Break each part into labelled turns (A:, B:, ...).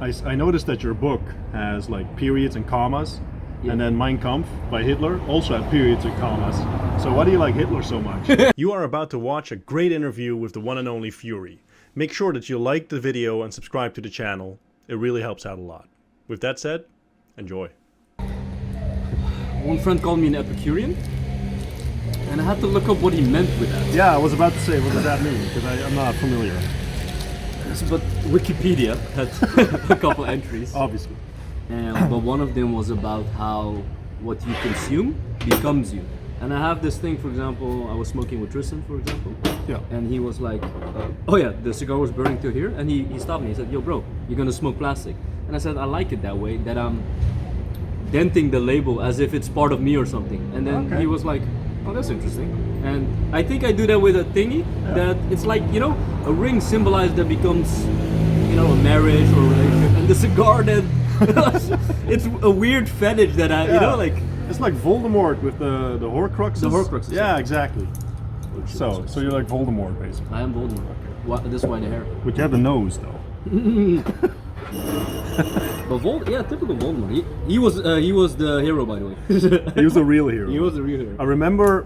A: I noticed that your book has like periods and commas, and then Mein Kampf by Hitler also had periods and commas. So why do you like Hitler so much? You are about to watch a great interview with the one and only Fury. Make sure that you like the video and subscribe to the channel. It really helps out a lot. With that said, enjoy.
B: One friend called me an Epicurean, and I had to look up what he meant with that.
A: Yeah, I was about to say, what does that mean? Because I'm not familiar.
B: But Wikipedia had a couple entries.
A: Obviously.
B: But one of them was about how what you consume becomes you. And I have this thing, for example, I was smoking with Tristan, for example.
A: Yeah.
B: And he was like, oh yeah, the cigar was burning to here. And he stopped me. He said, yo bro, you're gonna smoke plastic. And I said, I like it that way, that I'm denting the label as if it's part of me or something. And then he was like, oh, that's interesting. And I think I do that with a thingy, that it's like, you know, a ring symbolized that becomes, you know, a marriage or a relationship. And the cigar that, it's a weird fetish that I, you know, like.
A: It's like Voldemort with the Horcruxes.
B: The Horcruxes.
A: Yeah, exactly. So you're like Voldemort, basically.
B: I am Voldemort. This is why the hair.
A: But you have the nose, though.
B: But yeah, typical Voldemort. He was the hero, by the way.
A: He was the real hero.
B: He was the real hero.
A: I remember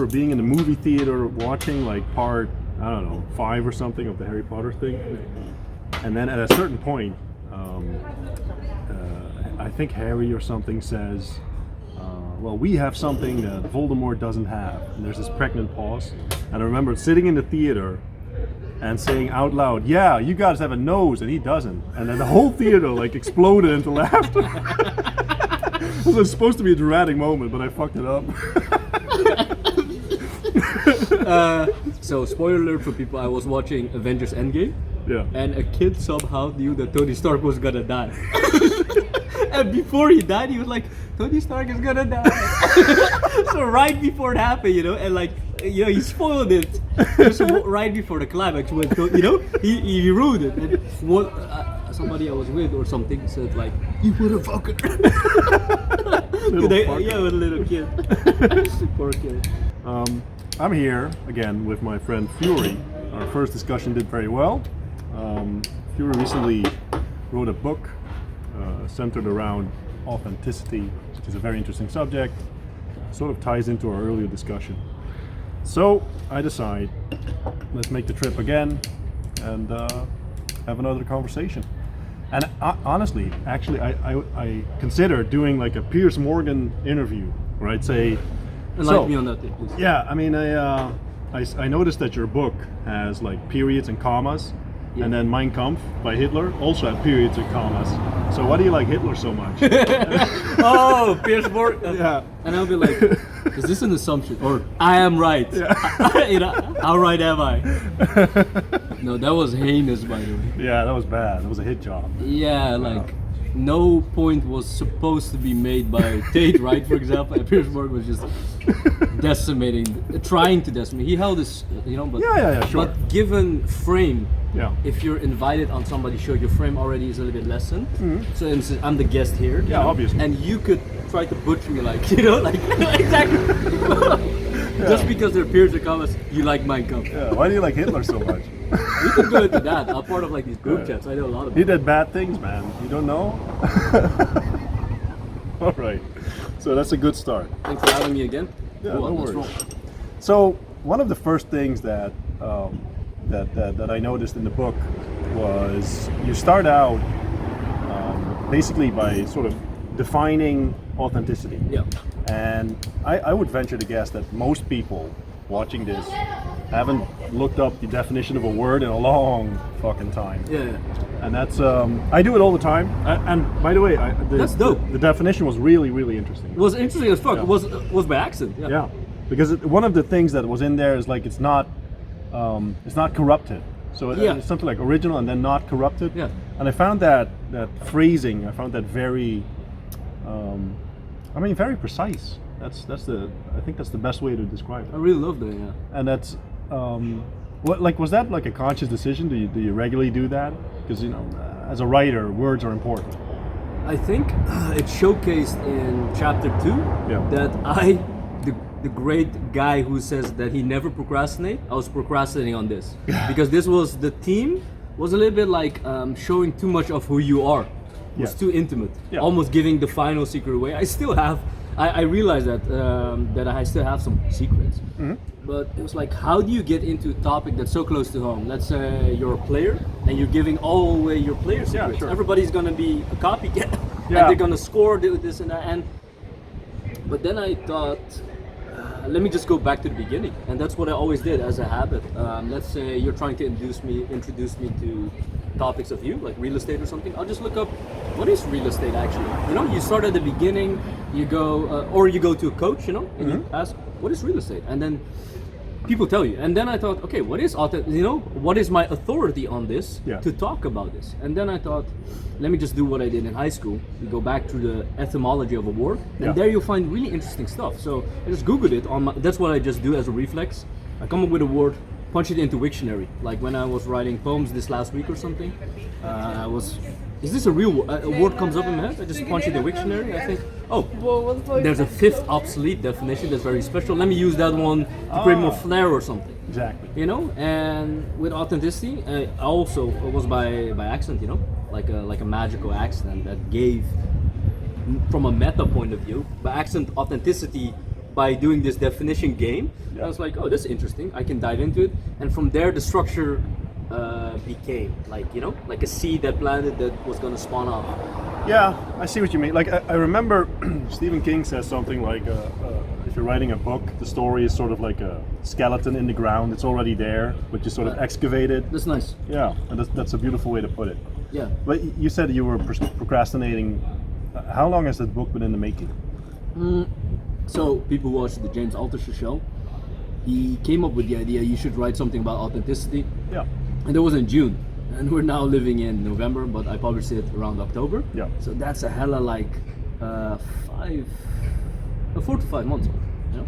A: being in the movie theater watching like part, I don't know, 5 or something of the Harry Potter thing. And then at a certain point, I think Harry or something says, well, we have something that Voldemort doesn't have. And there's this pregnant pause. And I remember sitting in the theater and saying out loud, yeah, you guys have a nose and he doesn't. And then the whole theater like exploded into laughter. It was supposed to be a dramatic moment, but I fucked it up.
B: So spoiler alert for people, I was watching Avengers Endgame.
A: Yeah.
B: And a kid somehow knew that Tony Stark was gonna die. And before he died, he was like, Tony Stark is gonna die. So right before it happened, you know, and like, you know, he spoiled it just right before the climax when, you know, he ruined it. And what, somebody I was with or something said like, you motherfucker. Yeah, with a little kid. Poor kid.
A: I'm here again with my friend Fury. Our first discussion did very well. Fury recently wrote a book centered around authenticity, which is a very interesting subject. Sort of ties into our earlier discussion. So I decide, let's make the trip again and have another conversation. And honestly, actually, I consider doing like a Piers Morgan interview, where I'd say,
B: enlighten me on that thing, please.
A: Yeah, I mean, I noticed that your book has like periods and commas. Yeah. And then Mein Kampf by Hitler also had periods and commas. So why do you like Hitler so much?
B: Oh, Piers Morgan.
A: Yeah.
B: And I'll be like, is this an assumption? Or I am right. Yeah. You know, how right am I? No, that was heinous, by the way.
A: Yeah, that was bad. That was a hit job.
B: Yeah, like no point was supposed to be made by Tate, right? For example, and Piers Morgan was just trying to decimate. He held his, you know, but
A: sure.
B: But given frame.
A: Yeah.
B: If you're invited on somebody's show, your frame already is a little bit lessened. Mm-hmm. So instead, I'm the guest here.
A: Yeah, obviously.
B: And you could try to butcher me, like, you know, like exactly. Just because they're peers or comments, you like Mein Kampf.
A: Yeah. Why do you like Hitler so much?
B: We could go into that. I'm part of like these group chats. I know a lot of.
A: He did bad things, man. You don't know? All right. So that's a good start.
B: Thanks for having me again.
A: Yeah, no worries. So one of the first things that that I noticed in the book was you start out basically by sort of defining authenticity.
B: Yeah.
A: And I would venture to guess that most people watching this haven't looked up the definition of a word in a long fucking time.
B: Yeah.
A: And that's I do it all the time. And by the way,
B: that's dope.
A: The definition was really, really interesting.
B: It was interesting as fuck.
A: Yeah.
B: It was by accident.
A: Yeah. Because one of the things that was in there is like it's not corrupted. So it's something like original and then not corrupted.
B: Yeah.
A: And I found that phrasing, I found that very, very precise. I think that's the best way to describe it.
B: I really love that. Yeah.
A: And that's, was that like a conscious decision? Do you regularly do that? Because as a writer, words are important.
B: I think it's showcased in chapter 2 that the great guy who says that he never procrastinate, I was procrastinating on this because this was the theme was a little bit like showing too much of who you are. It was too intimate, almost giving the final secret away. I still have, I realized that I still have some secrets, but it was like, how do you get into a topic that's so close to home? Let's say you're a player and you're giving all away your player secrets. Everybody's gonna be a copycat, and they're gonna score this and that. But then I thought, let me just go back to the beginning, and that's what I always did as a habit. Let's say you're trying to introduce me to topics of you, like real estate or something. I'll just look up, what is real estate actually? You know, you start at the beginning, you go, or you go to a coach, you know, and you ask, what is real estate? And then people tell you. And then I thought, okay, what is what is my authority on this to talk about this? And then I thought, let me just do what I did in high school. You go back to the etymology of a word, and there you'll find really interesting stuff. So I just Googled it on that's what I just do as a reflex. I come up with a word, punch it into Wiktionary. Like when I was writing poems this last week or something, is this a real word? A word comes up in my head, I just punch it in Wiktionary. I think, there's a fifth obsolete definition that's very special. Let me use that one to create more flair or something.
A: Exactly.
B: You know, and with authenticity, I also, it was by accident, you know, like a magical accident that gave, from a meta point of view, by accident authenticity. By doing this definition game, I was like, oh, this is interesting. I can dive into it, and from there the structure became like, you know, like a seed that planted that was gonna spawn off.
A: Yeah, I see what you mean. Like I remember Stephen King says something like, if you're writing a book, the story is sort of like a skeleton in the ground. It's already there, but you sort of excavate it.
B: That's nice.
A: Yeah, and that's a beautiful way to put it.
B: Yeah.
A: But you said you were procrastinating. How long has that book been in the making?
B: So people watch the James Altucher show. He came up with the idea you should write something about authenticity. Yeah. And that was in June. And we're now living in November, but I published it around October. Yeah. So that's a hella like 4 to 5 months. You know?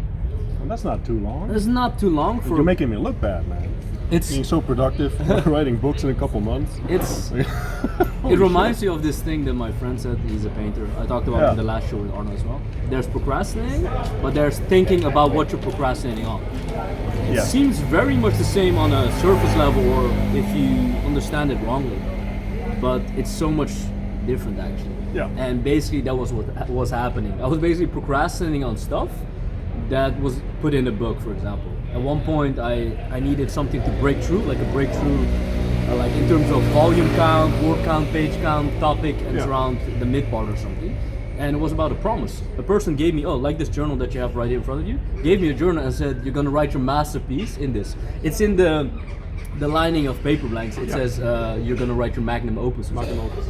A: Well, that's not too long.
B: It's not too long for.
A: You're making me look bad, man. It's being so productive, writing books in a couple months.
B: It reminds you of this thing that my friend said. He's a painter. I talked about it in the last show with Arno as well. There's procrastinating, but there's thinking about what you're procrastinating on. It seems very much the same on a surface level, or if you understand it wrongly, but it's so much different actually. Yeah. And basically that was what was happening. I was basically procrastinating on stuff that was put in a book, for example. At one point, I needed something to break through, like a breakthrough, like in terms of volume count, word count, page count, topic, and it's around the mid part or something. And it was about a promise. A person gave me, like this journal that you have right here in front of you, gave me a journal and said, you're gonna write your masterpiece in this. It's in the lining of paper blanks. It says you're gonna write your magnum opus.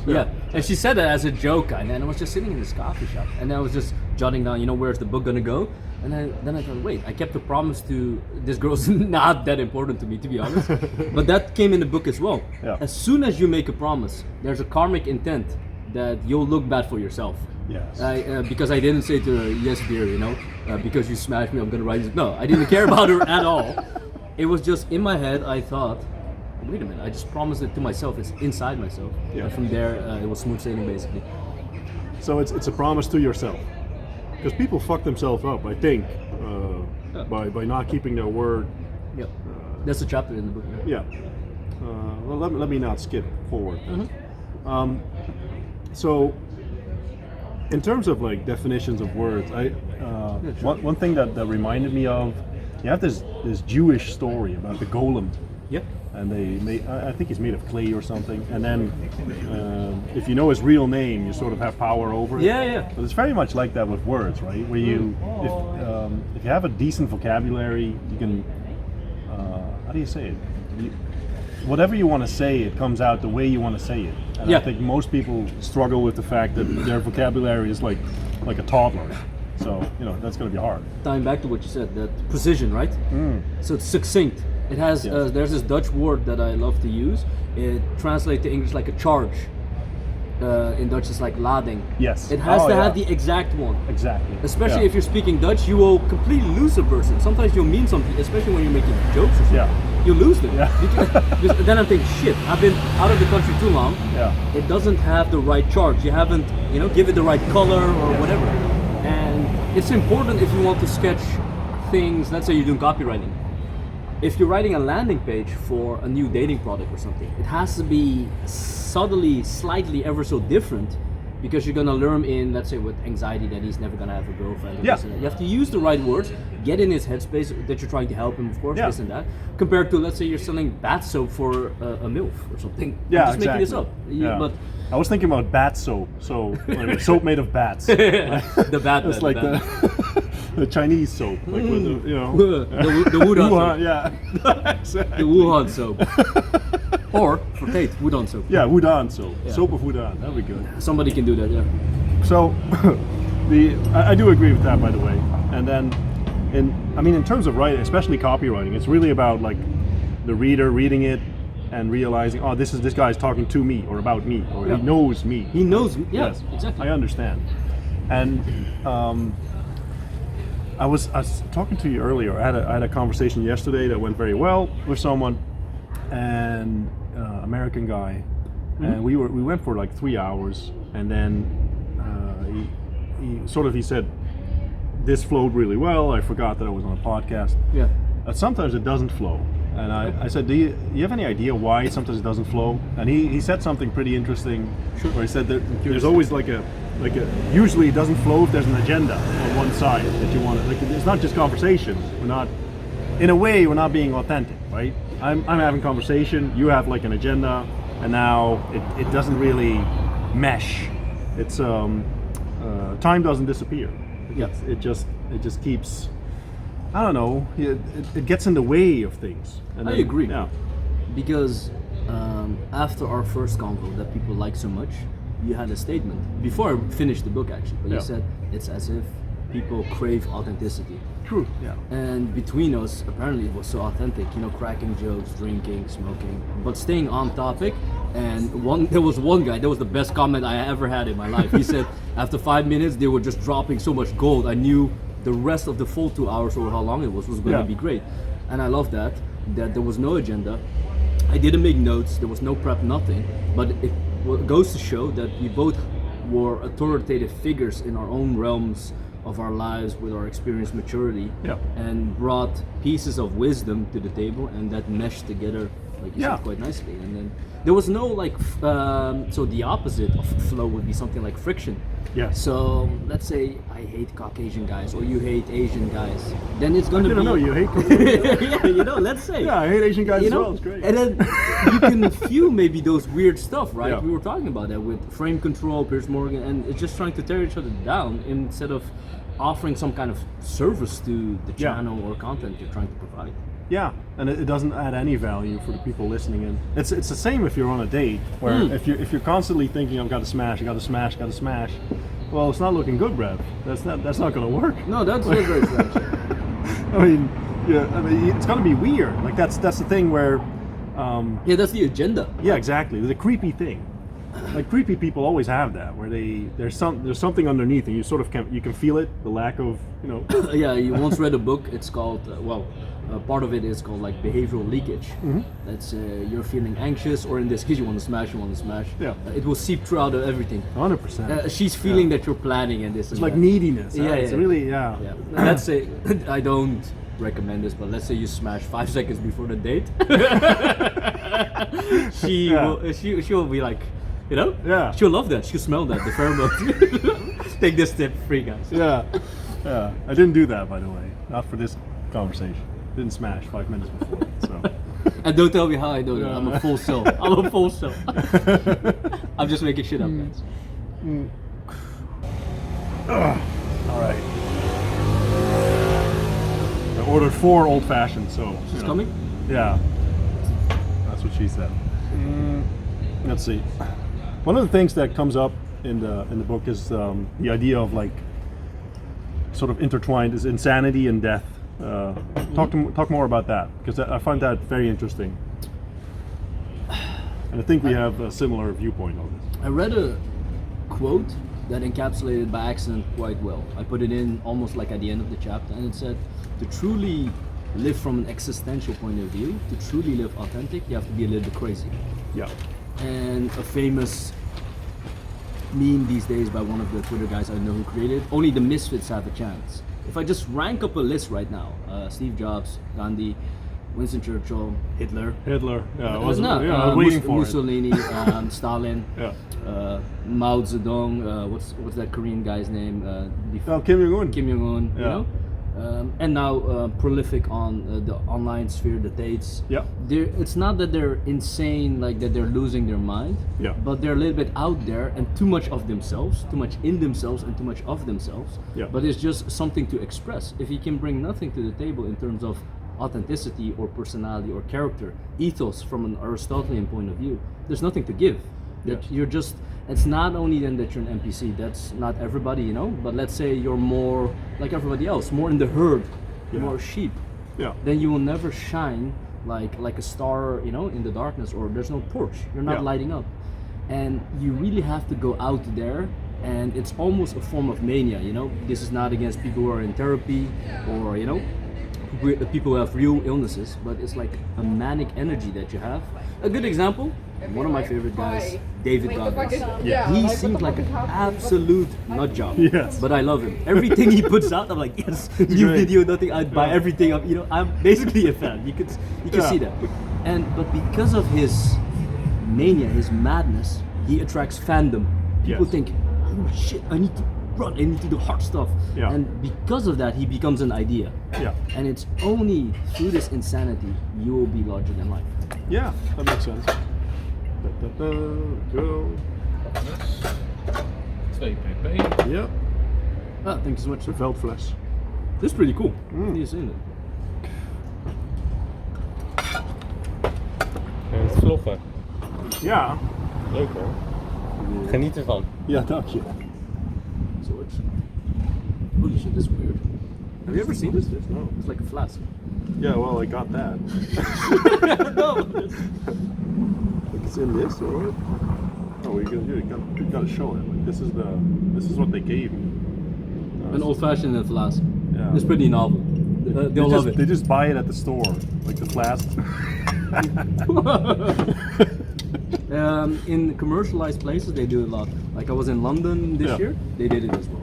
B: Yeah. And she said that as a joke, and I was just sitting in this coffee shop, and I was just jotting down, you know, where's the book gonna go? And then I thought, wait, I kept a promise to this girl's not that important to me, to be honest. But that came in the book as well. Yeah. As soon as you make a promise, there's a karmic intent that you'll look bad for yourself. Yes. Because I didn't say to her, yes, dear, you know, because you smashed me, I'm gonna write it. No, I didn't care about her at all. It was just in my head. I thought, wait a minute, I just promised it to myself. It's inside myself. Yeah. And from there, it was smooth sailing, basically.
A: So it's a promise to yourself. Because people fuck themselves up, I think, by not keeping their word.
B: Yeah, that's a chapter in the book.
A: Yeah. Well, let me not skip forward. Mm-hmm. So, in terms of like definitions of words, one thing that reminded me of, you have this Jewish story about the golem.
B: Yep.
A: And I think he's made of clay or something. And then, if you know his real name, you sort of have power over it.
B: Yeah, yeah.
A: But it's very much like that with words, right? Where you, if you have a decent vocabulary, you can, how do you say it? Whatever you want to say, it comes out the way you want to say it. And I think most people struggle with the fact that their vocabulary is like a toddler. So, you know, that's going to be hard.
B: Tying back to what you said, that precision, right? So it's succinct. It has, there's this Dutch word that I love to use. It translates to English like a charge. In Dutch it's like lading.
A: Yes.
B: It has to have the exact one.
A: Exactly.
B: Especially if you're speaking Dutch, you will completely lose a person. Sometimes you'll mean something, especially when you're making jokes or something. Yeah. You lose them. Yeah. Because then I'm thinking, shit, I've been out of the country too long. Yeah. It doesn't have the right charge. You haven't, give it the right color or whatever. And it's important if you want to sketch things, let's say you're doing copywriting. if you're writing a landing page for a new dating product or something, it has to be subtly, slightly ever so different, because you're gonna learn in, let's say, with anxiety that he's never gonna have a girlfriend. Or this and that. You have to use the right words, get in his headspace that you're trying to help him, of course, this and that. Compared to, let's say, you're selling bath soap for a MILF or something.
A: Yeah,
B: I'm just
A: exactly.
B: making this up. But
A: I was thinking about bat soap, so like soap made of bats.
B: the bat.
A: It's like the Chinese soap, like with the, you know,
B: the Wuhan soap.
A: Yeah, exactly.
B: The Wuhan soap. Or for Tate, Wuhan soap.
A: Yeah, Wuhan soap. Yeah. Soap of Wuhan. That'd be good.
B: Somebody can do that. Yeah.
A: So, I do agree with that, by the way. And then, in terms of writing, especially copywriting, it's really about like the reader reading it and realizing, oh, this guy's talking to me or about me, or he knows me.
B: He knows me. Yeah,
A: yes,
B: exactly.
A: I understand. And I was talking to you earlier. I had a conversation yesterday that went very well with someone, and American guy, and we went for like 3 hours, and then he said, this flowed really well. I forgot that I was on a podcast.
B: Yeah.
A: Sometimes it doesn't flow. And I said, do you have any idea why sometimes it doesn't flow? And he said something pretty interesting, where he said that there's always usually it doesn't flow if there's an agenda on one side that you want to, like, it's not just conversation. In a way, we're not being authentic, right? I'm having conversation, you have like an agenda, and now it doesn't really mesh. It's time doesn't disappear. It just keeps, I don't know, it gets in the way of things. And
B: I agree.
A: Yeah.
B: Because after our first convo that people like so much, you had a statement before I finished the book actually, but you said it's as if people crave authenticity.
A: True. Yeah.
B: And between us, apparently it was so authentic, cracking jokes, drinking, smoking, but staying on topic. And there was one guy, that was the best comment I ever had in my life. He said after 5 minutes they were just dropping so much gold. I knew the rest of the full 2 hours, or how long it was going to be great. And I love that there was no agenda. I didn't make notes, there was no prep, nothing. But it goes to show that we both were authoritative figures in our own realms of our lives with our experience, maturity, and brought pieces of wisdom to the table, and that meshed together, like you said, quite nicely. And then there was no so the opposite of flow would be something like friction.
A: Yeah.
B: So let's say I hate Caucasian guys, or you hate Asian guys, then it's going to be.
A: I didn't know you hate Caucasian guys.
B: Let's say.
A: Yeah, I hate Asian guys as well. It's great.
B: And then you can fuel maybe those weird stuff, right? Yeah. We were talking about that with frame control, Piers Morgan, and it's just trying to tear each other down instead of offering some kind of service to the channel or content you're trying to provide.
A: Yeah, and it doesn't add any value for the people listening in. It's the same if you're on a date, where if you're constantly thinking, I've got to smash, got to smash, got to smash. Well, it's not looking good, Brad. That's not going to work.
B: No, that's not very French.
A: I mean, it's going to be weird. Like that's the thing where.
B: That's the agenda.
A: Yeah, exactly. The creepy thing. Like creepy people always have that, where there's something underneath, and you sort of you can feel it. The lack of
B: Yeah, you once read a book. It's called part of it is called like behavioral leakage. Mm-hmm. That's you're feeling anxious, or in this case, you want to smash. Yeah. It will seep throughout everything.
A: 100%.
B: She's feeling that you're planning, and this.
A: It's like neediness.
B: Yeah,
A: it's really
B: Let's say I don't recommend this, but let's say you smash 5 seconds before the date. She will be like. She'll love that. She'll smell that, the pheromones. Take this tip, free guys.
A: Yeah. I didn't do that, by the way. Not for this conversation. Didn't smash 5 minutes before. So.
B: And don't tell me how I know that. I'm a full sell. I'm just making shit up, guys.
A: All right. I ordered 4 old-fashioned, so.
B: She's coming?
A: Yeah. That's what she said. Let's see. One of the things that comes up in the book is the idea of like sort of intertwined is insanity and death. Talk more about that, because I find that very interesting, and I think we have a similar viewpoint on this.
B: I read a quote that encapsulated by accident quite well. I put it in almost like at the end of the chapter, and it said, to truly live from an existential point of view, to truly live authentic, you have to be a little bit crazy.
A: Yeah. And
B: a famous meme these days by one of the Twitter guys I know who created, only the misfits have a chance. If I just rank up a list right now, Steve Jobs, Gandhi, Winston Churchill, Hitler.
A: Hitler. Yeah, I
B: No,
A: was waiting for it.
B: Mussolini, Stalin,
A: Yeah.
B: Mao Zedong. What's that Korean guy's name?
A: Kim Jong-un.
B: Kim Jong-un.
A: Yeah.
B: You know, and now prolific on the online sphere, the Tates.
A: Yeah.
B: It's not that they're insane, like that they're losing their mind.
A: Yeah.
B: But they're a little bit out there and too much of themselves, too much in themselves, and too much of themselves.
A: Yeah.
B: But it's just something to express. If you can bring nothing to the table in terms of authenticity or personality or character, ethos from an Aristotelian point of view, there's nothing to give. That you're just, it's not only then that you're an NPC, that's not everybody, you know, but let's say you're more like everybody else, more in the herd, you're more sheep,
A: Yeah.
B: then you will never shine like a star, you know, in the darkness, or there's no torch, you're not lighting up. And you really have to go out there, and it's almost a form of mania, you know. This is not against people who are in therapy or, you know, people who have real illnesses, but it's like a manic energy that you have. A good example, one of my favorite guys, David Goggins.
A: Yeah.
B: He seems like an absolute nut job.
A: Yes.
B: But I love him. Everything he puts out, I'm like, yes, new
A: great.
B: video, nothing. I'd buy everything up. You know, I'm basically a fan. You can see that. But because of his mania, his madness, he attracts fandom. People
A: Yes.
B: think, oh shit, I need to run, I need to do hard stuff.
A: Yeah.
B: And because of that, he becomes an idea.
A: Yeah.
B: And it's only through this insanity you will be larger than life.
A: Yeah, that makes sense. Go.
C: 2 pp.
A: Yeah.
B: Ah, thank you so much.
A: The Veldfles.
B: This is pretty cool. You've seen it.
C: En het vloggen.
A: Ja.
C: Leuk hoor. Geniet ervan.
A: Ja, dank je.
B: So it's, holy shit, this is weird. Have you ever seen this?
A: No.
B: It's like a flask.
A: Yeah, well, I got that.
B: No.
A: Like it's in this, or what? Oh, you gotta show it. Like this is what they gave me.
B: An old-fashioned and flask.
A: Yeah.
B: It's pretty novel. They'll love it.
A: They just buy it at the store, like the flask.
B: In commercialized places, they do it a lot. Like I was in London this year, they did it as well.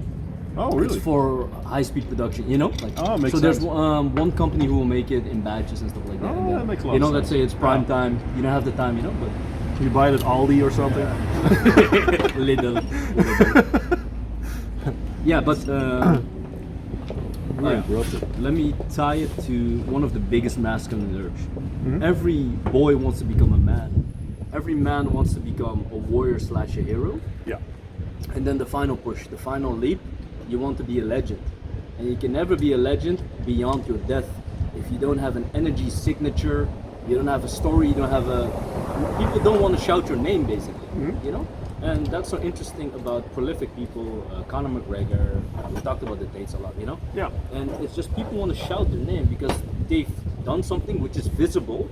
A: Oh, really?
B: It's for high-speed production, you know. Like,
A: Makes
B: so there's
A: sense.
B: one company who will make it in batches and stuff like that.
A: Oh,
B: and then,
A: that makes a lot
B: you know,
A: of
B: let's
A: sense.
B: say it's prime time. You don't have the time, you know, but
A: Can you buy it at Aldi or something?
B: little. Yeah, but
A: Very interrupted.
B: let me tie it to one of the biggest masculine urge.
A: Mm-hmm.
B: Every boy wants to become a man. Every man wants to become a warrior / a hero.
A: Yeah.
B: And then the final push, the final leap, you want to be a legend. And you can never be a legend beyond your death. If you don't have an energy signature, you don't have a story, you don't have people don't want to shout your name basically, you know? And that's so interesting about prolific people, Conor McGregor, we talked about the Tates a lot, you know?
A: Yeah.
B: And it's just people want to shout their name because they've done something which is visible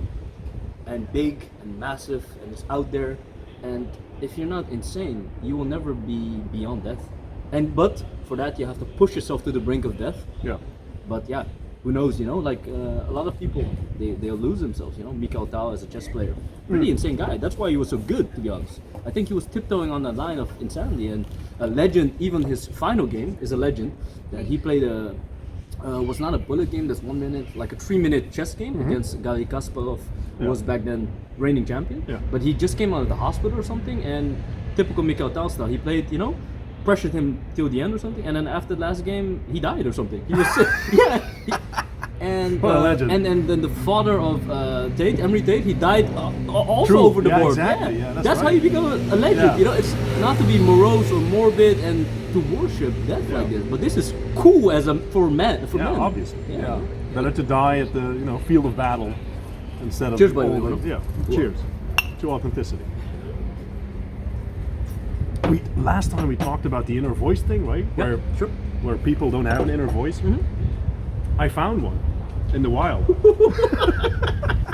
B: and big and massive and is out there. And if you're not insane, you will never be beyond death. But for that, you have to push yourself to the brink of death.
A: Yeah.
B: But yeah, who knows, you know, like a lot of people, they'll lose themselves, you know. Mikhail Tal as a chess player, pretty insane guy. That's why he was so good, to be honest. I think he was tiptoeing on that line of insanity, and a legend, even his final game is a legend, that he played was not a bullet game, that's 1 minute, like a 3-minute chess game against Garry Kasparov, who was back then reigning champion.
A: Yeah.
B: But he just came out of the hospital or something, and typical Mikhail Tal style, he played, you know, pressured him till the end or something, and then after the last game he died or something. He was sick. Yeah. And
A: What a legend.
B: and then the father of Tate, Emery Tate, he died also
A: True.
B: over the
A: Yeah,
B: board.
A: exactly. Yeah, that's
B: how
A: right.
B: you become a legend.
A: Yeah.
B: You know, it's not to be morose or morbid and to worship death like this, but this is cool as for men. For
A: Yeah,
B: men.
A: obviously.
B: Yeah.
A: Yeah. Better to die at the field of battle instead of
B: Cheers, by the way,
A: over-
B: bro.
A: Yeah. Cheers to authenticity. Last time we talked about the inner voice thing, right?
B: Yeah, sure.
A: Where people don't have an inner voice. I found one in the wild.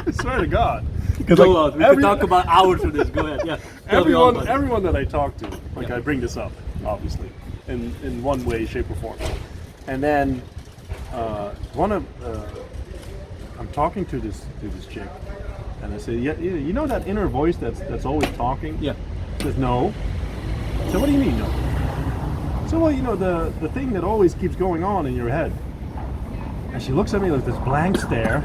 A: I swear to God.
B: Go on. We can talk about hours for this. Go ahead. Yeah. Tell me all about it.
A: Everyone that I talk to, like
B: Yeah.
A: I bring this up, obviously, in one way, shape, or form. And then I'm talking to this chick, and I say, yeah, you know that inner voice that's always talking?
B: Yeah.
A: She says, no. So what do you mean no? So well, the thing that always keeps going on in your head. And she looks at me with this blank stare.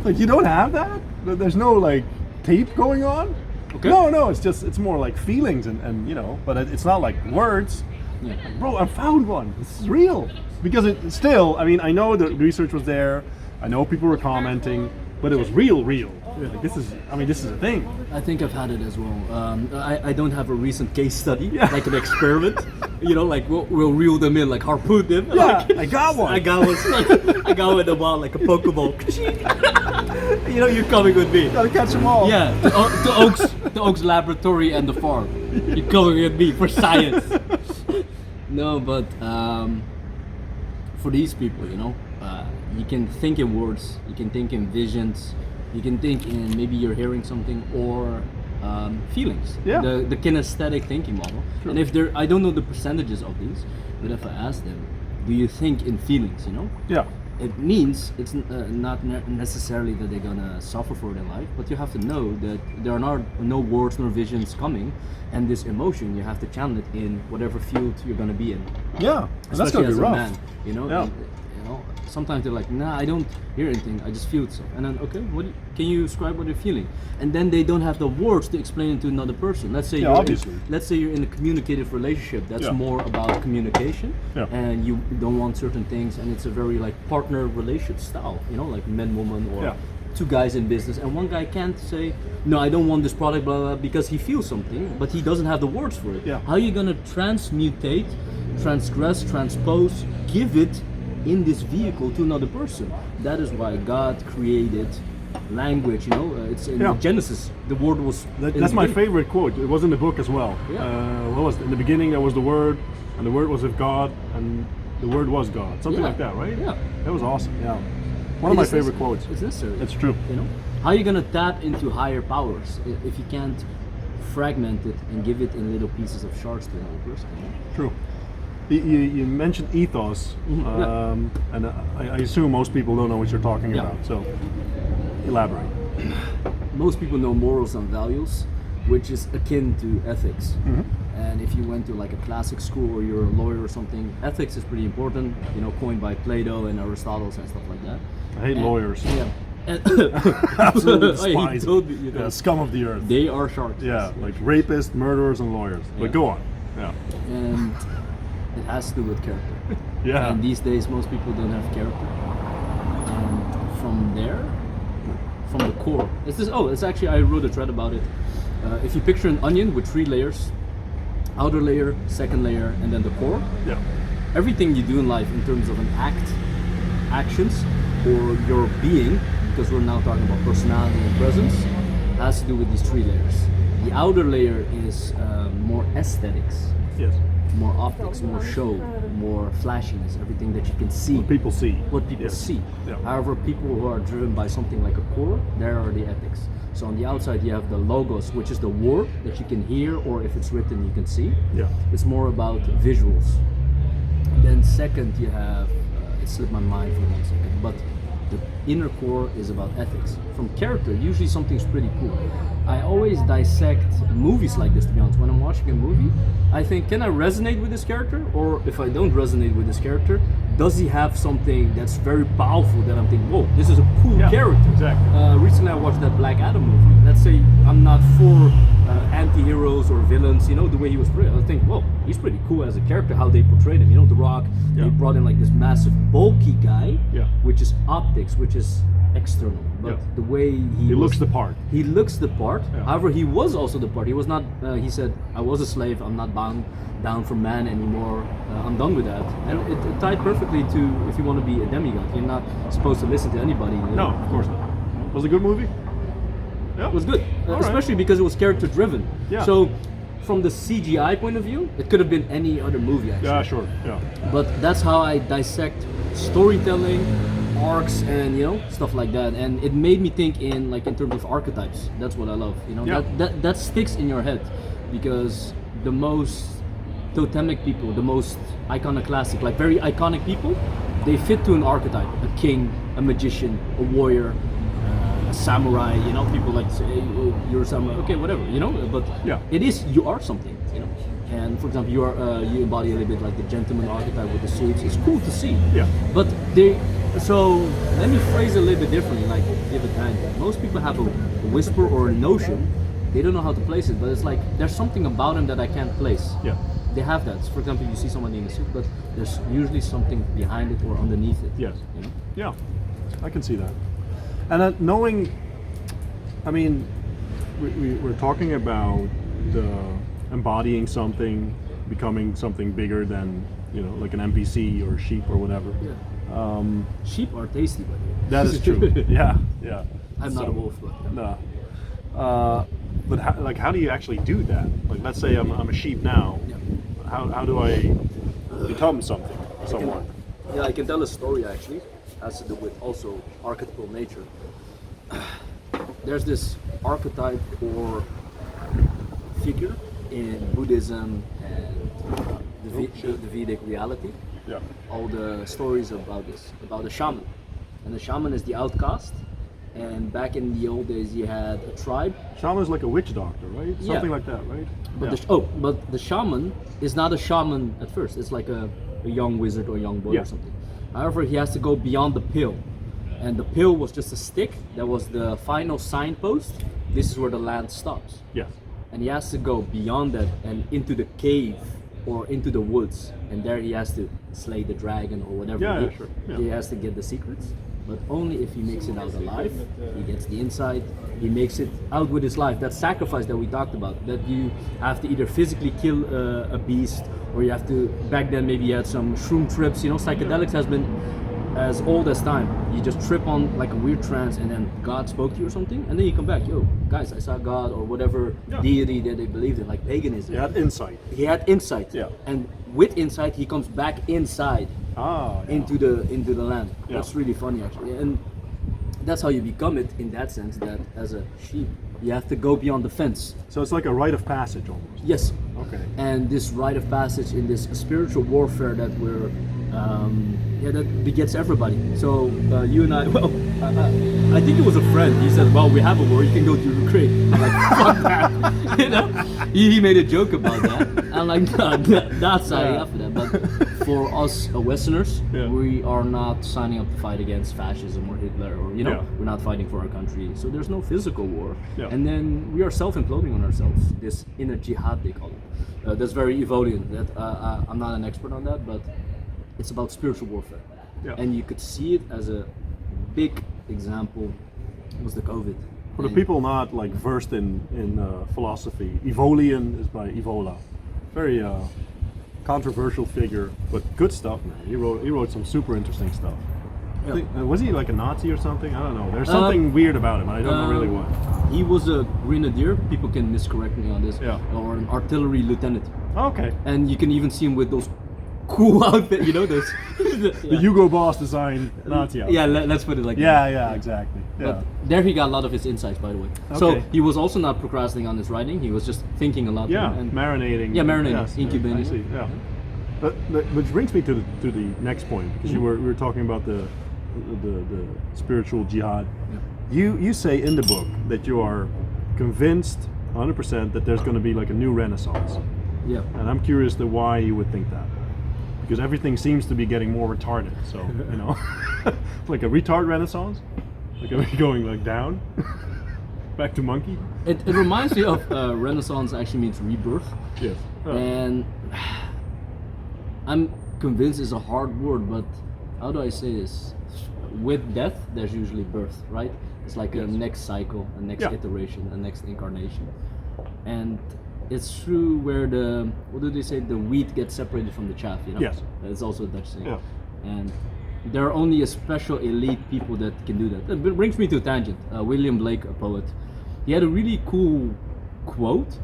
A: Like you don't have that? There's no like tape going on?
B: Okay.
A: No, it's more like feelings and you know, but it's not like words.
B: Yeah.
A: Like, bro, I found one. This is real. Because it still, I mean, I know the research was there. I know people were commenting, but it was real. Like this is a thing.
B: I think I've had it as well. I don't have a recent case study,
A: Yeah.
B: like an experiment. You know, like we'll reel them in, like harpoon them.
A: Yeah,
B: like,
A: I got one.
B: I got one. I got one in the wild, like a Pokeball. You know, you're coming with me.
A: Gotta catch them all.
B: Yeah, the Oaks Laboratory and the farm. You're coming with me for science. No, but for these people, you know, you can think in words, you can think in visions, you can think in maybe you're hearing something or feelings.
A: Yeah.
B: The kinesthetic thinking model.
A: True.
B: And if I don't know the percentages of these, but if I ask them, do you think in feelings? You know,
A: Yeah.
B: it means it's not necessarily that they're gonna suffer for their life, but you have to know that there are no words nor visions coming, and this emotion you have to channel it in whatever field you're gonna be in.
A: Yeah. And that's
B: Especially
A: gonna be
B: as a
A: rough.
B: man, you know.
A: Yeah.
B: You know, sometimes they're like, nah, I don't hear anything. I just feel it. So, and then, okay, can you describe what you're feeling? And then they don't have the words to explain it to another person. Let's say
A: Yeah, obviously.
B: let's say you're in a communicative relationship. That's
A: Yeah.
B: more about communication,
A: Yeah.
B: and you don't want certain things, and it's a very like partner relationship style. You know, like man, woman, or
A: Yeah.
B: two guys in business, and one guy can't say, no, I don't want this product, blah, blah, blah, because he feels something, but he doesn't have the words for it.
A: Yeah.
B: How are you gonna transmutate, transgress, transpose, give it in this vehicle to another person? That is why God created language, you know, it's in
A: Yeah.
B: Genesis, the word was... in
A: That's
B: the
A: my
B: beginning.
A: favorite quote. It was in the book as well.
B: Yeah.
A: What was it? In the beginning there was the Word, and the Word was with God, and the Word was God. Something
B: Yeah.
A: like that, right?
B: Yeah.
A: That was awesome. Yeah. One of my favorite quotes.
B: It's necessary.
A: It's true.
B: You know, how are you gonna tap into higher powers if you can't fragment it and give it in little pieces of shards to another person? You know?
A: True. You mentioned ethos,
B: Yeah.
A: and I assume most people don't know what you're talking
B: Yeah.
A: about. So, elaborate.
B: Most people know morals and values, which is akin to ethics. And if you went to like a classic school or you're a lawyer or something, ethics is pretty important. You know, coined by Plato and Aristotle and stuff like that.
A: I hate lawyers.
B: Yeah. And
A: Absolutely
B: Oh, he
A: despise
B: told
A: them.
B: me, you know,
A: Yeah, scum of the earth.
B: they are sharks.
A: Yeah, like rapists, murderers, and lawyers.
B: Yeah.
A: But go on. Yeah.
B: And it has to do with character.
A: Yeah.
B: And these days, most people don't have character. And from there, from the core, it's actually, I wrote a thread about it. If you picture an onion with 3 layers, outer layer, second layer, and then the core,
A: Yeah.
B: everything you do in life in terms of an actions, or your being, because we're now talking about personality and presence, has to do with these 3 layers. The outer layer is more aesthetics,
A: Yes.
B: more optics, more show, more flashiness, everything that you can see.
A: What people see.
B: What people
A: Yes.
B: see.
A: Yeah.
B: However, people who are driven by something like a core, there are the ethics. So on the outside you have the logos, which is the word that you can hear, or if it's written you can see.
A: Yeah.
B: It's more about visuals. Then second you have, it slipped my mind for 1 second, but the inner core is about ethics. From character, usually something's pretty cool. I always dissect movies like this, to be honest. When I'm watching a movie, I think, can I resonate with this character? Or if I don't resonate with this character, does he have something that's very powerful that I'm thinking, whoa, this is a cool
A: Yeah,
B: character?
A: exactly.
B: Recently I watched that Black Adam movie. Let's say I'm not for anti-heroes or villains, you know, the way he was portrayed. I think, whoa, he's pretty cool as a character, how they portrayed him. You know, The Rock,
A: Yeah.
B: they brought in like this massive, bulky guy,
A: Yeah.
B: which is optics, which is external. But
A: Yeah.
B: the way
A: He looks the part.
B: He looks the part.
A: Yeah.
B: However, he was also the part. He was not. He said, "I was a slave. I'm not bound down for man anymore. I'm done with that." And it tied perfectly to if you want to be a demigod, you're not supposed to listen to anybody. You
A: No,
B: know?
A: of course not. Was it a good movie? Yeah.
B: It was good,
A: All right.
B: especially because it was character driven.
A: Yeah.
B: So, from the CGI point of view, it could have been any other movie actually.
A: Yeah, sure. Yeah.
B: But that's how I dissect storytelling, arcs, and you know, stuff like that. And it made me think in like in terms of archetypes. That's what I love. You know,
A: Yeah.
B: that sticks in your head, because the most totemic people, the most iconoclastic, like very iconic people, they fit to an archetype: a king, a magician, a warrior, a samurai. You know, people like to say, hey, oh, you're a samurai. Okay, whatever. You know, but
A: Yeah.
B: it is, you are something. You know. And for example, you embody a little bit like the gentleman archetype with the suits. It's cool to see.
A: Yeah.
B: But they So let me phrase it a little bit differently, like give a tangent. Most people have a whisper or a notion, they don't know how to place it, but it's like there's something about them that I can't place.
A: Yeah.
B: They have that. For example, you see somebody in a suit, but there's usually something behind it or underneath it.
A: Yes.
B: You know?
A: Yeah, I can see that. And knowing, I mean, we're talking about the embodying something, becoming something bigger than, you know, like an NPC or sheep or whatever.
B: Yeah. Sheep are tasty, by the way.
A: That is true. Yeah, yeah.
B: I'm not a wolf, but
A: No. But how do you actually do that? Like, let's say I'm a sheep now.
B: yeah.
A: How do I become something, someone?
B: Yeah, I can tell a story actually. Has to do with also archetypal nature. There's this archetype or figure in Buddhism and the Vedic reality.
A: Yeah.
B: All the stories about this, about the shaman. And the shaman is the outcast. And back in the old days, you had a tribe.
A: Shaman is like a witch doctor, right?
B: Yeah.
A: Something like that, right?
B: But
A: Yeah.
B: but the shaman is not a shaman at first. It's like a young wizard or a young boy
A: Yeah.
B: or something. However, he has to go beyond the pill. And the pill was just a stick that was the final signpost. This is where the land stops.
A: Yes.
B: And he has to go beyond that and into the cave or into the woods. And there he has to slay the dragon or whatever.
A: Yeah, sure. Yeah.
B: He has to get the secrets. But only if he makes it out alive. He gets the insight. He makes it out with his life. That sacrifice that we talked about. That you have to either physically kill a beast, or you have to. Back then, maybe you had some shroom trips. You know, psychedelics has been as old as time. You just trip on like a weird trance, and then God spoke to you or something, and then you come back. Yo, guys, I saw God or whatever deity that they believed in, like paganism.
A: You had insight.
B: He had insight.
A: Yeah.
B: And with insight, he comes back inside.
A: Yeah.
B: Into the land.
A: Yeah.
B: That's really funny actually, and that's how you become it in that sense. That as a sheep, you have to go beyond the fence.
A: So it's like a rite of passage almost.
B: Yes.
A: Okay.
B: And this rite of passage in this spiritual warfare that we're that begets everybody. So you and I, well, I think it was a friend. He said, "Well, we have a war. You can go to Ukraine." I'm like, fuck that. You know, he made a joke about that. I'm like, no, not signing up for that. But for us Westerners,
A: Yeah.
B: we are not signing up to fight against fascism or Hitler, or you know,
A: Yeah.
B: we're not fighting for our country. So there's no physical war.
A: Yeah.
B: And then we are self-imploding on ourselves. This inner jihad, they call it. That's very Evolian. That I'm not an expert on that, but it's about spiritual warfare.
A: Yeah.
B: And you could see it as a big example was the COVID.
A: For the
B: And-
A: people not like versed in philosophy, Evolian is by Evola. Very controversial figure, but good stuff, man. He wrote some super interesting stuff.
B: Yeah.
A: Was he like a Nazi or something? I don't know. There's something weird about him. I don't know really what.
B: He was a grenadier. People can miscorrect me on this.
A: Yeah.
B: Or an artillery lieutenant.
A: Okay.
B: And you can even see him with those cool outfit. You know those.
A: The Hugo Boss design Nazi outfit.
B: Yeah, let's put it like that.
A: Yeah, exactly. Yeah.
B: But there he got a lot of his insights, by the way. So
A: Okay.
B: he was also not procrastinating on his writing. He was just thinking a lot.
A: Yeah,
B: and
A: marinating.
B: Yeah, marinating,
A: Yes,
B: incubating.
A: I see. Yeah. Which brings me to the next point, because we were talking about the spiritual jihad.
B: Yeah.
A: You say in the book that you are convinced 100% that there's going to be like a new renaissance,
B: Yeah.
A: and I'm curious to why you would think that, because everything seems to be getting more retarded. So you know, like a retard renaissance, like are we going like down, back to monkey?
B: It reminds me of Renaissance actually means rebirth.
A: Yes.
B: And I'm convinced it's a hard word, but how do I say this? With death, there's usually birth, right? It's like a next cycle, a next
A: Yeah.
B: iteration, a next incarnation. And it's true where what do they say? The wheat gets separated from the chaff, you know?
A: Yes.
B: It's also a Dutch saying.
A: Yeah.
B: And there are only a special elite people that can do that. It brings me to a tangent. William Blake, a poet, he had a really cool quote,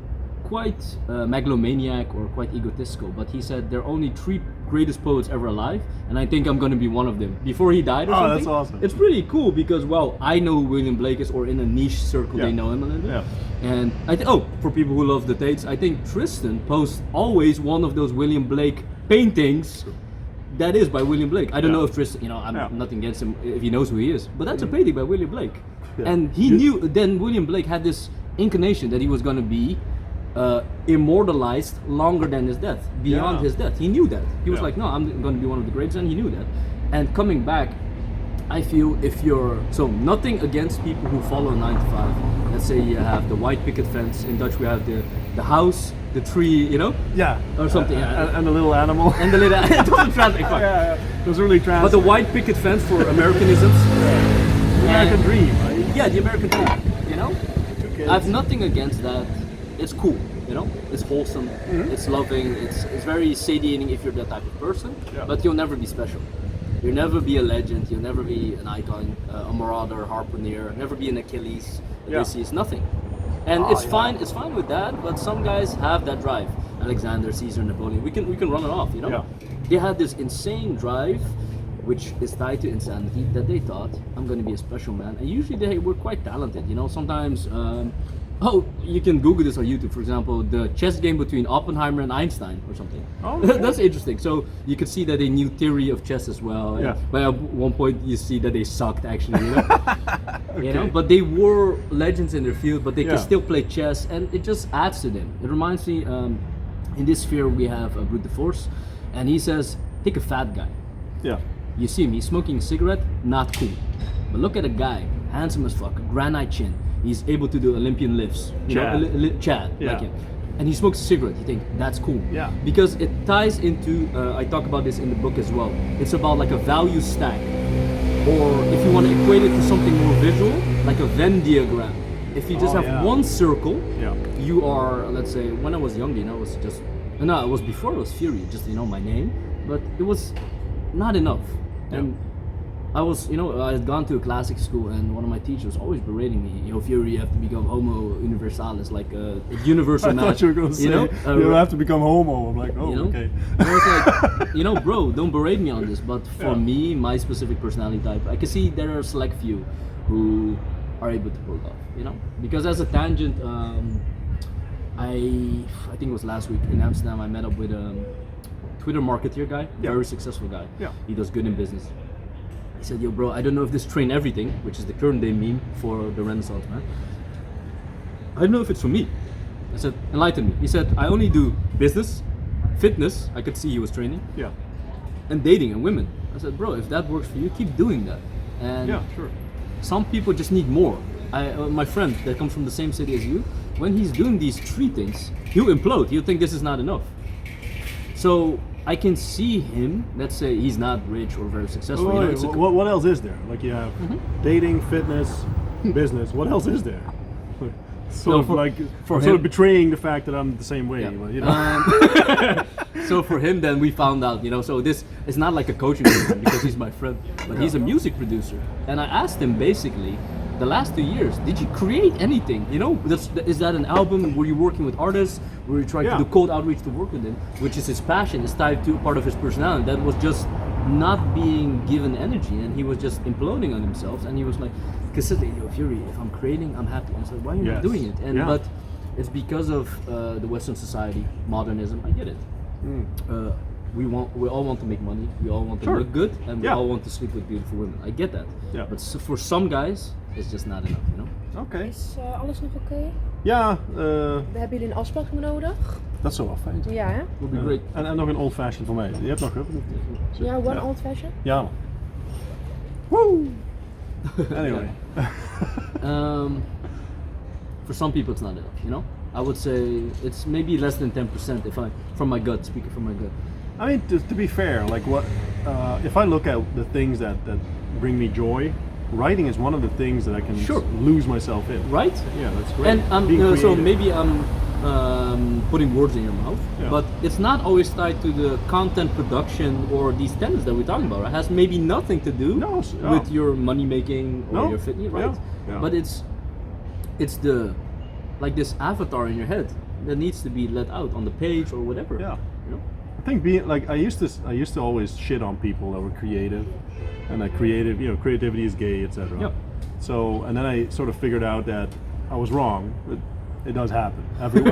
B: quite megalomaniac or quite egotistical, but he said there are only 3 greatest poets ever alive, and I think I'm going to be one of them. Before he died or something.
A: That's awesome.
B: It's pretty cool because, well, I know who William Blake is, or in a niche circle
A: Yeah.
B: they know him a little bit.
A: Yeah.
B: And for people who love the Tates, I think Tristan posts always one of those William Blake paintings that is by William Blake. I don't know if Tristan, you know, I'm nothing against him if he knows who he is, but that's a painting by William Blake.
A: Yeah.
B: And he knew, then William Blake had this inclination that he was going to be immortalized longer than his death, beyond
A: Yeah.
B: his death. He knew that. He was
A: Yeah.
B: like, no, I'm going to be one of the greats, and he knew that. And coming back I feel if you're so nothing against people who follow 9 to 5. Let's say you have the white picket fence. In Dutch we have the house, the tree, you know,
A: Yeah.
B: or something.
A: And the little animal.
B: And the little it doesn't translate. Fuck.
A: yeah. It was really trans.
B: But the white picket fence for Americanisms.
A: the American dream, right?
B: Yeah, the American dream. You know,
A: Two kids.
B: I have nothing against that. It's cool. You know, it's wholesome. It's loving. It's very satiating if you're that type of person.
A: Yeah.
B: But you'll never be special. You'll never be a legend. You'll never be an icon, a marauder, harpooner. Never be an Achilles. Odysseus. Nothing. And it's fine. It's fine with that. But some guys have that drive. Alexander, Caesar, Napoleon. We can run it off. You know.
A: Yeah.
B: They had this insane drive, which is tied to insanity. That they thought, I'm going to be a special man. And usually they were quite talented. You know. Sometimes. You can Google this on YouTube, for example, the chess game between Oppenheimer and Einstein or something.
A: Oh, okay.
B: That's interesting. So you could see that they knew theory of chess as well. And
A: Yeah.
B: But at one point you see that they sucked actually, you know? You know, but they were legends in their field, but they
A: Yeah.
B: can still play chess, and it just adds to them. It reminds me, in this sphere we have Brute de Force, and he says, take a fat guy.
A: Yeah.
B: You see him, he's smoking a cigarette, not cool. But look at a guy, handsome as fuck, granite chin. He's able to do Olympian lifts.
A: Chad.
B: Chad,
A: Yeah.
B: like him. And he smokes a cigarette. You think, that's cool.
A: Yeah.
B: Because it ties into, I talk about this in the book as well. It's about like a value stack. Or if you want to equate it to something more visual, like a Venn diagram. If you just
A: Oh,
B: have
A: yeah.
B: one circle,
A: Yeah.
B: you are, let's say, when I was young, you know, it was just, no, it was before it was Fury, just, you know, my name. But it was not enough. And I was, you know, I had gone to a classic school, and one of my teachers was always berating me. You know, Fury, you have to become homo universalis, like a universal
A: I
B: man.
A: thought you were going to say, you have to become homo. I'm like, oh,
B: you know?
A: okay.
B: And I was like, you know, bro, don't berate me on this. But for me, my specific personality type, I can see there are a select few who are able to pull it off, you know? Because as a tangent, I think it was last week in Amsterdam, I met up with a Twitter marketeer guy,
A: Yeah.
B: very successful guy.
A: Yeah.
B: He does good in business. He said, yo bro, I don't know if this train everything, which is the current day meme for the Renaissance man. I don't know if it's for me. I said, enlighten me. He said, I only do business, fitness, I could see he was training,
A: Yeah.
B: and dating and women. I said, bro, if that works for you, keep doing that. And
A: Yeah, sure.
B: some people just need more. My friend that comes from the same city as you, when he's doing these 3 things, he'll implode. He'll think this is not enough. So I can see him, let's say he's not rich or very successful. You know,
A: Wait,
B: it's a-
A: what else is there? Like you have dating, fitness, business. What else is there? Sort
B: No,
A: of
B: for-
A: like
B: for
A: sort
B: him-
A: of betraying the fact that I'm the same way.
B: Yeah.
A: But, you know.
B: So for him, then we found out, you know, so this is not like a coaching program because he's my friend, but he's a music producer. And I asked him basically, the last 2 years, did you create anything? You know, is that an album? Were you working with artists? Were you trying
A: Yeah.
B: to do cold outreach to work with them? Which is his passion, is tied to part of his personality. That was just not being given energy, and he was just imploding on himself. And he was like, consistently, yo, Fury, if I'm creating, I'm happy. I was like, why are you not
A: Yes.
B: doing it? And
A: Yeah.
B: but it's because of the Western society, modernism. I get it. We all want to make money. We all want to
A: Sure.
B: look good, and we
A: Yeah.
B: all want to sleep with beautiful women. I get that.
A: Yeah.
B: But for some guys, it's just not enough. You know.
A: Oké.
D: Is alles nog oké?
A: Ja,
D: We hebben jullie een afspraking nodig?
A: dat zou wel fijn zijn.
D: Ja, hè?
B: Would be great.
A: En nog een old fashioned voor mij. Je hebt nog, hè?
D: Ja, one
A: Ja.
D: old fashion?
A: Ja. Man. Woo! Anyway.
B: For some people, it's not enough. You know. I would say it's maybe less than 10% if I, from my gut, speaking from my gut.
A: I mean, to be fair, like what, if I look at the things that bring me joy, writing is one of the things that I can
B: Sure.
A: lose myself in.
B: Right?
A: Yeah, that's great.
B: And
A: Being
B: so
A: creative.
B: maybe I'm putting words in your mouth,
A: Yeah.
B: but it's not always tied to the content production or these tenets that we're talking about. It has maybe nothing to do
A: No, yeah.
B: with your money making or
A: No.
B: your fitness, right?
A: Yeah, yeah.
B: But it's the like this avatar in your head that needs to be let out on the page or whatever.
A: Yeah.
B: You know?
A: I think being like I used to always shit on people that were creative, and that creativity is gay, etc.
B: Yep.
A: So and then I sort of figured out that I was wrong. It does happen. Every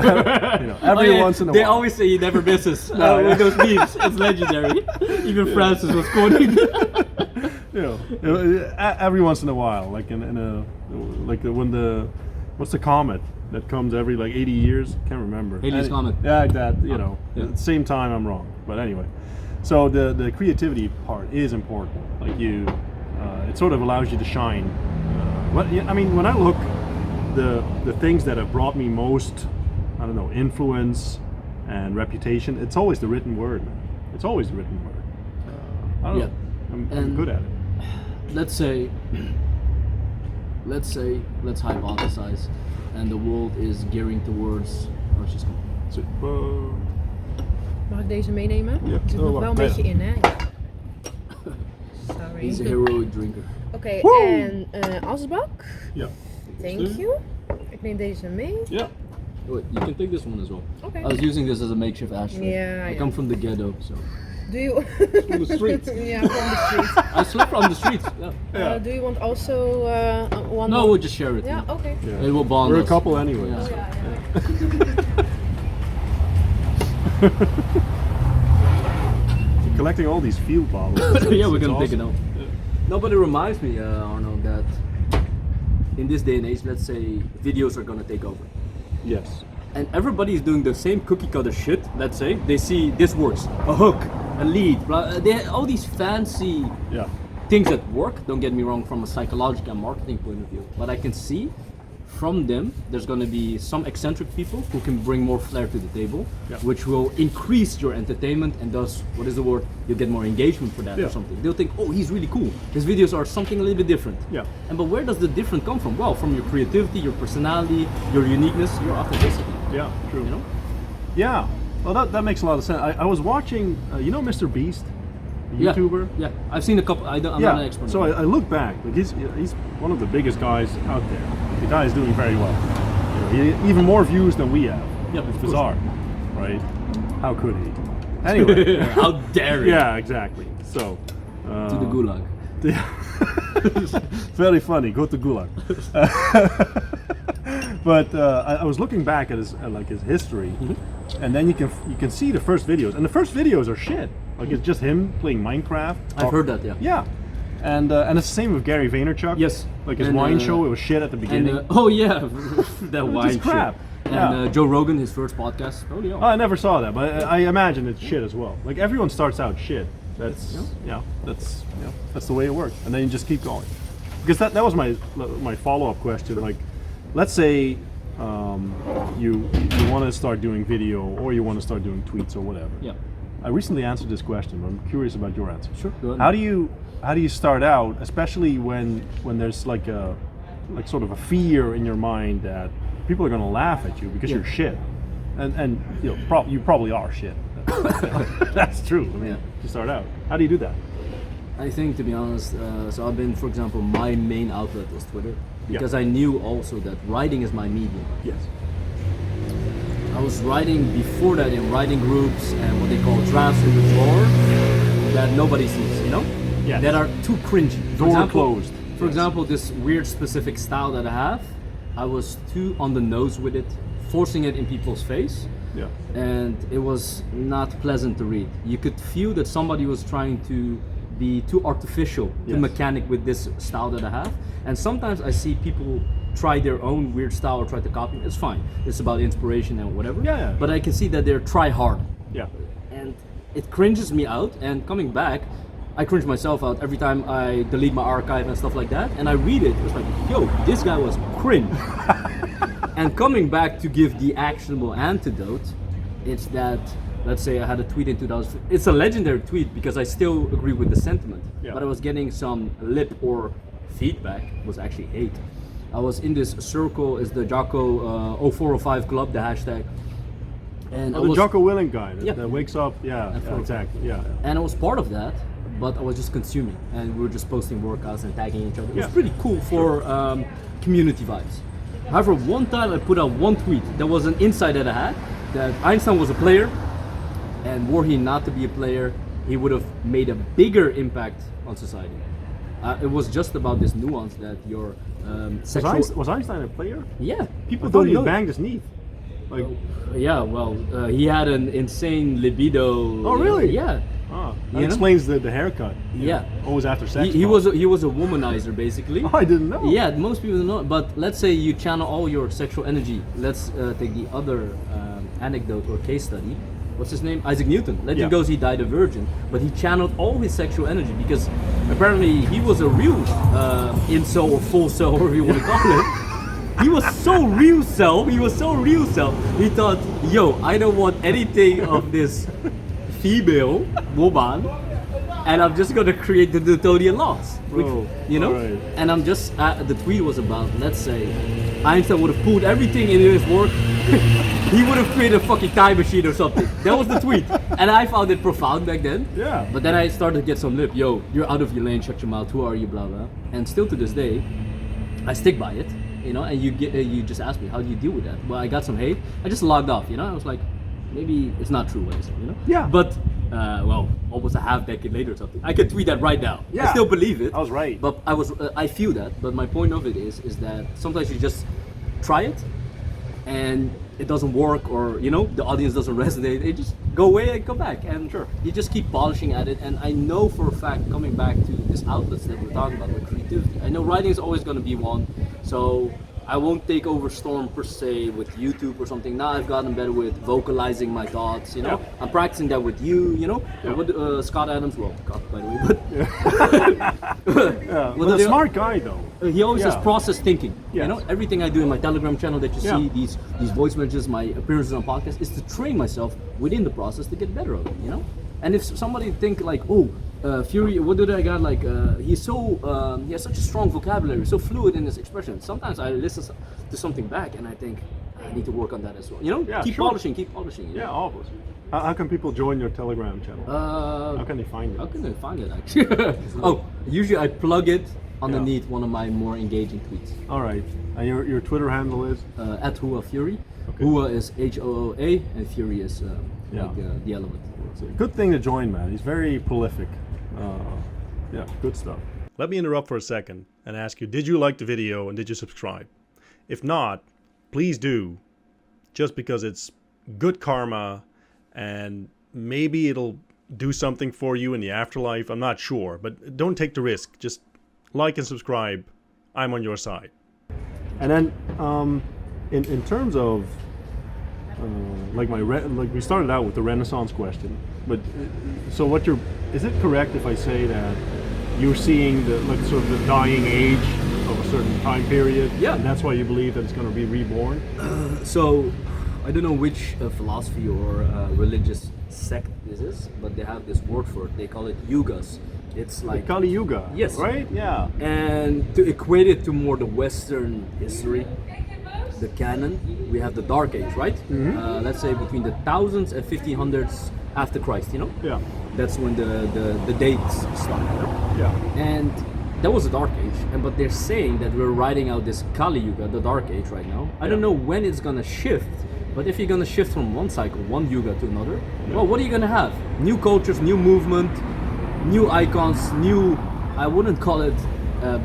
A: once in a
B: They
A: while.
B: always say he never misses
A: No, yeah.
B: with those memes. It's legendary. Even Francis was quoting.
A: Every once in a while, like when what's the comet that comes every like 80 years? Can't remember.
B: Halley's Comet.
A: Yeah, like that.
B: Yeah.
A: At the same time, I'm wrong. But anyway, so the creativity part is important. Like it sort of allows you to shine. I mean, when I look, the things that have brought me most, I don't know, influence and reputation, it's always the written word. It's always the written word. I don't know. I'm good at it.
B: Let's hypothesize, and the world is gearing towards. Oh, she's coming.
A: Super.
D: Mag ik deze meenemen?
A: Ja.
D: Er zit
A: Oh,
D: nog wel een
A: wacht.
D: beetje in, hè? Sorry.
B: He's a heroic drinker.
D: Oké, en asbak.
A: Ja.
D: Thank you. Ik neem deze mee.
A: Ja.
B: Wait, you can take this one as well.
D: Okay.
B: I was using this as a makeshift ashtray.
D: Yeah,
B: I
D: yeah.
B: come from the ghetto, so.
D: Do you?
A: From the streets.
D: Yeah, from the streets.
B: I slept on the streets. Yeah.
A: Yeah.
D: Do you want also one?
B: No,
D: more?
B: we'll just share it.
D: Yeah. Okay.
A: Yeah.
B: It will bond
A: We're
B: us.
A: a couple anyway.
B: Yeah.
A: so.
D: Yeah.
A: You're collecting all these field bottles.
B: Yeah, we're
A: It's
B: gonna take it
A: awesome.
B: out. No, but it reminds me, Arno, that in this day and age, let's say videos are gonna take over.
A: Yes.
B: And everybody is doing the same cookie cutter shit. Let's say they see this works, a hook, a lead, blah. They have all these fancy
A: Yeah.
B: things that work. Don't get me wrong, from a psychological and marketing point of view, but I can see from them there's going to be some eccentric people who can bring more flair to the table,
A: Yeah.
B: which will increase your entertainment, and thus, what is the word? You'll get more engagement for that
A: Yeah.
B: or something. They'll think, oh, he's really cool. His videos are something a little bit different.
A: Yeah.
B: And but where does the different come from? Well, from your creativity, your personality, your uniqueness, your authenticity.
A: Yeah. True.
B: You know?
A: Yeah. Well, that makes a lot of sense. I was watching, you know, Mr. Beast, the
B: Yeah.
A: YouTuber.
B: Yeah. I've seen a couple. I'm not an expert.
A: So I look back. Like he's one of the biggest guys out there. The guy is doing very well. You know, he, even more views than we have.
B: Yeah, of
A: It's
B: course.
A: bizarre, right? How could he? Anyway.
B: How dare you?
A: Yeah, exactly. So.
B: To the gulag.
A: Yeah. Very funny. Go to Gulag. But I was looking back at his history, and then you can see the first videos, and the first videos are shit. Like it's just him playing Minecraft.
B: I've heard that. Yeah.
A: Yeah, and it's the same with Gary Vaynerchuk.
B: Yes.
A: Like his
B: And,
A: wine show, it was shit at the beginning.
B: And, oh yeah, that wine
A: just crap.
B: shit.
A: Yeah.
B: And Joe Rogan, his first podcast. Oh yeah.
A: I never saw that, but I imagine it's shit as well. Like everyone starts out shit. That's that's the way it works, and then you just keep going. Because that was my follow-up question. Like, let's say you want to start doing video, or you want to start doing tweets or whatever.
B: Yeah.
A: I recently answered this question, but I'm curious about your answer.
B: Sure. Go ahead.
A: How do you start out, especially when there's like sort of a fear in your mind that people are gonna laugh at you because
B: Yeah.
A: you're shit, and you know you probably are shit. That's true. I mean,
B: Yeah.
A: to start out, how do you do that?
B: I think, to be honest, so I've been, for example, my main outlet is Twitter, because I knew also that writing is my medium.
A: Yes.
B: I was writing before that in writing groups and what they call drafts in the drawer that nobody sees, you know?
A: Yes.
B: That are too cringy. For
A: Door
B: example-
A: closed.
B: For
A: Yes.
B: example, this weird specific style that I have, I was too on the nose with it, forcing it in people's face.
A: Yeah.
B: And it was not pleasant to read. You could feel that somebody was trying to be too artificial, too
A: Yes.
B: mechanic with this style that I have. And sometimes I see people try their own weird style or try to copy. It's fine. It's about inspiration and whatever.
A: Yeah, yeah.
B: But I can see that they're try hard.
A: Yeah.
B: And it cringes me out. And coming back, I cringe myself out every time I delete my archive and stuff like that. And I read it, it's like, yo, this guy was cringe. And coming back to give the actionable antidote, it's that, let's say I had a tweet in 2000. It's a legendary tweet because I still agree with the sentiment.
A: Yeah.
B: But I was getting some lip or feedback, was actually hate. I was in this circle, is the Jocko 0405 club, the hashtag. And I
A: Oh, the
B: was,
A: Jocko Willing guy that,
B: Yeah.
A: that wakes up. Yeah,
B: At 4
A: exactly. Yeah.
B: and I was part of that, but I was just consuming, and we were just posting workouts and tagging each other. It was
A: Yeah.
B: pretty cool for community vibes. However, one time I put out one tweet that was an insight that I had, that Einstein was a player, and were he not to be a player, he would have made a bigger impact on society. It was just about this nuance that your sexual...
A: Was Einstein a player?
B: Yeah.
A: People
B: I
A: thought
B: thought
A: he
B: you know-
A: banged his knee. Like,
B: Yeah, well, he had an insane libido.
A: Oh, really?
B: Yeah.
A: that
B: You know?
A: explains the haircut.
B: Yeah.
A: Always after sex.
B: He was a womanizer, basically.
A: Oh, I didn't know.
B: Yeah, most people don't know. But let's say you channel all your sexual energy. Let's take the other anecdote or case study. what's his name? Isaac Newton. Legend
A: Yeah.
B: goes he died a virgin, but he channeled all his sexual energy because apparently he was a real incel or full cell, whatever you want to call it. He was so real self. He He thought, yo, I don't want anything of this female woman, and I'm just gonna create the Newtonian laws.
A: Bro,
B: You know?
A: alright.
B: And I'm just, the tweet was about, let's say, Einstein would have pulled everything in his work, he would have created a fucking time machine or something. That was the tweet. And I found it profound back then.
A: Yeah.
B: But then I started to get some lip. Yo, you're out of your lane, shut your mouth, who are you, blah, blah. And still to this day, I stick by it. You know, and you just asked me, how do you deal with that? Well, I got some hate. I just logged off, you know? I was like, maybe it's not true what I say, you know?
A: Yeah.
B: But, well, almost a half decade later or something, I can tweet that right now.
A: Yeah.
B: I still believe it.
A: I was right.
B: But I feel that. But my point of it is that sometimes you just try it, and it doesn't work, or you know, the audience doesn't resonate. They just go away and come back, and
A: Sure.
B: you just keep polishing at it. And I know for a fact, coming back to this outlets that we're talking about, with creativity, I know writing is always going to be one. So I won't take over storm per se with YouTube or something. Now I've gotten better with vocalizing my thoughts. You know,
A: Yeah.
B: I'm practicing that with you. You know,
A: Yeah.
B: with Scott Adams. Well, God, by the way, but
A: Yeah.
B: Well,
A: But a
B: they-
A: smart guy though.
B: he always
A: Yeah.
B: has process thinking.
A: Yes.
B: You know, everything I do in my Telegram channel that you
A: Yeah.
B: see, these voice messages, my appearances on podcasts, is to train myself within the process to get better at it. You know, and if somebody think like, oh, Fury, what did I got? Like, he's so he has such a strong vocabulary, so fluid in his expression. Sometimes I listen to something back and I think I need to work on that as well. You know,
A: Yeah,
B: keep
A: sure.
B: polishing. You
A: Yeah,
B: know?
A: always. How can people join your Telegram channel? How can they find it?
B: How can I find it actually? Oh, usually I plug it underneath one of my more engaging tweets.
A: All right. And your Twitter handle is?
B: At Uuuuh Fury.
A: Okay.
B: Uuuuh is Hooa and Fury is
A: Yeah.
B: like the element. So,
A: Good thing to join, man. He's very prolific. Yeah, good stuff. Let me interrupt for a second and ask you, did you like the video and did you subscribe? If not, please do, just because it's good karma and maybe it'll do something for you in the afterlife. I'm not sure, but don't take the risk. Just like and subscribe. I'm on your side. And then in terms of like like we started out with the Renaissance question, but so is it correct if I say that you're seeing the like sort of the dying age of a certain time period?
B: Yeah.
A: And that's why you believe that it's going to be reborn?
B: so I don't know which philosophy or religious sect this is, but they have this word for it. They call it yugas. It's like
A: Kali Yuga.
B: Yes.
A: Right? Yeah.
B: And to equate it to more the Western history, the canon, we have the Dark Age, right? Let's say between the thousands and 1500s after Christ, you know?
A: Yeah.
B: That's when the dates start, you know?
A: Yeah.
B: And that was the Dark Age, but they're saying that we're riding out this Kali Yuga, the Dark Age right now. I don't know when it's gonna shift, but if you're gonna shift from one cycle, one Yuga to another, well, what are you gonna have? New cultures, new movement, new icons, new, I wouldn't call it,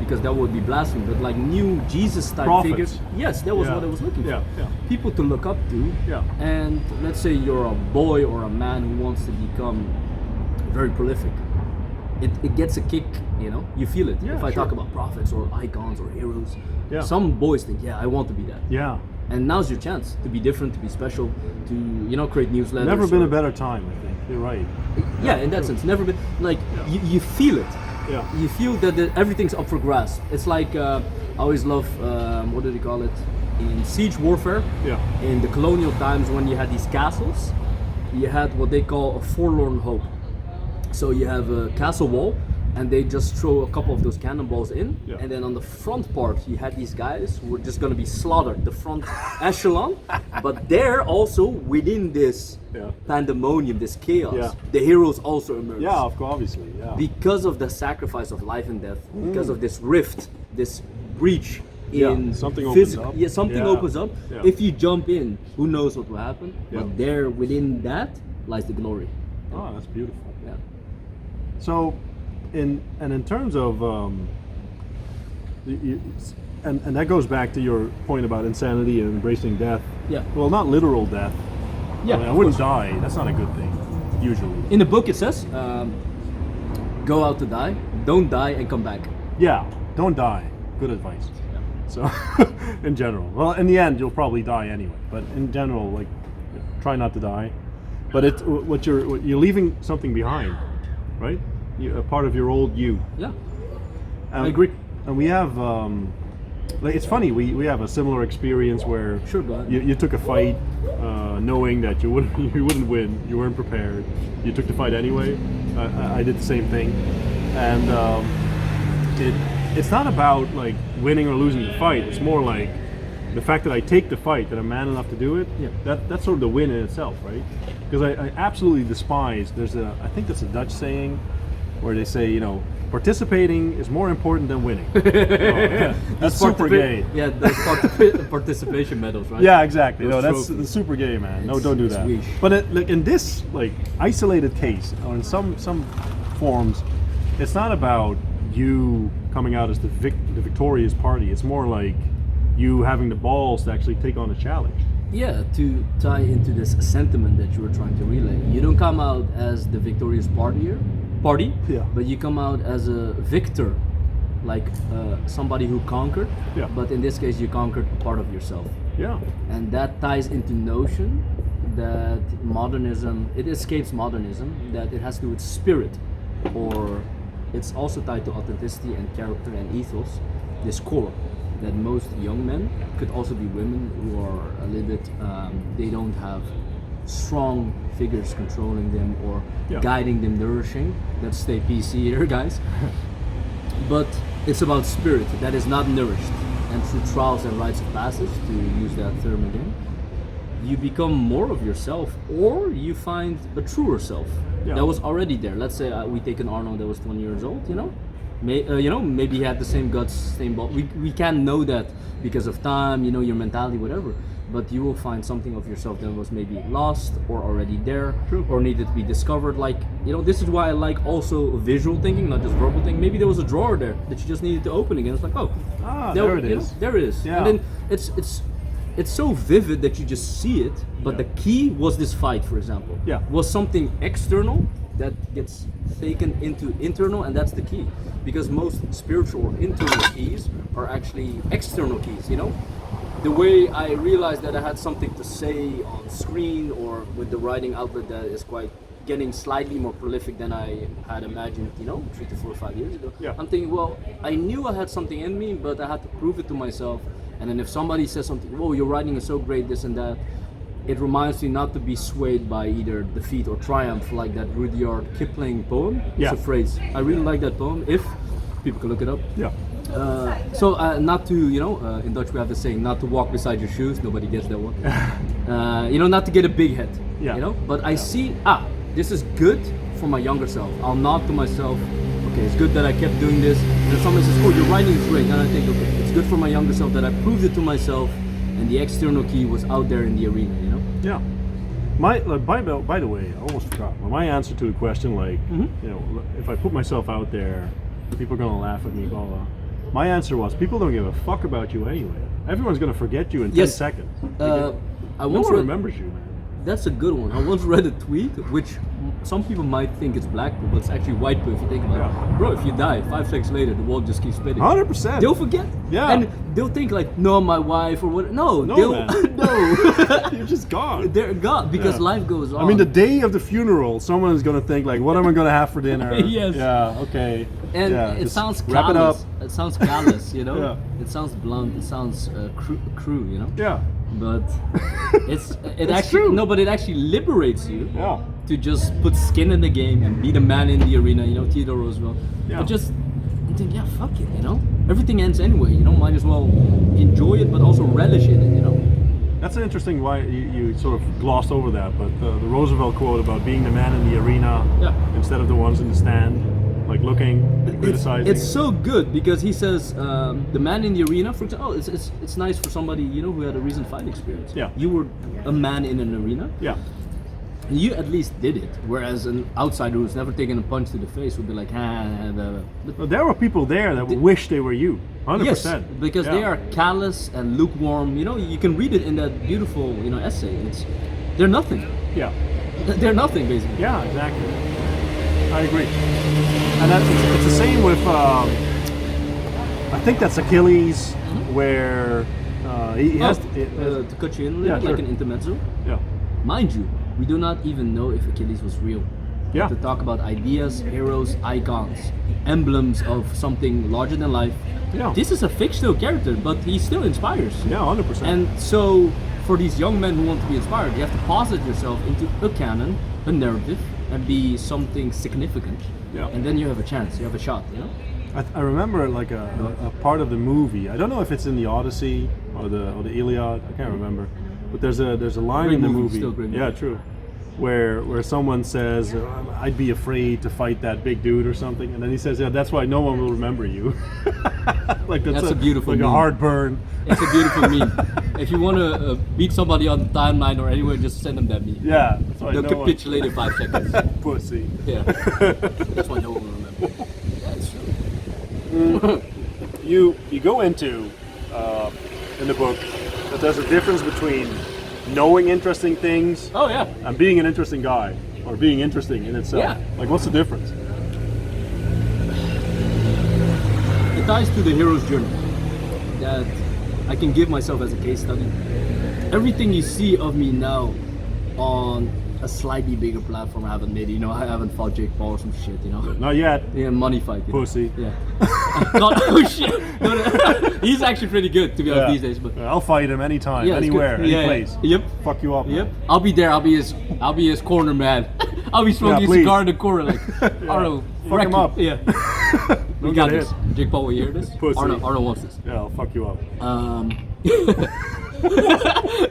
B: because that would be blasphemy, but like new Jesus type
A: Prophets.
B: figures. Yes, that was
A: Yeah.
B: what I was looking for.
A: Yeah, yeah.
B: People to look up to.
A: Yeah.
B: And let's say you're a boy or a man who wants to become very prolific. It gets a kick, you know? You feel it.
A: Yeah,
B: if I
A: sure.
B: talk about prophets or icons or heroes,
A: Yeah.
B: some boys think, yeah, I want to be that.
A: Yeah.
B: And now's your chance to be different, to be special, to, you know, create newsletters.
A: Never been
B: or-
A: a better time, I think. You're right.
B: Yeah, in that sense, never been, like, you feel it.
A: Yeah.
B: You feel that everything's up for grabs. It's like, I always love, what do they call it? In siege warfare,
A: Yeah.
B: in the colonial times when you had these castles, you had what they call a forlorn hope. So you have a castle wall, and they just throw a couple of those cannonballs in,
A: Yeah.
B: and then on the front part you had these guys who were just gonna be slaughtered, the front echelon, but they're also within this
A: Yeah.
B: pandemonium, this chaos.
A: Yeah.
B: The heroes also emerge.
A: Yeah, of course, obviously. Yeah.
B: Because of the sacrifice of life and death, because of this rift, this breach
A: Yeah,
B: in
A: something opens
B: physical.
A: up.
B: Yeah, something
A: Yeah.
B: opens up.
A: Yeah.
B: If you jump in, who knows what will happen?
A: Yeah.
B: But there, within that, lies the glory.
A: Oh, that's beautiful.
B: Yeah.
A: So, in terms of, and that goes back to your point about insanity and embracing death.
B: Yeah.
A: Well, not literal death.
B: Yeah,
A: I mean, I
B: of
A: wouldn't
B: course.
A: die. That's not a good thing, usually.
B: In the book, it says, "Go out to die, don't die, and come back."
A: Yeah. Don't die. Good advice. So, in general, well, in the end, you'll probably die anyway. But in general, like, try not to die. But you're leaving something behind, right? A part of your old you.
B: Yeah.
A: And,
B: I agree.
A: And we have, like, it's funny, we have a similar experience where
B: Sure, go ahead.
A: you took a fight knowing that you wouldn't win, you weren't prepared. You took the fight anyway. I did the same thing. And it's not about like winning or losing the fight, it's more like the fact that I take the fight, that I'm man enough to do it,
B: Yeah.
A: that's sort of the win in itself, right? Because I absolutely despise, I think that's a Dutch saying, where they say, participating is more important than winning. Oh, yeah. That's super gay.
B: Yeah, those participation medals, right?
A: Yeah, exactly.
B: Those
A: That's
B: trophies.
A: super gay, man. No,
B: It's-
A: don't do
B: it's
A: that.
B: weak.
A: But like in this like isolated case, or in some forms, it's not about you coming out as the victorious party. It's more like you having the balls to actually take on a challenge.
B: Yeah, to tie into this sentiment that you were trying to relay, you don't come out as the victorious party,
A: Yeah.
B: but you come out as a victor, like somebody who conquered.
A: Yeah.
B: But in this case, you conquered part of yourself,
A: Yeah.
B: and that ties into notion that modernism, it escapes modernism, that it has to do with spirit, or it's also tied to authenticity and character and ethos, this core that most young men, could also be women who are a little bit, they don't have strong figures controlling them or
A: Yeah.
B: guiding them, nourishing. Let's stay PC here, guys. But it's about spirit that is not nourished, and through trials and rites of passage, to use that term again, you become more of yourself, or you find a truer self
A: Yeah.
B: that was already there. Let's say we take an Arno that was 20 years old, maybe he had the same guts, same ball. We can't know that because of time, your mentality, whatever. But you will find something of yourself that was maybe lost or already there,
A: True.
B: or needed to be discovered. Like, this is why I like also visual thinking, not just verbal thinking. Maybe there was a drawer there that you just needed to open again. It's like, oh,
A: there it is.
B: There it is.
A: Yeah.
B: And then it's so vivid that you just see it. But
A: Yeah.
B: the key was this fight, for example.
A: Yeah.
B: Was something external that gets taken into internal, and that's the key. Because most spiritual or internal keys are actually external keys, The way I realized that I had something to say on screen or with the writing outlet that is quite getting slightly more prolific than I had imagined, 3 to 4 or 5 years ago.
A: Yeah.
B: I'm thinking, well, I knew I had something in me, but I had to prove it to myself. And then if somebody says something, whoa, your writing is so great, this and that, it reminds me not to be swayed by either defeat or triumph, like that Rudyard Kipling poem.
A: Yeah.
B: It's a phrase. I really like that poem. If people can look it up.
A: Yeah.
B: So not to, in Dutch we have the saying, not to walk beside your shoes. Nobody gets that one. Not to get a big head.
A: Yeah.
B: But I see, this is good for my younger self. I'll nod to myself. Okay, it's good that I kept doing this. And if somebody says, oh, your writing is great, then I think, okay, it's good for my younger self that I proved it to myself, and the external key was out there in the arena.
A: Yeah. By the way, I almost forgot. Well, my answer to the question, if I put myself out there, people are gonna laugh at me, blah blah. My answer was, people don't give a fuck about you anyway. Everyone's gonna forget you in 10
B: Yes.
A: seconds.
B: I
A: No
B: once
A: one
B: read,
A: remembers you, man.
B: That's a good one. I once read a tweet, which some people might think it's black people, but it's actually white people if you think about
A: Yeah.
B: it. Bro, if you die, 5 seconds later, the world just keeps spinning.
A: 100%.
B: They'll forget.
A: Yeah.
B: And they'll think like, no, my wife or what. No,
A: No,
B: they'll,
A: man.
B: no.
A: You're just gone.
B: They're gone because
A: Yeah.
B: life goes on.
A: I mean, the day of the funeral, someone's gonna think like, "What am I gonna have for dinner?"
B: Yes.
A: Yeah. Okay.
B: And
A: yeah,
B: it
A: just
B: sounds
A: wrap it up.
B: callous. It sounds callous,
A: Yeah.
B: It sounds blunt. It sounds crude,
A: Yeah.
B: But it
A: It's
B: actually
A: true.
B: no, but it actually liberates you.
A: Yeah.
B: To just put skin in the game and be the man in the arena, Theodore Roosevelt.
A: Yeah.
B: But just think, yeah, fuck it, Everything ends anyway, might as well enjoy it, but also relish in it,
A: That's an interesting why you sort of glossed over that, but the Roosevelt quote about being the man in the arena
B: Yeah.
A: instead of the ones in the stand, like looking, criticizing.
B: It's so good because he says the man in the arena, for example, it's nice for somebody who had a recent fight experience.
A: Yeah.
B: You were a man in an arena.
A: Yeah.
B: You at least did it, whereas an outsider who's never taken a punch to the face would be like, But
A: Well, there were people there that wish they were you. 100%.
B: yes, because they are callous and lukewarm. You can read it in that beautiful, essay. They're nothing.
A: Yeah.
B: They're nothing, basically.
A: Yeah, exactly. I agree. And it's the same with, I think that's Achilles, where he has...
B: To cut you in a
A: Yeah,
B: little, like
A: sure.
B: an intermezzo.
A: Yeah.
B: Mind you, we do not even know if Achilles was real.
A: Yeah.
B: To talk about ideas, heroes, icons, emblems of something larger than life.
A: Yeah.
B: This is a fictional character, but he still inspires.
A: Yeah, 100%.
B: And so, for these young men who want to be inspired, you have to posit yourself into a canon, a narrative, and be something significant.
A: Yeah.
B: And then you have a chance, you have a shot, you know?
A: I remember like a part of the movie. I don't know if it's in the Odyssey or the Iliad. I can't remember. But there's a line
B: Great
A: in the
B: movie,
A: movie.
B: still great movie.
A: Yeah, true. Where someone says, "I'd be afraid to fight that big dude" or something, and then he says, "Yeah, that's why no one will remember you." Like
B: That's a beautiful
A: like a
B: meme.
A: hard burn.
B: It's a beautiful meme. If you want to beat somebody on the timeline or anywhere, just send them that meme.
A: Yeah, that's why
B: They'll
A: no one.
B: capitulate in 5 seconds.
A: Pussy.
B: Yeah. That's why no one will remember. That's true.
A: You go into in the book that there's a difference between knowing interesting things
B: Oh, yeah.
A: and being an interesting guy, or being interesting in itself.
B: Yeah.
A: Like, what's the difference?
B: It ties to the hero's journey that I can give myself as a case study. Everything you see of me now on a slightly bigger platform, I haven't made it. You know, I haven't fought Jake Paul or some shit, you know.
A: Not yet.
B: Yeah, money fight. You know?
A: Pussy.
B: Yeah. God, oh shit. No. He's actually pretty good, to be honest,
A: Yeah.
B: these days. But
A: I'll fight him anytime,
B: yeah, it's good.
A: anywhere, any
B: Yeah,
A: place.
B: Yep.
A: Fuck you up.
B: Yep. I'll be there. I'll be his corner man. I'll be smoking
A: Yeah,
B: a
A: please.
B: cigar in the corner like Arno.
A: Fuck him up.
B: Yeah. We
A: Don't
B: got
A: get
B: this.
A: hit.
B: Jake Paul, will you hear this?
A: Pussy.
B: Arno wants this.
A: Yeah, I'll fuck you up.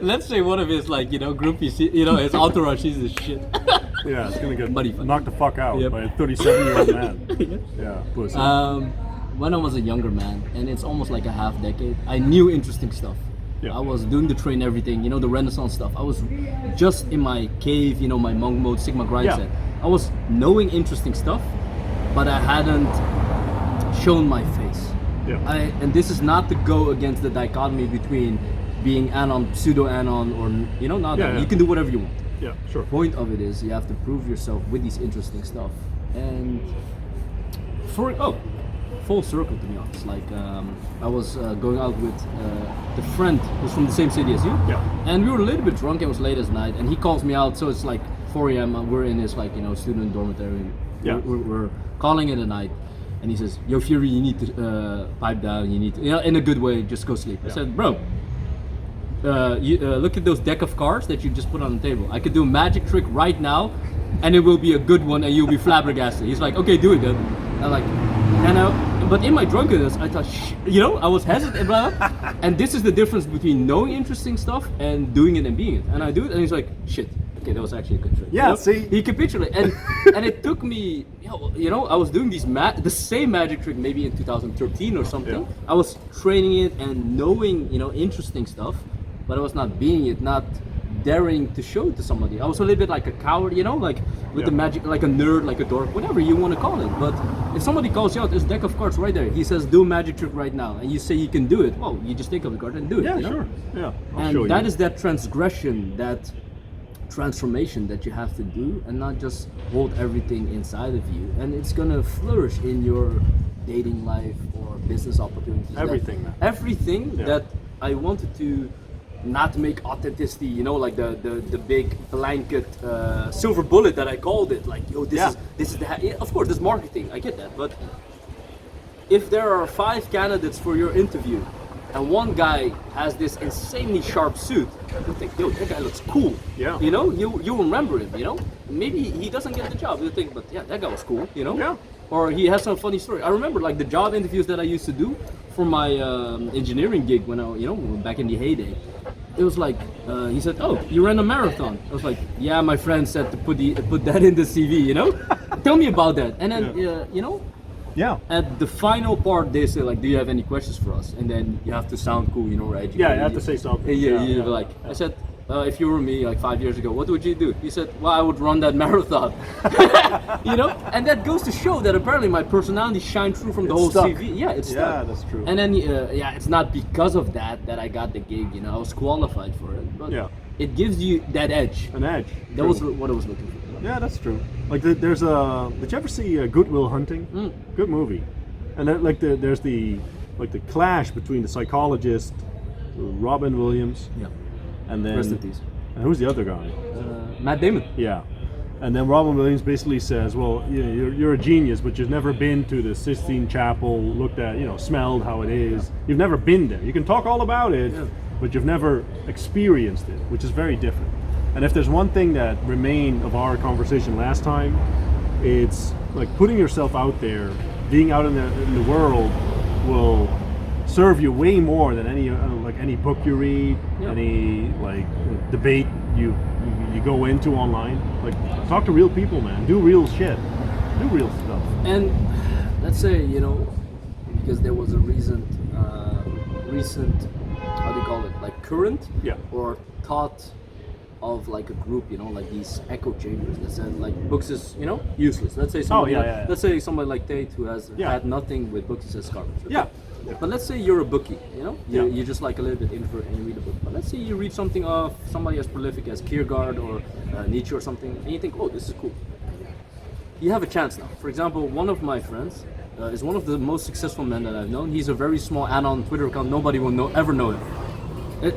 B: Let's say one of his groupies, his entourage sees this shit.
A: Yeah, it's gonna get
B: Money fight.
A: knocked the fuck out
B: Yep.
A: by a 37-year-old man. Yeah, pussy.
B: When I was a younger man, and it's almost like a half decade, I knew interesting stuff.
A: Yeah.
B: I was doing the train, everything, the Renaissance stuff. I was just in my cave, my monk mode, Sigma grind
A: Yeah.
B: set. I was knowing interesting stuff, but I hadn't shown my face.
A: Yeah.
B: And this is not to go against the dichotomy between being anon, pseudo anon, or not.
A: Yeah,
B: Anon.
A: yeah.
B: You can do whatever you want.
A: Yeah, sure.
B: Point of it is you have to prove yourself with these interesting stuff, and full circle, to be honest. Like I was going out with the friend who's from the same city as you,
A: Yeah.
B: and we were a little bit drunk. It was late as night, and he calls me out. So it's like 4 a.m. We're in his student dormitory.
A: Yeah.
B: We're calling it a night, and he says, "Yo, Fury, you need to pipe down. You need to, in a good way, just go sleep." I said, "Bro, look at those deck of cards that you just put on the table. I could do a magic trick right now, and it will be a good one, and you'll be flabbergasted." He's like, "Okay, do it then." I'm like, but in my drunkenness, I thought, I was hesitant, blah, blah. And this is the difference between knowing interesting stuff and doing it and being it. And I do it, and he's like, "Shit, okay, that was actually a good trick."
A: Yeah, see?
B: He capitulated, and it took me, I was doing the same magic trick maybe in 2013 or something.
A: Yeah.
B: I was training it and knowing, interesting stuff, but I was not being it, not daring to show it to somebody. I was a little bit like a coward, like with the magic, like a nerd, like a dork, whatever you want to call it. But if somebody calls you out, there's a deck of cards right there. He says, "Do a magic trick right now," and you say you can do it. Well, you just take up the card and do it.
A: Yeah,
B: you know?
A: sure. Yeah, I'll
B: And
A: show
B: that
A: you.
B: is that transgression, that transformation that you have to do, and not just hold everything inside of you. And it's gonna flourish in your dating life or business opportunities.
A: Everything, man.
B: Everything
A: Yeah.
B: that I wanted to not make authenticity, like the big blanket silver bullet that I called it. Like, yo, this is the. Yeah, of course, there's marketing. I get that, but if there are 5 candidates for your interview, and one guy has this insanely sharp suit, you think, yo, that guy looks cool.
A: Yeah.
B: You remember him. Maybe he doesn't get the job. You think, but yeah, that guy was cool.
A: Yeah.
B: Or he has some funny story. I remember like the job interviews that I used to do for my engineering gig when back in the heyday. It was like he said, "Oh, you ran a marathon." I was like, "Yeah, my friend said to put that in the CV." Tell me about that. And then
A: Yeah.
B: at the final part, they say like, "Do you have any questions for us?" And then you have to sound cool, right?
A: Yeah, you have to say something.
B: Yeah. Like I said, if you were me like 5 years ago, what would you do? He said, "Well, I would run that marathon." And that goes to show that apparently my personality shined through from the
A: It's
B: whole
A: stuck.
B: CV. Yeah, it's stuck.
A: Yeah, that's true.
B: And then it's not because of that I got the gig. I was qualified for it, but
A: Yeah.
B: it gives you that edge.
A: An edge.
B: That
A: True.
B: was what I was looking for.
A: Yeah, that's true. Like there's a. Did you ever see Good Will Hunting? Good movie. And then, there's the clash between the psychologist Robin Williams
B: Yeah.
A: and then
B: Rest in peace.
A: and who's the other guy?
B: Matt Damon.
A: Yeah. And then Robin Williams basically says, well, you're a genius, but you've never been to the Sistine Chapel, looked at, smelled how it is. You've never been there. You can talk all about it, but you've never experienced it, which is very different. And if there's one thing that remained of our conversation last time, it's like putting yourself out there, being out in the world will serve you way more than any book you read, any debate you go into online. Like, talk to real people, man. Do real shit. Do real stuff.
B: And let's say, because there was a recent, how do you call it, like current or thought of like a group, like these echo chambers that said like books is, useless. Let's say somebody, let's say somebody like Tate who has had nothing with books, he says garbage. Okay? Yeah. But let's say you're a bookie, you're just like a little bit introvert and you read a book. But let's say you read something of somebody as prolific as Kierkegaard or Nietzsche or something, and you think, oh, this is cool. You have a chance now. For example, one of my friends is one of the most successful men that I've known. He's a very small anon Twitter account. Nobody will ever know him.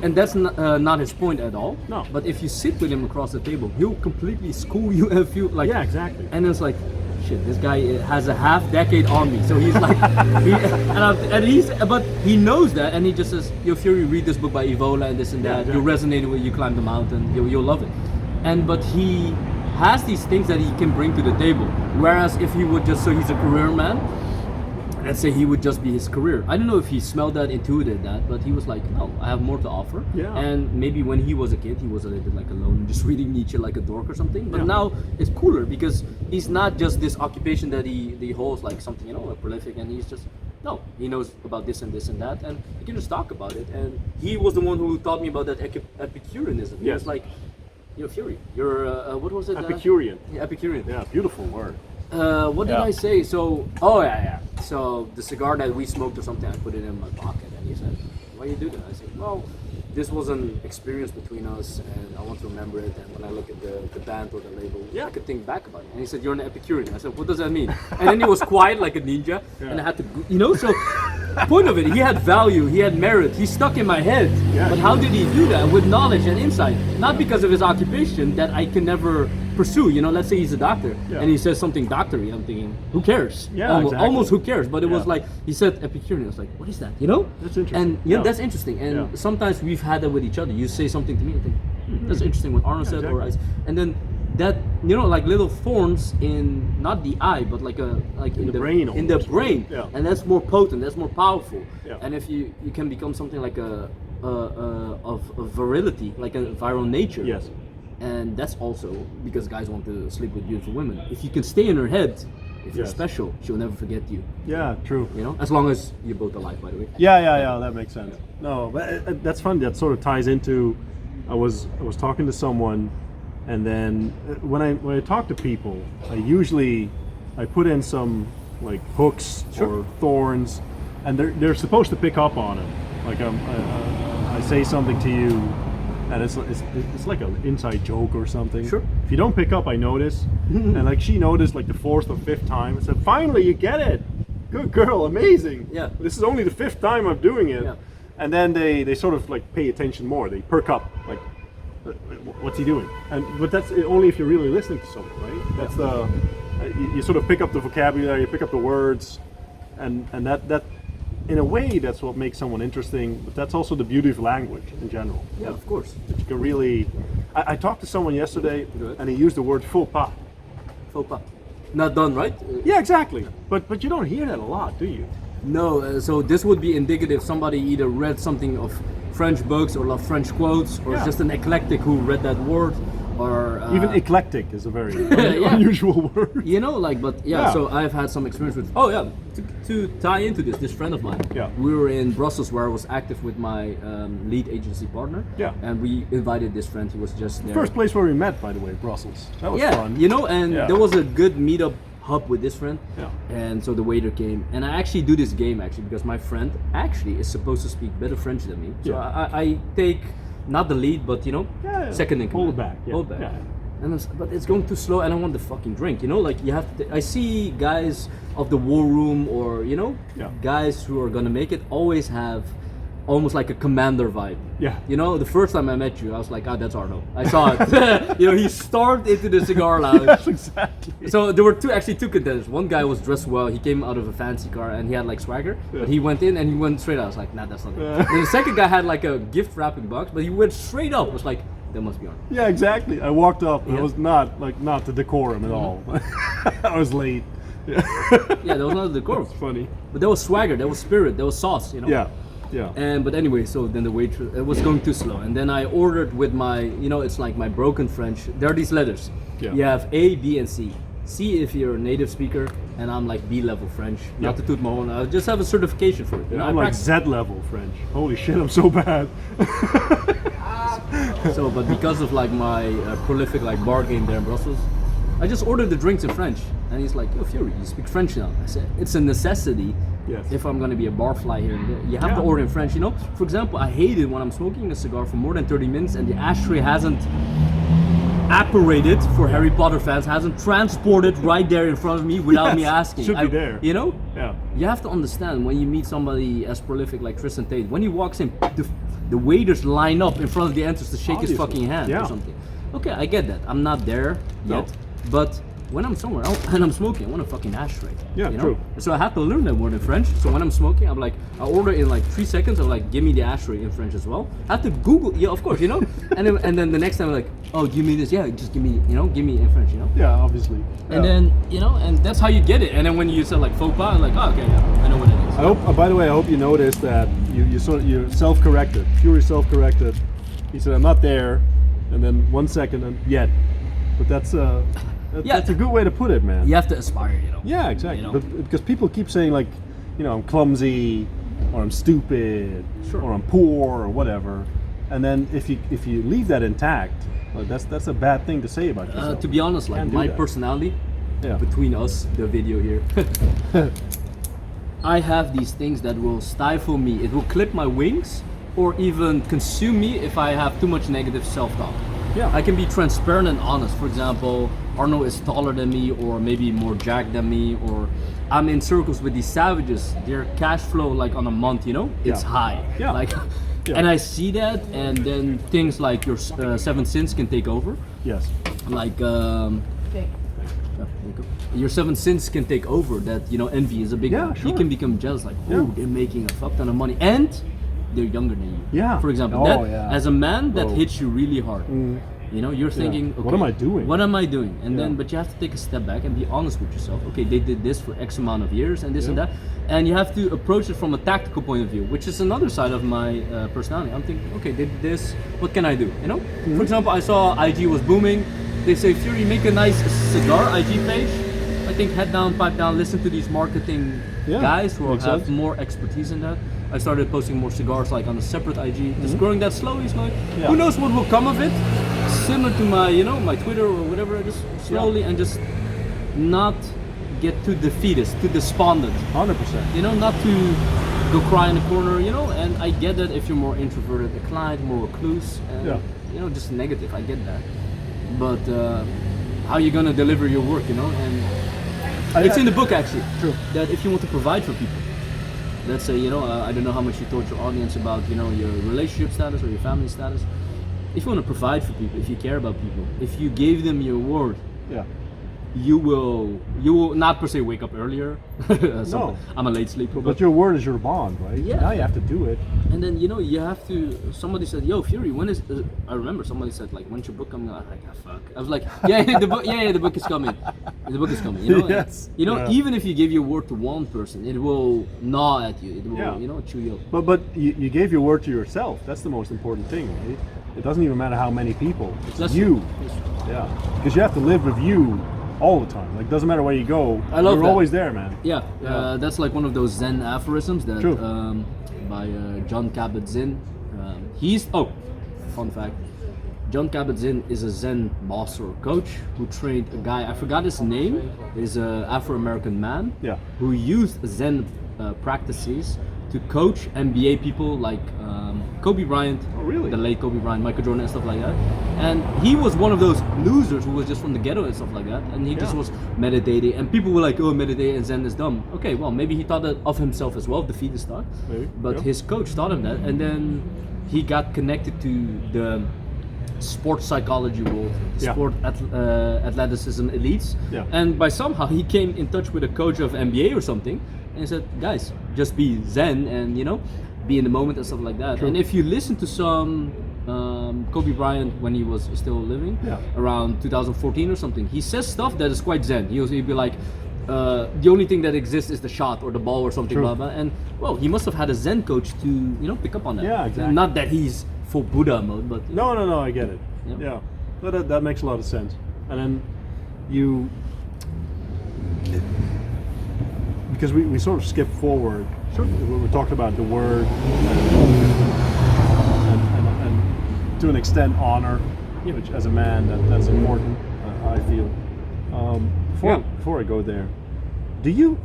B: And that's not his point at all. No. But if you sit with him across the table, he'll completely school you if you like.
A: Yeah, exactly.
B: And it's like, shit, this guy has a half decade on me. So he's like, but he knows that, and he just says, "Yo, Fury, read this book by Evola and this and that. You'll resonate with it. You climb the mountain. You'll love it." But he has these things that he can bring to the table. Whereas if he would just, so he's a career man. Let's say he would just be his career. I don't know if he smelled that, intuited that, but he was like, no, I have more to offer. Yeah. And maybe when he was a kid, he was a little bit like alone, just reading Nietzsche like a dork or something. But now it's cooler because he's not just this occupation that he holds like something, a prolific, and he's just, no, he knows about this and this and that, and he can just talk about it. And he was the one who taught me about that Epicureanism. He was like, you're Fury. You're, what was it?
A: Epicurean.
B: Epicurean.
A: Yeah, beautiful word.
B: What did I say? So, So the cigar that we smoked or something, I put it in my pocket, and he said, "Why you do that?" I said, "Well, this was an experience between us, and I want to remember it. And when I look at the band or the label, I could think back about it." And he said, "You're an Epicurean." I said, "What does that mean?" And then he was quiet like a ninja, and I had to, So, point of it, he had value, he had merit, he stuck in my head. Yeah, but how did he do that? With knowledge and insight, not because of his occupation that I can never pursue. Let's say he's a doctor and he says something doctory. I'm thinking, who cares?
A: Yeah,
B: almost who cares? But it was like he said Epicurean. I was like, what is that?
A: That's interesting.
B: And that's interesting. And sometimes we've had that with each other. You say something to me, I think that's interesting. What Arno said, and then that like little thorns in not the eye, but like in the brain. In the brain, and that's more potent. That's more powerful. Yeah. And if you can become something like of virility, like a viral nature. Yes. And that's also because guys want to sleep with beautiful women. If you can stay in her head, if you're special, she'll never forget you.
A: Yeah, true.
B: As long as you're both alive, by the way.
A: Yeah, that makes sense. No, but that's fun. That sort of ties into, I was talking to someone, and then when I talk to people, I put in some like hooks or thorns, and they're supposed to pick up on it. Like I say something to you, and it's like an inside joke or something. Sure. If you don't pick up, I notice. And like she noticed like the 4th or 5th time and said, "Finally, you get it. Good girl, amazing. Yeah. This is only the 5th time I'm doing it." Yeah. And then they sort of like pay attention more. They perk up. Like, what's he doing? But that's only if you're really listening to someone, right? That's you sort of pick up the vocabulary, you pick up the words, and that. In a way, that's what makes someone interesting, but that's also the beauty of language in general.
B: Yeah, of course.
A: That you can really... I talked to someone yesterday, and he used the word faux pas.
B: Faux pas. Not done, right?
A: Yeah, exactly. But you don't hear that a lot, do you?
B: No, so this would be indicative somebody either read something of French books or loved French quotes, or just an eclectic who read that word, or...
A: Even eclectic is a very unusual word.
B: So I've had some experience with... To tie into this friend of mine, we were in Brussels where I was active with my lead agency partner, and we invited this friend who was just there.
A: First place where we met, by the way, Brussels. That was fun.
B: There was a good meetup hub with this friend, and so the waiter came, and I actually do this game because my friend actually is supposed to speak better French than me, so I take not the lead, but second in command.
A: Hold back.
B: Hold back. But it's going too slow, and I want the fucking drink. Like you have to. I see guys of the war room, or guys who are gonna make it, always have almost like a commander vibe.
A: Yeah.
B: You know, the first time I met you, I was like, that's Arno. I saw it. You know, he stormed into the cigar lounge.
A: Yes, exactly.
B: So there were two contenders. One guy was dressed well. He came out of a fancy car and he had like swagger.
A: Yeah.
B: But he went in and he went straight out. I was like, nah, that's not it. Then the second guy had like a gift wrapping box, but he went straight up. I was like, that must be Arno.
A: Yeah, exactly. I walked up and
B: Yeah.
A: it was not the decorum at all. I was late. Yeah.
B: Yeah, that was not the decorum.
A: It's funny.
B: But there was swagger, there was spirit, there was sauce, you know?
A: Yeah. Yeah.
B: And but anyway, so then the waitress, it was going too slow, and then I ordered with my, you know, it's like my broken French. There are these letters.
A: Yeah.
B: You have A, B, and C. C if you're a native speaker, and I'm like B level French.
A: Yeah.
B: Not to toot my own. I just have a certification for it. You know,
A: I'm
B: I
A: like Z level French. Holy shit, I'm so bad.
B: So, but because of like my prolific like bar game there in Brussels, I just ordered the drinks in French, and he's like, "Yo, Fury, you speak French now?" I said, "It's a necessity.
A: Yes.
B: If I'm gonna be a barfly here and there, you have to
A: Yeah.
B: order in French." You know, for example, I hate it when I'm smoking a cigar for more than 30 minutes and the ashtray hasn't apparated, for Harry Potter fans, hasn't transported right there in front of me without me
A: Yes,
B: asking.
A: should be there.
B: You know.
A: Yeah.
B: You have to understand when you meet somebody as prolific like Tristan Tate, when he walks in, the waiters line up in front of the entrance to shake his
A: Obviously.
B: fucking hand
A: Yeah.
B: or something. Okay, I get that. I'm not there
A: No.
B: yet, but when I'm somewhere else and I'm smoking, I want a fucking ashtray.
A: Yeah,
B: you know?
A: true.
B: So I had to learn that word in French. So when I'm smoking, I'm like, I order in like 3 seconds. I'm like, give me the ashtray in French as well. I have to Google, yeah, of course, you know. and then the next time I'm like, oh, do you mean this? Yeah, just give me, you know, give me in French, you know.
A: Yeah, obviously.
B: And
A: Yeah.
B: then, you know, and that's how you get it. And then when you said like faux pas, I'm like, oh, okay, yeah, I know what it is.
A: I hope. By the way, I hope you noticed that you self-corrected. Fury self-corrected. He said, "I'm not there," and then 1 second and yet. But that's
B: Yeah.
A: that's a good way to put it, man.
B: You have to aspire, you know.
A: Yeah, exactly.
B: You know?
A: But because people keep saying like, you know, I'm clumsy, or I'm stupid,
B: Sure.
A: or I'm poor, or whatever, and then if you leave that intact, well, that's a bad thing to say about yourself.
B: To be honest, like
A: Can't do
B: my
A: that.
B: personality,
A: Yeah.
B: between us, the video here, I have these things that will stifle me. It will clip my wings or even consume me if I have too much negative self-talk.
A: Yeah.
B: I can be transparent and honest. For example, Arno is taller than me or maybe more jacked than me, or I'm in circles with these savages. Their cash flow like on a month, you know, it's
A: Yeah.
B: high.
A: Yeah.
B: Like,
A: Yeah.
B: and I see that, and then things like your seven sins can take over.
A: Yes.
B: Like
D: Okay.
B: yeah, there you go. Your seven sins can take over. That, you know, envy is a big
A: Yeah,
B: one.
A: sure.
B: You can become jealous, like, oh,
A: Yeah.
B: they're making a fuck ton of money and they're younger than you.
A: Yeah.
B: For example,
A: Oh,
B: that
A: yeah.
B: as a man that
A: Oh.
B: hits you really hard. You know, you're thinking, okay,
A: What am I doing?
B: What am I doing? And
A: Yeah.
B: then, but you have to take a step back and be honest with yourself. Okay, they did this for X amount of years and this and
A: Yeah.
B: that, and you have to approach it from a tactical point of view, which is another side of my personality. I'm thinking, okay, they did this. What can I do? You know,
A: Mm-hmm.
B: for example, I saw IG was booming. They say, Fury, make a nice cigar IG page. I think head down, pipe down, listen to these marketing
A: Yeah,
B: guys who
A: makes
B: have
A: sense.
B: more expertise in that. I started posting more cigars like on a separate IG, just growing that slowly.
A: Yeah.
B: Who knows what will come of it? Similar to my, you know, my Twitter or whatever, just slowly and just not get too defeatist, too despondent.
A: 100%.
B: You know, not to go cry in the corner, you know, and I get that if you're more introverted, a client, more recluse, and,
A: Yeah.
B: you know, just negative, I get that. But how you gonna deliver your work, you know? And it's in the book actually,
A: True.
B: that if you want to provide for people, let's say, you know, I don't know how much you told your audience about, you know, your relationship status or your family status. If you want to provide for people, if you care about people, if you gave them your word,
A: Yeah.
B: you will not per se wake up earlier.
A: No.
B: I'm a late sleeper,
A: But your word is your bond, right?
B: Yeah.
A: Now you have to do it.
B: and then, you know, you have to. Somebody said, "Yo, Fury, when is?" I remember somebody said, "Like, when's your book coming out?" I'm like, "Ah, fuck." I was like, "Yeah, the book. Yeah, the book is coming. The book is coming." You know,
A: Yes.
B: You know,
A: Yeah.
B: even if you give your word to one person, it will gnaw at you. It will,
A: Yeah.
B: you know, chew you up.
A: But you gave your word to yourself. That's the most important thing, right? It doesn't even matter how many people. It's
B: That's
A: you.
B: true. That's true.
A: Yeah. Because you have to live with you all the time. Like, doesn't matter where you go.
B: I love
A: You're
B: that.
A: always there, man.
B: Yeah,
A: Yeah.
B: that's like one of those Zen aphorisms that
A: True.
B: by John Kabat-Zinn. Fun fact. John Kabat-Zinn is a Zen master or coach who trained a guy, I forgot his name, is an Afro-American man
A: Yeah.
B: who used Zen practices to coach NBA people like Kobe Bryant,
A: Oh, really?
B: the late Kobe Bryant, Michael Jordan and stuff like that. And he was one of those losers who was just from the ghetto and stuff like that. And he just
A: Yeah.
B: was meditating. And people were like, oh, meditate and Zen is dumb. Okay, well, maybe he thought that of himself as well, defeat the star.
A: Maybe,
B: But
A: yeah.
B: his coach taught him that. And then he got connected to the sports psychology world,
A: Yeah.
B: sport athleticism elites.
A: Yeah.
B: And by somehow he came in touch with a coach of NBA or something. And he said, guys, just be Zen and, be in the moment and stuff like that.
A: True.
B: And if you listen to some Kobe Bryant when he was still living,
A: Yeah.
B: around 2014 or something, he says stuff that is quite Zen. He'd be like, the only thing that exists is the shot or the ball or something,
A: True.
B: blah blah. And well, he must have had a Zen coach to pick up on that.
A: Yeah, exactly.
B: Not that he's full Buddha mode, but
A: No, I get it.
B: Yeah.
A: Yeah, that makes a lot of sense. And then you, because we sort of skip forward.
B: Sure.
A: We talked about the word and to an extent honor, which as a man that's important. I feel. Before I go there, do you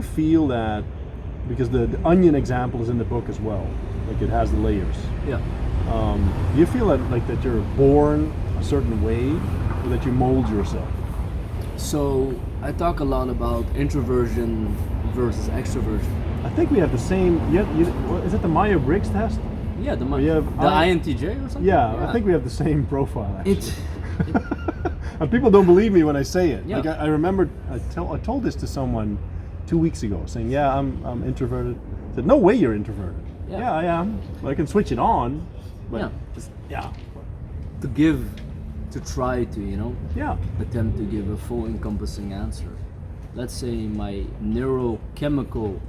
A: feel that, because the onion example is in the book as well, like it has the layers.
B: yeah.
A: Do you feel that you're born a certain way, or that you mold yourself?
B: So I talk a lot about introversion versus extroversion.
A: I think we have the same. Is it the Myers-Briggs test?
B: Yeah, the
A: You have
B: INTJ or something.
A: Yeah, I think we have the same profile. Actually.
B: It's
A: And people don't believe me when I say it.
B: Yeah.
A: Like I remember I told this to someone 2 weeks ago, saying, "Yeah, I'm introverted." I said, "No way, you're introverted."
B: Yeah.
A: Yeah, I am. Well, I can switch it on, but
B: Yeah.
A: just yeah,
B: to try to
A: yeah,
B: attempt to give a full encompassing answer. Let's say my neurochemical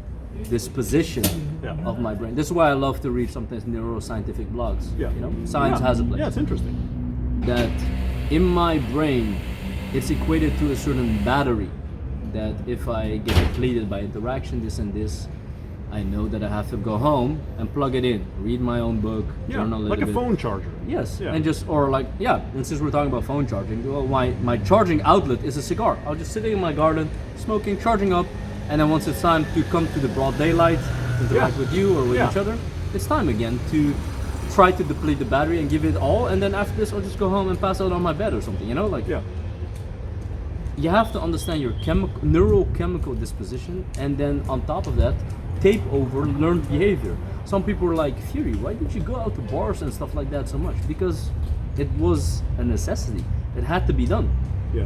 B: disposition
A: Yeah.
B: of my brain. This is why I love to read sometimes neuroscientific blogs.
A: yeah.
B: Science
A: Yeah.
B: has a place.
A: Yeah, it's interesting.
B: That in my brain, it's equated to a certain battery. That if I get depleted by interaction, this and this, I know that I have to go home and plug it in, read my own book,
A: Yeah,
B: journal a little
A: like a
B: bit.
A: phone charger.
B: Yes,
A: Yeah.
B: and and since we're talking about phone charging, well, my charging outlet is a cigar. I'll just sitting in my garden, smoking, charging up, and then once it's time to come to the broad daylight, interact
A: Yeah.
B: with you or with
A: Yeah.
B: each other, it's time again to try to deplete the battery and give it all, and then after this I'll just go home and pass out on my bed or something,
A: Yeah.
B: You have to understand your neurochemical disposition, and then on top of that, tape over learned behavior. Some people are like, Fury, why did you go out to bars and stuff like that so much? Because it was a necessity. It had to be done.
A: Yeah.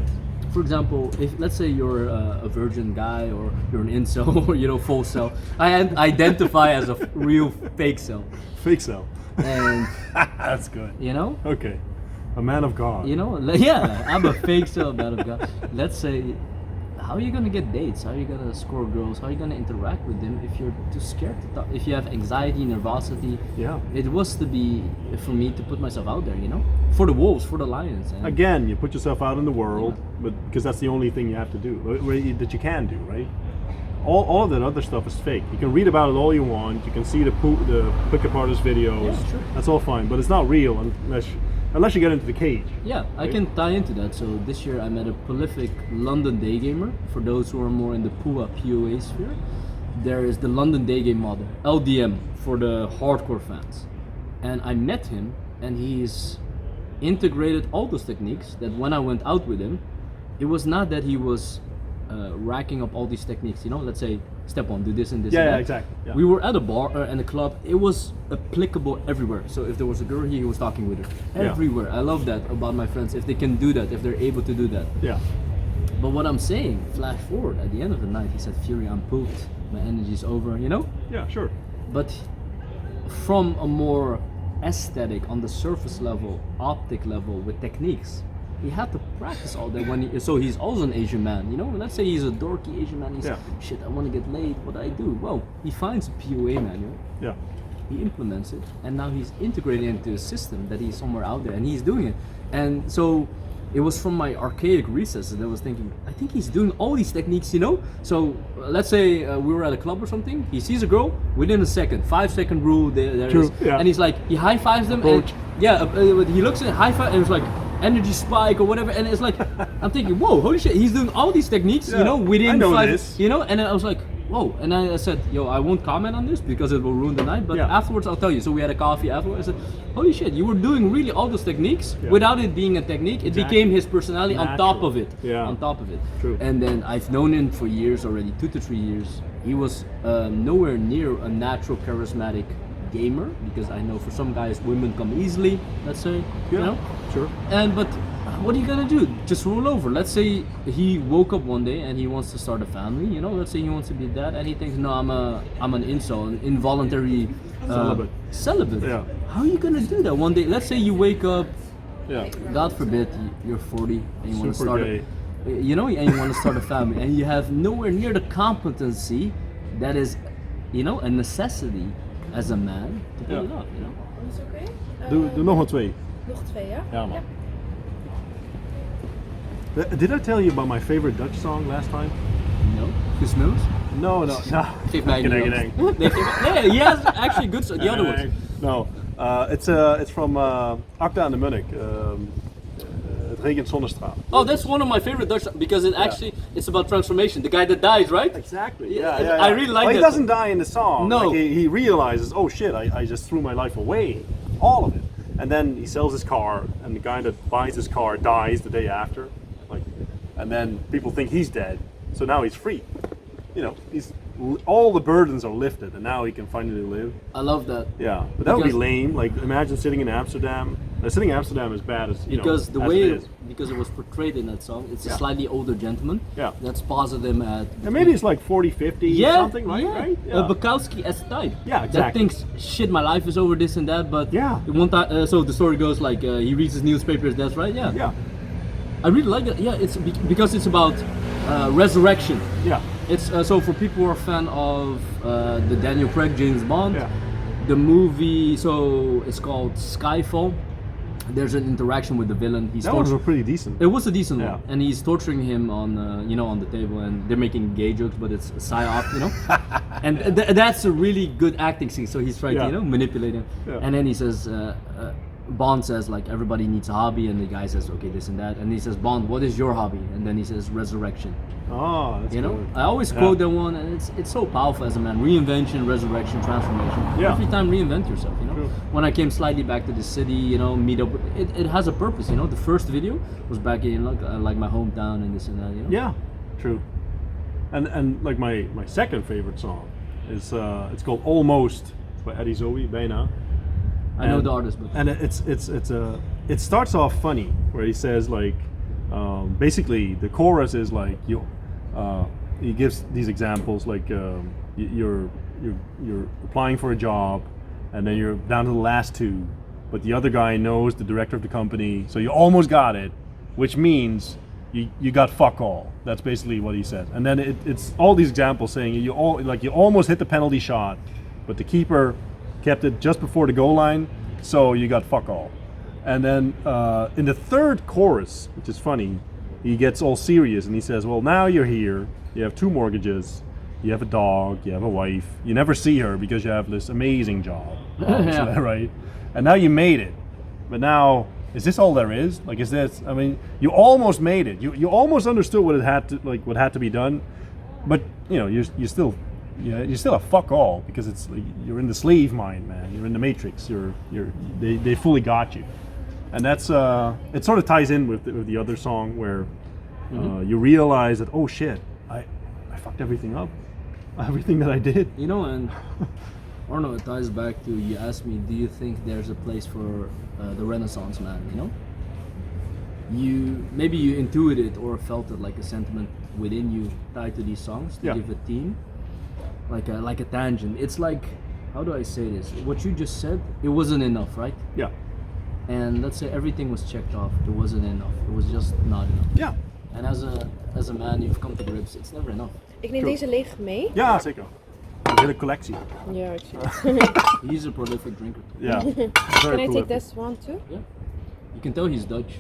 B: For example, if let's say you're a virgin guy, or you're an incel, or full cell. I identify as a real fake cell,
A: Fake cell.
B: and
A: That's good. Okay. A man of God.
B: Yeah, I'm a fake cell, man of God. Let's say, how are you gonna get dates? How are you gonna score girls? How are you gonna interact with them if you're too scared to talk? If you have anxiety, nervosity.
A: Yeah.
B: It was to be for me to put myself out there, for the wolves, for the lions. And
A: Again, you put yourself out in the world, but because that's the only thing you have to do, that you can do, right? All of that other stuff is fake. You can read about it all you want. You can see the pickup artist videos.
B: Yeah, sure.
A: That's all fine, but it's not real unless you get into the cage.
B: Yeah, I
A: Right.
B: can tie into that. So this year I met a prolific London day gamer. For those who are more in the POA sphere, there is the London day game model, LDM, for the hardcore fans. And I met him, and he's integrated all those techniques that when I went out with him, it was not that he was racking up all these techniques. Let's say step one, do this and this.
A: Yeah,
B: and
A: yeah,
B: that.
A: exactly. Yeah.
B: We were at a bar and a club. It was applicable everywhere. So if there was a girl here, he was talking with her.
A: Yeah.
B: Everywhere. I love that about my friends. If they can do that, if they're able to do that.
A: Yeah.
B: But what I'm saying, flash forward, at the end of the night, he said, Fury, I'm pooped. My energy's over,
A: Yeah, sure.
B: But from a more aesthetic, on the surface level, optic level, with techniques, he had to practice all that so he's also an Asian man, Let's say he's a dorky Asian man. He's
A: Yeah.
B: shit, I want to get laid. What do I do? Well, he finds a POA manual.
A: Yeah.
B: He implements it, and now he's integrating it into a system that he's somewhere out there, and he's doing it. And so it was from my archaic recesses that I was thinking, I think he's doing all these techniques, So let's say we were at a club or something. He sees a girl within a second, 5-second rule. There
A: True,
B: is,
A: yeah.
B: and he's like, he high fives them. And,
A: Approach.
B: he looks at high five, and it's like energy spike or whatever. And it's like, I'm thinking, whoa, holy shit, he's doing all these techniques,
A: Yeah,
B: within
A: I know
B: 5,
A: this.
B: And then I was like, whoa. And I said, yo, I won't comment on this because it will ruin the night, but
A: Yeah.
B: afterwards I'll tell you. So we had a coffee afterwards. I said, holy shit, you were doing really all those techniques
A: Yeah.
B: without it being a technique. It became his personality on top
A: Natural.
B: of it.
A: Yeah.
B: On top of it.
A: True.
B: And then I've known him for years already, 2 to 3 years. He was nowhere near a natural charismatic gamer, because I know for some guys women come easily, let's say, you know.
A: Sure.
B: But what are you gonna do? Just roll over. Let's say he woke up one day and he wants to start a family. You know, let's say he wants to be a dad, and he thinks, no, I'm an incel, an involuntary celibate.
A: Yeah.
B: How are you gonna do that one day? Let's say you wake up,
A: Yeah.
B: God forbid, you're 40 and you want to
A: Super
B: start,
A: gay.
B: you know, and you want to start a family, and you have nowhere near the competency that is, you know, a necessity as a man to pull
A: Ja.
B: it off. You know.
D: Is oké?
A: Doe nog een 2.
D: Nog 2, ja?
A: Ja, man. Did I tell you about my favorite Dutch song last time?
B: No, who knows?
A: No.
B: Geef mij
A: Gedang,
B: niet.
A: gedang.
B: Nee, nee, he has actually good. The other ones.
A: No, it's from Akda and the Munnik. Het regent zonnestraal.
B: Oh, that's one of my favorite Dutch because it actually it's about transformation. The guy that dies, right?
A: Exactly.
B: Yeah,
A: Yeah.
B: I really like
A: Well, he
B: that.
A: doesn't die in the song.
B: No.
A: Like, he realizes, oh shit, I just threw my life away, all of it. And then he sells his car, and the guy that buys his car dies the day after. Like, and then people think he's dead, so now he's free. You know, all the burdens are lifted, and now he can finally live.
B: I love that.
A: Yeah, but that would be
B: Because-
A: lame. Like, imagine sitting in Amsterdam. Sitting in Amsterdam is bad as
B: Because the
A: as
B: way
A: it is.
B: because it was portrayed in that song, it's a
A: Yeah.
B: slightly older gentleman.
A: Yeah.
B: That's positive him at.
A: And maybe it's like 40, 50,
B: Yeah,
A: something, right?
B: yeah.
A: Right? Yeah.
B: Bukowski-esque type.
A: Yeah,
B: That
A: exactly.
B: thinks, shit, my life is over, this and that. But
A: Yeah.
B: one time, so the story goes like he reads his newspapers. That's right. Yeah.
A: Yeah,
B: I really like it. Yeah, it's because it's about resurrection.
A: yeah.
B: It's so for people who are a fan of the Daniel Craig James Bond,
A: Yeah.
B: the movie. So it's called Skyfall. There's an interaction with the villain. He's
A: That was pretty decent.
B: It was a decent
A: Yeah.
B: one, and he's torturing him on, on the table, and they're making gay jokes, but it's a psyop, you know. And that's a really good acting scene. So he's trying
A: Yeah.
B: to, manipulate him,
A: Yeah.
B: and then he says, Bond says like everybody needs a hobby, and the guy says okay this and that, and he says Bond, what is your hobby? And then he says resurrection.
A: Oh, that's
B: You know,
A: good.
B: I always
A: Yeah.
B: quote that one, and it's so powerful as a man. Reinvention, resurrection, transformation.
A: Yeah.
B: Every time reinvent yourself. You know,
A: True.
B: when I came slightly back to the city, meet up. It has a purpose. You know, the first video was back in like my hometown and this and that. You know.
A: Yeah, true. And like my second favorite song is it's called Almost by Eddie Zoe, bijna.
B: I know
A: And-
B: the artist, but
A: And it starts off funny where he says like basically the chorus is like he gives these examples like you're applying for a job and then you're down to the last two, but the other guy knows the director of the company, so you almost got it, which means you got fuck all. That's basically what he said. And then it's all these examples saying you almost hit the penalty shot, but the keeper kept it just before the goal line, so you got fuck all. And then in the third chorus, which is funny, he gets all serious and he says, well, now you're here, you have 2 mortgages, you have a dog, you have a wife, you never see her because you have this amazing job.
B: Yeah.
A: Right? And now you made it. But now, is this all there is? Like, is this, I mean, you almost made it. You almost understood what had to be done, but you're still a fuck all because it's like you're in the slave mind, man. You're in the matrix. They fully got you. And that's it sort of ties in with the other song where you realize that, oh shit, I fucked everything up, everything that I did.
B: and Arno, it ties back to you asked me, do you think there's a place for the Renaissance man? Maybe you intuited or felt it like a sentiment within you tied to these songs to
A: Yeah.
B: give a theme, like a tangent. It's like, how do I say this? What you just said, it wasn't enough, right?
A: Yeah,
B: And let's say everything was checked off. It wasn't enough. It was just not enough.
A: yeah,
B: And as a man, you've come to grips. It's never enough.
D: Ik neem
A: Cool.
D: deze leeg mee.
A: ja, zeker. Een hele collectie.
D: Ja, ik zie het.
B: He's a prolific drinker.
A: Ja.
D: Can
A: Very
D: I take
A: prolific.
D: this one too?
B: Yeah. You can tell he's Dutch.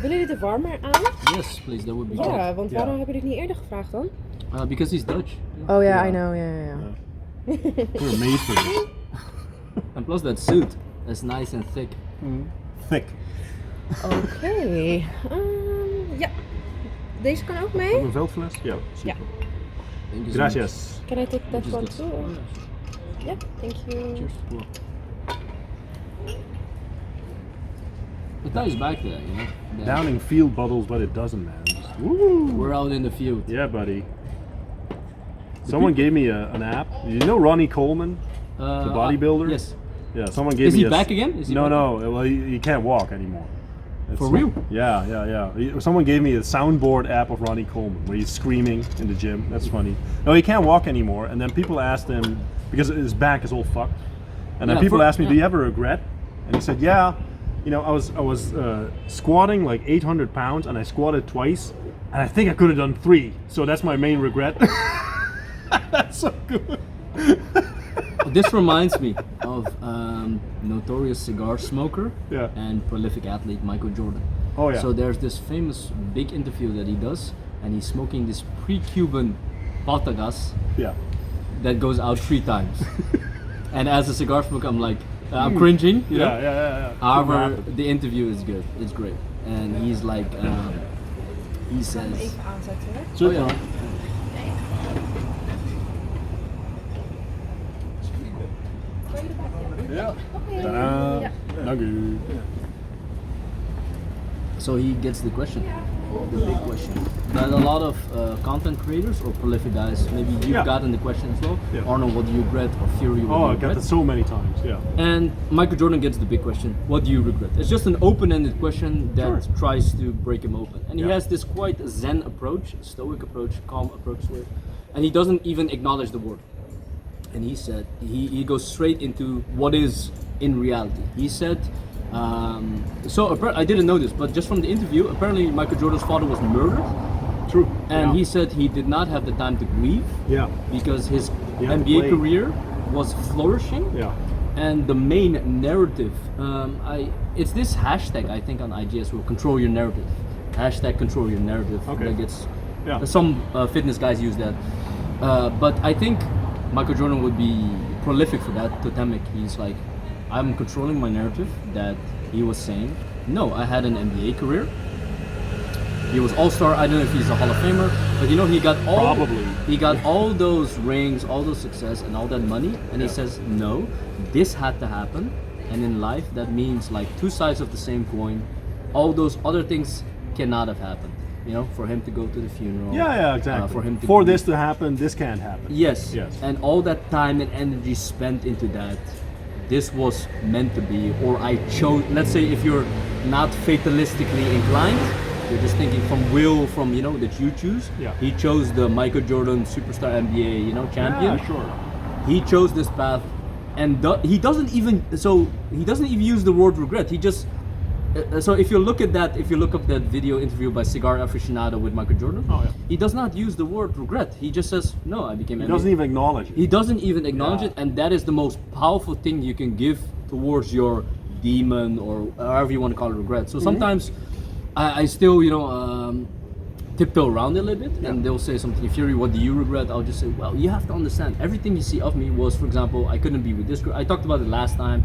D: Willen jullie de warmer aan?
B: Yes, please. That would be great.
D: Ja, want
A: Ja.
D: waarom heb je dit niet eerder gevraagd dan?
B: Because he's Dutch.
D: Oh ja,
A: Ja.
D: I know, ja.
A: We're made for this.
B: And plus that suit is nice and thick.
A: Thick.
D: Oké. Ja. Deze kan ook mee?
A: Een veldfles? Ja, super.
B: Thank you so much.
A: Gracias.
D: Can I take that
B: Just
D: one
B: this.
D: too? or- Yeah, thank you.
B: Cheers. It ties back to that, you know. that
A: Downing field bottles, but it doesn't, man. Just, woo!
B: We're out in the field.
A: Yeah, buddy. Someone gave me an app. You know Ronnie Coleman, the bodybuilder?
B: Yes.
A: Yeah, someone gave
B: Is
A: me
B: he
A: a
B: back again? Is he
A: no,
B: back
A: no. Well, he can't walk anymore.
B: For real?
A: Yeah. Someone gave me a soundboard app of Ronnie Coleman where he's screaming in the gym. That's funny. No, he can't walk anymore. And then people asked him, because his back is all fucked. And then
B: Yeah,
A: people asked me, do
B: yeah.
A: you have a regret? And he said, yeah. You know, I was squatting like 800 pounds and I squatted twice. And I think I could have done 3. So that's my main regret. That's so good.
B: This reminds me of notorious cigar smoker
A: Yeah.
B: and prolific athlete Michael Jordan.
A: Oh, yeah.
B: So there's this famous big interview that he does, and he's smoking this pre-Cuban patagas
A: Yeah.
B: that goes out 3 times. And as a cigar smoker, I'm like, I'm cringing. You know?
A: Yeah.
B: However, the interview is good. It's great, and he's like, he says,
D: Even aanzetten, hè?
A: Super.
B: Oh, yeah.
A: Yeah.
D: Oké.
A: Ta-da.
D: Ja.
A: Dank u.
B: So he gets the question, the big question. That a lot of content creators or prolific guys, maybe you've
A: Yeah.
B: gotten the question as well.
A: Yeah.
B: Arno, what do you regret? Or Fury, what
A: Oh,
B: do
A: I
B: you
A: got
B: regret?
A: that so many times. Yeah.
B: And Michael Jordan gets the big question, what do you regret? It's just an open-ended question that
A: Sure.
B: tries to break him open. And he
A: Yeah.
B: has this quite Zen approach, stoic approach, calm approach to it. And he doesn't even acknowledge the word. And he said, he goes straight into what is in reality. He said, I didn't know this, but just from the interview, apparently Michael Jordan's father was murdered.
A: True.
B: And
A: yeah.
B: he said he did not have the time to grieve
A: Yeah.
B: because his
A: He had to
B: NBA
A: play.
B: career was flourishing.
A: Yeah.
B: And the main narrative, it's this hashtag I think on IG as well, control your narrative. Hashtag control your narrative.
A: Okay.
B: That gets,
A: Yeah.
B: some fitness guys use that. But I think Michael Jordan would be prolific for that, totemic. He's like, I'm controlling my narrative that he was saying, no, I had an NBA career. He was all-star. I don't know if he's a Hall of Famer, but you know, he got
A: Probably.
B: He got all those rings, all those success, and all that money. And he says, no, this had to happen. And in life, that means like 2 sides of the same coin. All those other things cannot have happened. You know, for him to go to the funeral.
A: Yeah, exactly.
B: For him to
A: For this to happen, this can't happen.
B: Yes.
A: Yes.
B: And all that time and energy spent into that, this was meant to be, or I chose. Let's say if you're not fatalistically inclined, you're just thinking from will, from that you choose.
A: Yeah.
B: He chose the Michael Jordan superstar NBA, champion.
A: Yeah, sure.
B: He chose this path, and he doesn't even use the word regret. He just so if you look up that video interview by Cigar Aficionado with Michael Jordan,
A: Oh, yeah.
B: he does not use the word regret. He just says, no, I became
A: He
B: NBA.
A: doesn't even acknowledge it.
B: He doesn't even acknowledge
A: Yeah.
B: it, and that is the most powerful thing you can give towards your demon, or however you want to call it, regret. So sometimes I still, tiptoe around it a little bit, and they'll say something, Fury, what do you regret? I'll just say, well, you have to understand, everything you see of me was, for example, I couldn't be with this girl. I talked about it last time.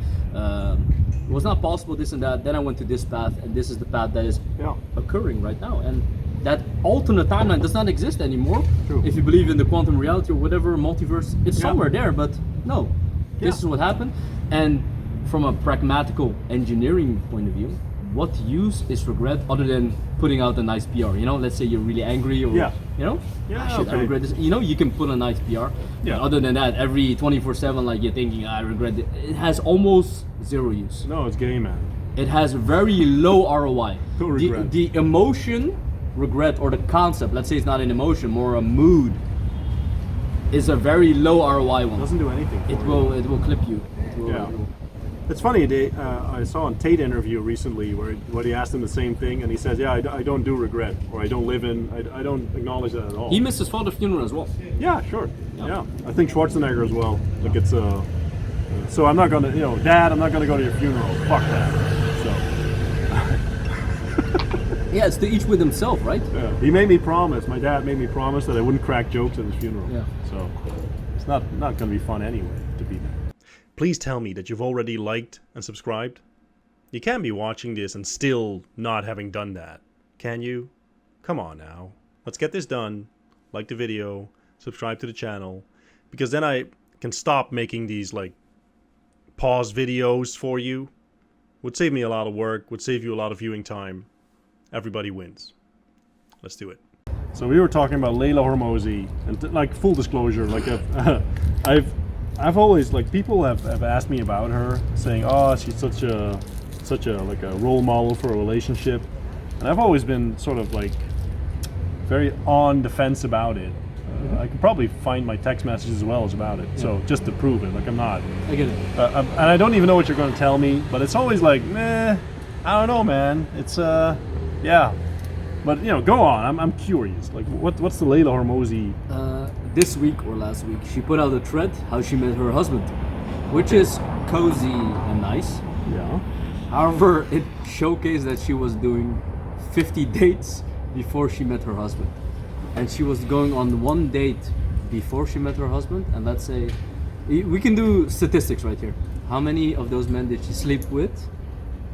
B: It was not possible, this and that. Then I went to this path, and this is the path that is
A: Yeah.
B: occurring right now. And that alternate timeline does not exist anymore.
A: True.
B: If you believe in the quantum reality or whatever, multiverse, it's
A: Yeah.
B: somewhere there, but no. This
A: Yeah.
B: is what happened. And from a pragmatical engineering point of view, what use is regret other than putting out a nice PR? Let's say you're really angry, or
A: Yeah.
B: I
A: okay.
B: regret this. You can put a nice PR.
A: Yeah.
B: But other than that, every 24/7, like you're thinking, I regret it. It has almost zero use.
A: No, it's gay, man.
B: It has very low ROI.
A: No regret.
B: The emotion, regret, or the concept, let's say it's not an emotion, more a mood, is a very low ROI one.
A: It doesn't do anything.
B: It
A: for
B: will clip you. It will,
A: Yeah.
B: it will-
A: It's funny. I saw a Tate interview recently where he asked him the same thing, and he says, "Yeah, I don't do regret, or I don't live in. I don't acknowledge that at all."
B: He missed his father's funeral as well.
A: Yeah, sure. Yeah. I think Schwarzenegger as well. Like it's so I'm not gonna, Dad, I'm not gonna go to your funeral. Fuck that. So
B: Yeah, it's to each with himself, right?
A: yeah. He made me promise. My dad made me promise that I wouldn't crack jokes at his funeral.
B: Yeah.
A: So it's not gonna be fun anyway to be there. Please tell me that you've already liked and subscribed. You can't be watching this and still not having done that, can you? Come on now. Let's get this done. Like the video, subscribe to the channel, because then I can stop making these like pause videos for you. Would save me a lot of work, would save you a lot of viewing time. Everybody wins. Let's do it. So we were talking about Leila Hormozi, and like full disclosure, like I've always, like, people have asked me about her, saying, oh, she's such a like a role model for a relationship, and I've always been sort of like very on the fence about it. I can probably find my text messages as well as about it, so just to prove it, like I'm not.
B: I get it.
A: And I don't even know what you're going to tell me, but it's always like, meh, I don't know, man. It's yeah. But you know, go on. I'm curious. Like, what's the Leila Hormozi?
B: This week or last week, she put out a thread how she met her husband, which is cozy and nice.
A: Yeah.
B: However, it showcased that she was doing 50 dates before she met her husband, and she was going on one date before she met her husband. And let's say we can do statistics right here. How many of those men did she sleep with?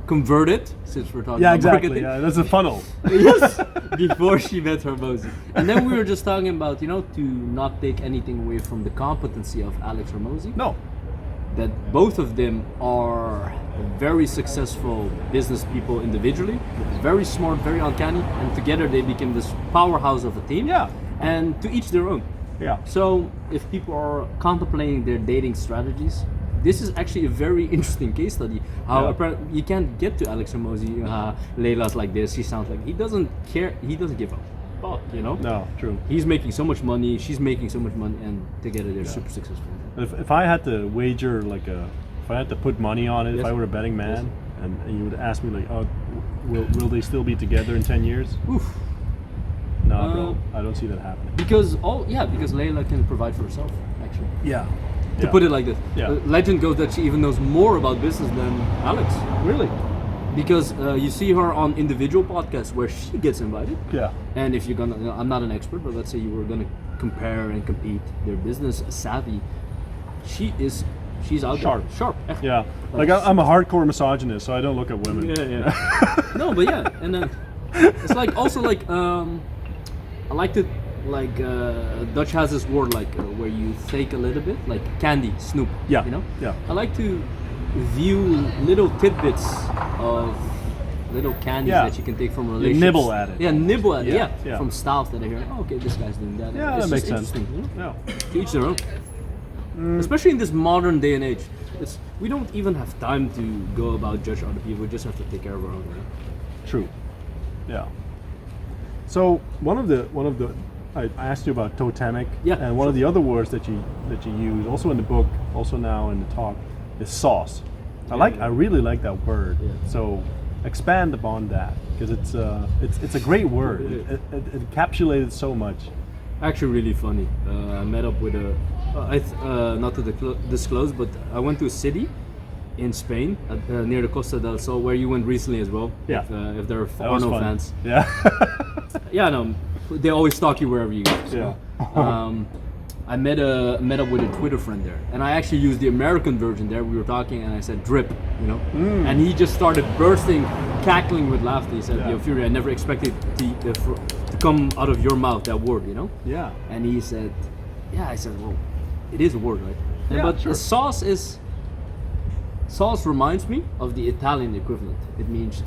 B: Converted, since we're talking
A: Yeah,
B: about
A: exactly.
B: marketing.
A: Yeah, that's a funnel.
B: Yes, before she met Hormozi. And then we were just talking about, you know, to not take anything away from the competency of Alex Hormozi.
A: No.
B: That both of them are very successful business people individually, very smart, very uncanny, and together they became this powerhouse of a team.
A: Yeah.
B: And to each their own.
A: Yeah.
B: So if people are contemplating their dating strategies, this is actually a very interesting case study. How apparently you can't get to Alex Hormozi. Leila's like this. He sounds like he doesn't care. He doesn't give a fuck. You know.
A: No, true.
B: He's making so much money. She's making so much money, and together they're super successful.
A: If I had to wager, like if I had to put money on it, if
B: Yes.
A: I were a betting man, and you would ask me like, oh, will they still be together in 10 years?
B: Oof.
A: No, bro, I don't see that happening.
B: Because because Leila can provide for herself. Actually,
A: Yeah.
B: to put it like this,
A: Yeah.
B: Legend goes that she even knows more about business than Alex.
A: Really?
B: Because you see her on individual podcasts where she gets invited.
A: Yeah.
B: And if you're gonna, I'm not an expert, but let's say you were gonna compare and compete their business savvy, she's out
A: Sharp.
B: there. Sharp. Echt.
A: Yeah. Like I'm a hardcore misogynist, so I don't look at women.
B: Yeah. No, but yeah, and it's like also like I like to like Dutch has this word like where you fake a little bit, like candy, snoop.
A: Yeah.
B: You know.
A: Yeah.
B: I like to view little tidbits of little candies that you can take from relationships.
A: Nibble at it.
B: Yeah, nibble at it.
A: Yeah,
B: Yeah.
A: yeah.
B: From styles that I hear. Oh, okay, this guy's doing that.
A: Yeah,
B: It's
A: that makes
B: just
A: sense.
B: interesting, you know?
A: Yeah.
B: To each their own. Especially in this modern day and age, we don't even have time to go about judge other people. We just have to take care of our own. Right?
A: True. Yeah. So one of the I asked you about totemic, and one of the other words that you use, also in the book, also now in the talk, is sauce. I really like that word.
B: Yeah.
A: So expand upon that, because it's a great word. It encapsulated so much.
B: Actually, really funny. I met up with not to disclose, but I went to a city in Spain near the Costa del Sol, where you went recently as well.
A: Yeah.
B: If they're
A: That was
B: Arno
A: fun.
B: fans.
A: Yeah.
B: Yeah, no, they always stalk you wherever you go. So,
A: Yeah.
B: I met up with a Twitter friend there, and I actually used the American version there. We were talking, and I said drip, you know, and he just started bursting, cackling with laughter. He said,
A: Yeah.
B: "Yo, Fury, I never expected to come out of your mouth that word, you know."
A: Yeah.
B: And he said, "Yeah." I said, "Well, it is a word, right?"
A: Yeah,
B: but
A: sure.
B: sauce reminds me of the Italian equivalent. It means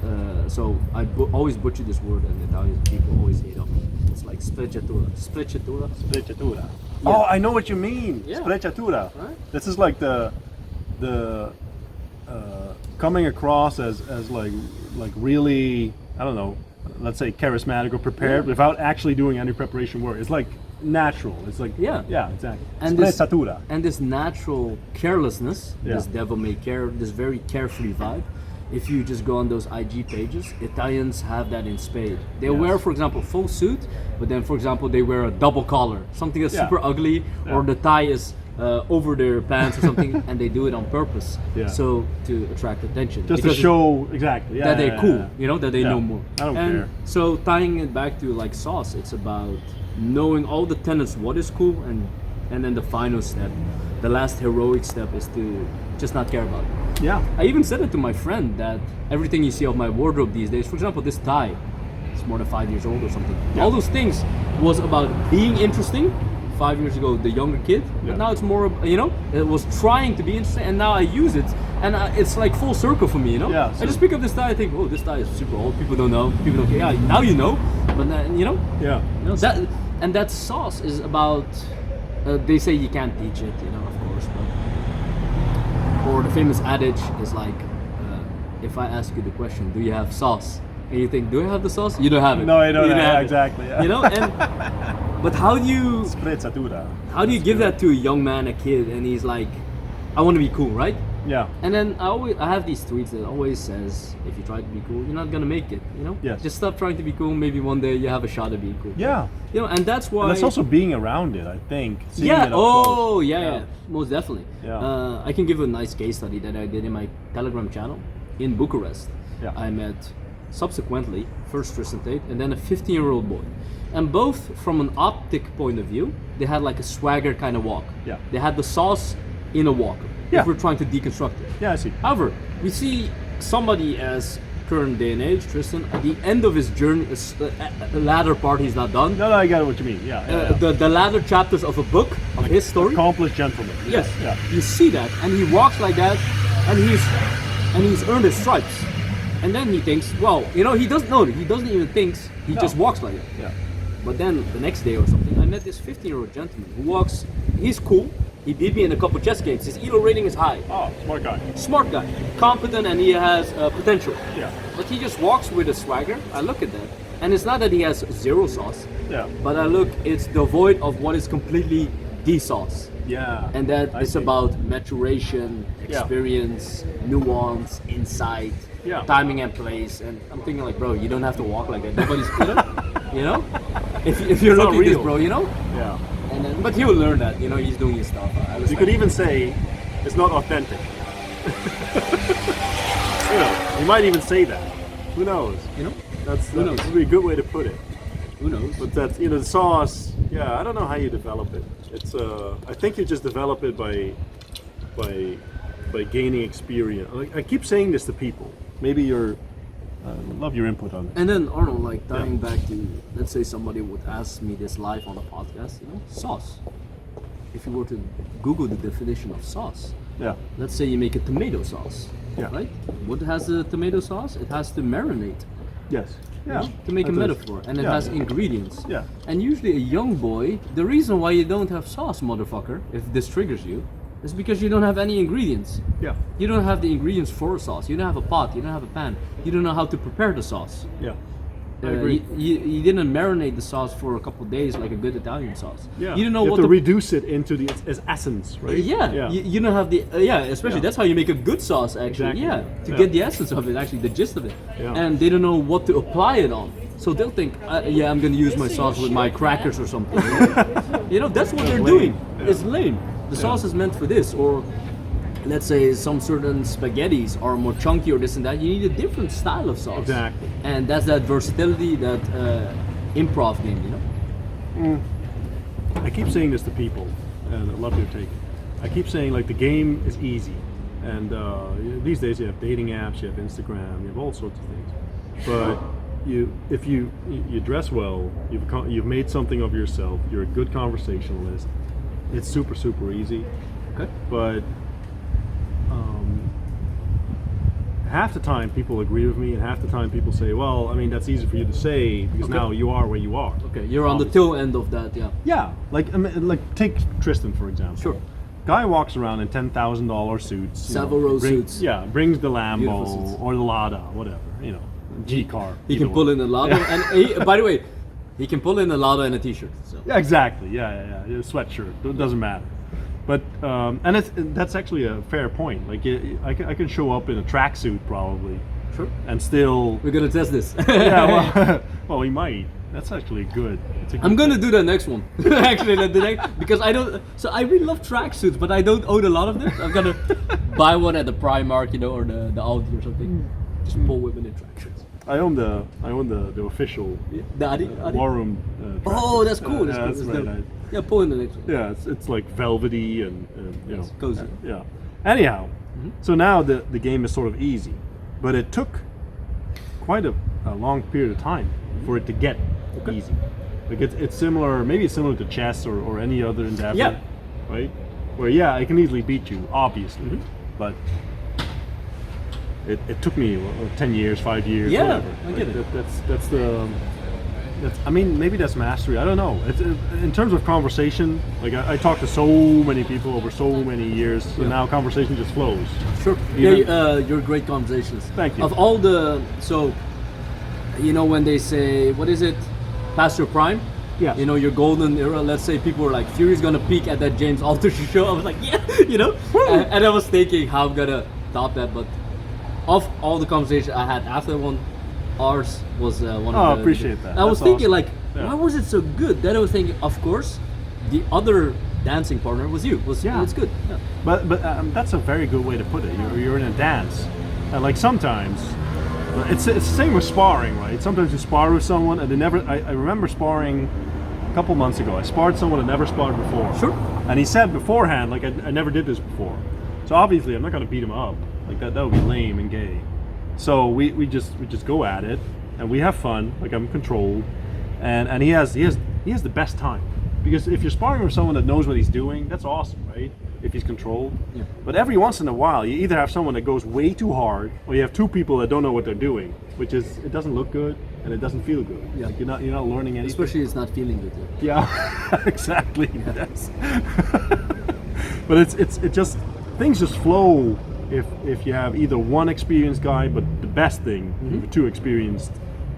B: so I always butcher this word, and Italian people always hate on me. It's like sprecciatura. Sprecciatura.
A: Sprecciatura.
B: Yeah.
A: Oh, I know what you mean.
B: Yeah.
A: Sprecciatura.
B: Right.
A: This is like the coming across as like really, I don't know, let's say charismatic or prepared without actually doing any preparation work. It's like natural. It's like yeah, exactly.
B: And
A: Sprezzatura.
B: this natural carelessness,
A: Yeah.
B: this devil may care, this very carefree vibe. If you just go on those IG pages, Italians have that in spade. They wear, for example, full suit, but then, for example, they wear a double collar, something that's super ugly, or the tie is over their pants or something, and they do it on purpose, so to attract attention.
A: Just to
B: Because
A: show exactly
B: that they're cool, you know, that they know more.
A: I don't
B: and
A: care.
B: So tying it back to like sauce, it's about knowing all the tenets, what is cool, and then the final step, the last heroic step is to just not care about it.
A: Yeah.
B: I even said it to my friend that everything you see of my wardrobe these days, for example, this tie, it's more than 5 years old or something.
A: Yeah.
B: All those things was about being interesting 5 years ago the younger kid,
A: Yeah.
B: but now it's more, you know, it was trying to be interesting, and now I use it, and it's like full circle for me, you know.
A: Yeah,
B: I
A: so-
B: just pick up this tie, I think, oh, this tie is super old. People don't know. People don't care. Yeah, now you know, but you know,
A: Yeah.
B: you know that, and that sauce is about. They say you can't teach it, you know, of course, but or the famous adage is like, if I ask you the question, do you have sauce? And you think, do I have the sauce? You don't have it.
A: No, I don't
B: You
A: have it,
B: have
A: exactly, yeah.
B: You know, and but how do you
A: Sprezzatura.
B: give that to a young man, a kid, and he's like, I want to be cool, right?
A: Yeah.
B: And then I have these tweets that always says, if you try to be cool, you're not gonna make it. You know?
A: Yes.
B: Just stop trying to be cool. Maybe one day you have a shot at being cool.
A: Yeah.
B: You know, and that's why.
A: And that's also being around it, I think. Seeing
B: Yeah.
A: it up
B: Oh,
A: close.
B: yeah. Most definitely.
A: Yeah.
B: I can give a nice case study that I did in my Telegram channel in Bucharest.
A: Yeah.
B: I met subsequently first Tristan Tate and then a 15-year-old boy, and both from an optic point of view, they had like a swagger kind of walk.
A: Yeah.
B: They had the sauce in a walk.
A: Yeah.
B: If we're trying to deconstruct it.
A: Yeah, I see.
B: However, we see somebody as current day and age, Tristan, at the end of his journey, the latter part he's not done.
A: No, I got what you mean. Yeah. yeah.
B: The latter chapters of a book of his story.
A: Accomplished gentleman.
B: Yes.
A: Yeah.
B: You see that, and he walks like that, and he's earned his stripes. And then he thinks, well, you know, he doesn't know. He doesn't even think. He
A: No.
B: just walks like that.
A: Yeah.
B: But then the next day or something, I met this 15-year-old gentleman who walks. He's cool. He beat me in a couple chess games. His elo rating is high.
A: Oh, smart guy.
B: Smart guy, competent, and he has potential.
A: Yeah.
B: But he just walks with a swagger. I look at that, and it's not that he has zero sauce.
A: Yeah.
B: But I look, it's devoid of what is completely the sauce.
A: Yeah.
B: And that
A: I
B: is
A: see.
B: about maturation,
A: Yeah.
B: experience, nuance, insight,
A: Yeah.
B: timing and place. And I'm thinking like, bro, you don't have to walk like that. Nobody's you know? If you're
A: It's not
B: looking at this,
A: real.
B: bro, you know?
A: Yeah.
B: And then, but he will learn that, you know, he's doing his stuff. I
A: You
B: respect
A: could
B: it.
A: even say it's not authentic. You know, you might even say that. Who knows?
B: You know?
A: That's
B: Who knows?
A: that would be a good way to put it.
B: Who knows?
A: But that's, you know, the sauce. Yeah, I don't know how you develop it. It's I think you just develop it by gaining experience. Like, I keep saying this to people. Maybe you're. Love your input on it.
B: And then Arno, like tying back to, let's say somebody would ask me this live on a podcast, you know, sauce. If you were to Google the definition of sauce,
A: Yeah.
B: let's say you make a tomato sauce,
A: Yeah.
B: right? What has the tomato sauce? It has to marinate,
A: Yes.
B: you
A: Yeah.
B: know, to make a
A: That does.
B: metaphor, and it
A: Yeah.
B: has ingredients.
A: Yeah.
B: And usually a young boy, the reason why you don't have sauce, motherfucker, if this triggers you, is because you don't have any ingredients.
A: Yeah.
B: You don't have the ingredients for a sauce. You don't have a pot. You don't have a pan. You don't know how to prepare the sauce.
A: Yeah. I agree.
B: You didn't marinate the sauce for a couple of days like a good Italian sauce.
A: Yeah.
B: You don't know
A: you
B: what
A: have to
B: the
A: reduce it into the its essence, right?
B: yeah.
A: Yeah.
B: You don't have the especially
A: Yeah.
B: that's how you make a good sauce actually.
A: Exactly.
B: Yeah, to
A: Yeah.
B: get the essence of it, actually the gist of it.
A: Yeah.
B: And they don't know what to apply it on. So they'll think, yeah, I'm gonna use my sauce with my crackers or something. You know, that's what they're
A: lame.
B: doing.
A: Yeah.
B: It's lame. The sauce is meant for this, or let's say some certain spaghettis are more chunky or this and that. You need a different style of sauce.
A: Exactly.
B: And that's that versatility, that improv game, you know.
A: I keep saying this to people, and I love your take. I keep saying like the game is easy, and these days you have dating apps, you have Instagram, you have all sorts of things. But if you dress well, you've made something of yourself. You're a good conversationalist. It's super easy.
B: Okay.
A: But half the time people agree with me, and half the time people say, "Well, I mean, that's easy for you to say because
B: Okay.
A: now you are where you are."
B: Okay, you're on the tail end of that, yeah.
A: Yeah, like I mean, like take Tristan for example.
B: Sure.
A: Guy walks around in $10,000 suits. you know,
B: Savile Row suits.
A: Yeah, brings the
B: Beautiful suits.
A: Lambo or the Lada, whatever, you know, G car.
B: He can pull in a Lada, and by the way, he can pull in a Lada and a t-shirt. So.
A: Yeah, exactly. Yeah. A sweatshirt. It doesn't matter. But and that's actually a fair point. Like I can show up in a tracksuit probably,
B: Sure.
A: and still.
B: We're gonna test this.
A: Yeah. Well, he might. That's actually good. It's a good
B: I'm gonna
A: thing.
B: do the next one. Actually, the next, because I don't. So I really love tracksuits, but I don't own a lot of them. I'm gonna buy one at the Primark, you know, or the Aldi or something. Just pull women in tracksuits.
A: I own the official
B: The Adi?
A: war room.
B: Oh, that's cool.
A: Yeah,
B: That's
A: that's
B: cool.
A: right.
B: Yeah, pull in the next one.
A: Yeah, it's like velvety and you know,
B: cozy.
A: Yeah. Anyhow, so now the game is sort of easy, but it took quite a long period of time for it to get easy. Like it's similar, maybe it's similar to chess or any other endeavor.
B: Yeah.
A: Right? Where yeah, I can easily beat you, obviously,
B: Mhm.
A: but it took me 10 years, 5 years,
B: Yeah,
A: whatever.
B: I get it.
A: That's the. I mean, maybe that's mastery. I don't know. In terms of conversation, like I talk to so many people over so many years, so
B: Yeah.
A: now conversation just flows.
B: Sure.
A: Even-
B: Yeah, you're great conversations.
A: Thank you.
B: Of all the, so, you know, when they say, what is it, past your prime?
A: Yes.
B: You know, your golden era. Let's say people were like, Fury's gonna peak at that James Altucher show. I was like, yeah, you know. And I was thinking how I'm gonna top that, but of all the conversations I had after that one, ours was one
A: Oh,
B: of the.
A: I appreciate that.
B: I was
A: That's
B: thinking
A: awesome.
B: like,
A: Yeah.
B: why was it so good? Then I was thinking, of course, the other dancing partner was you.
A: Yeah.
B: It's good. Yeah.
A: But that's a very good way to put it. You're in a dance, and like sometimes it's the same with sparring, right? Sometimes you spar with someone, and they never. I remember sparring a couple months ago. I sparred someone I never sparred before.
B: Sure.
A: And he said beforehand, like I never did this before, so obviously I'm not gonna beat him up. Like that would be lame and gay. So we just go at it, and we have fun. Like I'm controlled, and he has the best time. Because if you're sparring with someone that knows what he's doing, that's awesome, right? If he's controlled.
B: Yeah.
A: But every once in a while, you either have someone that goes way too hard, or you have two people that don't know what they're doing, which is it doesn't look good and it doesn't feel good.
B: Yeah.
A: Like you're not learning anything.
B: Especially it's not feeling good. Yeah.
A: Yeah, exactly. Yes. But it just things just flow if you have either one experienced guy, but the best thing for two experienced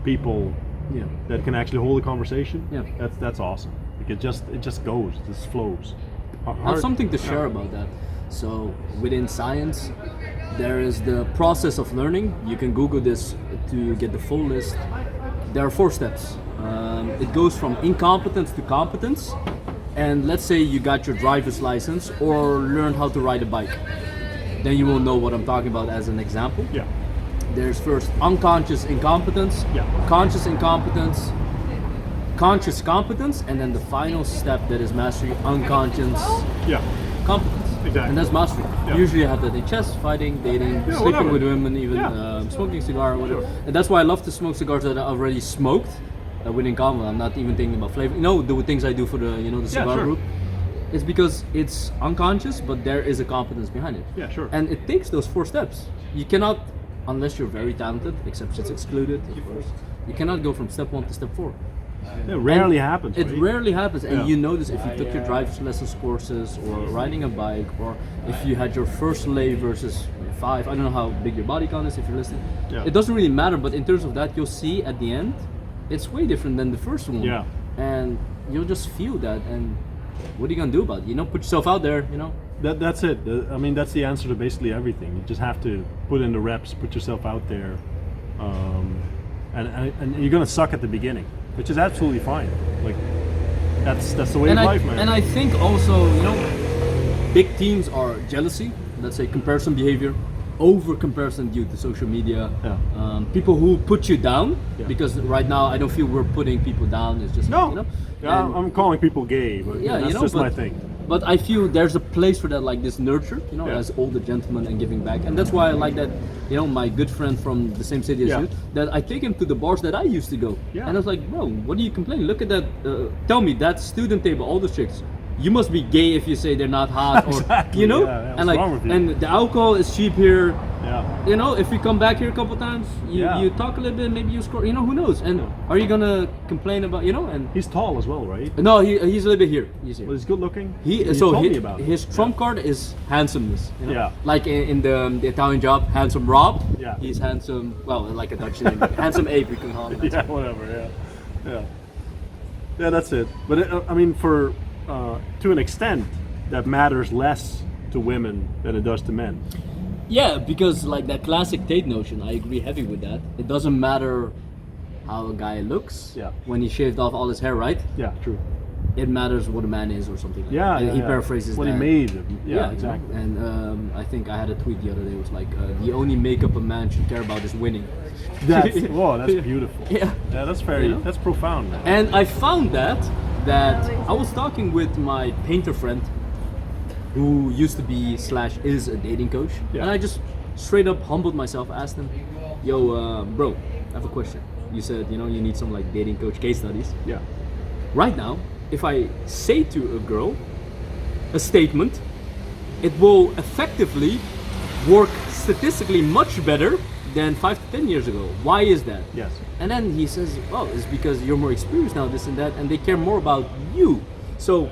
A: people
B: Yeah.
A: that can actually hold a conversation.
B: Yeah.
A: That's awesome. Like it just goes, it just flows.
B: I have something to share about that. So within science, there is the process of learning. You can Google this to get the full list. There are 4 steps. It goes from incompetence to competence. And let's say you got your driver's license or learned how to ride a bike. Then you will know what I'm talking about as an example.
A: Yeah.
B: There's first unconscious incompetence,
A: Yeah.
B: conscious incompetence, conscious competence, and then the final step that is mastery, unconscious
A: Yeah.
B: competence.
A: Exactly.
B: And that's mastery.
A: Yeah.
B: Usually I have that in chess, fighting, dating, sleeping
A: whatever.
B: with women, even
A: Yeah.
B: smoking cigar or whatever.
A: Sure.
B: And that's why I love to smoke cigars that I already smoked within Coleman. I'm not even thinking about flavor. You know, the things I do for the the cigar
A: sure.
B: group. It's because it's unconscious, but there is a competence behind it.
A: Yeah, sure.
B: And it takes those 4 steps. You cannot, unless you're very talented, exceptions excluded, of course. You cannot go from step 1 to step 4.
A: It rarely
B: And
A: happens.
B: It
A: right?
B: rarely happens, and
A: Yeah.
B: you notice if you took your driver's lessons courses, or riding a bike, or if you had your first lay versus 5. I don't know how big your body count is if you're listening.
A: Yeah.
B: It doesn't really matter, but in terms of that, you'll see at the end, it's way different than the first one.
A: Yeah.
B: And you'll just feel that, and what are you gonna do about it? You know, put yourself out there. You know.
A: That's it. I mean, that's the answer to basically everything. You just have to put in the reps, put yourself out there, and you're gonna suck at the beginning, which is absolutely fine. Like that's the way
B: And
A: of
B: I,
A: life, man.
B: and I think also, you know, big teams are jealousy, let's say comparison behavior, over comparison due to social media.
A: Yeah.
B: People who put you down,
A: Yeah.
B: because right now I don't feel we're putting people down. It's just
A: no,
B: you know.
A: yeah,
B: And-
A: I'm calling people gay, but
B: yeah,
A: that's
B: you know,
A: just
B: but,
A: my thing.
B: But I feel there's a place for that, like this nurture, you know,
A: Yeah.
B: as older gentlemen and giving back, and that's why I like that. You know, my good friend from the same city as
A: Yeah.
B: you, that I take him to the bars that I used to go,
A: Yeah.
B: and I was like, bro, what are you complaining? Look at that. Tell me that student table, all the chicks. You must be gay if you say they're not hot, or
A: Exactly,
B: you know,
A: yeah, yeah,
B: and
A: what's
B: like,
A: wrong with you?
B: and the alcohol is cheap here.
A: Yeah.
B: You know, if we come back here a couple times,
A: Yeah.
B: you talk a little bit, maybe you score. You know, who knows? And are you gonna complain about, you know? And
A: He's tall as well, right?
B: no, he's a little bit here. He's here.
A: Well, he's good looking.
B: He
A: You
B: so
A: told
B: he-
A: me about it.
B: his trump card is handsomeness. You know?
A: Yeah.
B: Like in the Italian job, handsome Rob.
A: Yeah.
B: He's handsome. Well, like a Dutch name, handsome Abe. We can call him.
A: Yeah, whatever. Yeah. Yeah, that's it. But I mean, for to an extent, that matters less to women than it does to men.
B: Yeah, because like that classic Tate notion, I agree heavy with that. It doesn't matter how a guy looks.
A: Yeah.
B: When he shaved off all his hair, right?
A: Yeah, true.
B: It matters what a man is or something. Like
A: Yeah,
B: that.
A: yeah,
B: He
A: yeah.
B: paraphrases
A: what
B: that.
A: he made.
B: You
A: Yeah,
B: know,
A: exactly.
B: and I think I had a tweet the other day. It was like, the only makeup a man should care about is winning.
A: That's beautiful.
B: Yeah.
A: Yeah, that's very
B: You know?
A: that's profound, man.
B: And I found that I was talking with my painter friend, who used to be / is a dating coach,
A: Yeah.
B: and I just straight up humbled myself, asked him, "Yo, bro, I have a question. You said you need some like dating coach case studies.
A: Yeah.
B: right now, if I say to a girl a statement, it will effectively work statistically much better than 5 to 10 years ago. Why is that?
A: Yes.
B: And then he says, well, it's because you're more experienced now, this and that, and they care more about you. So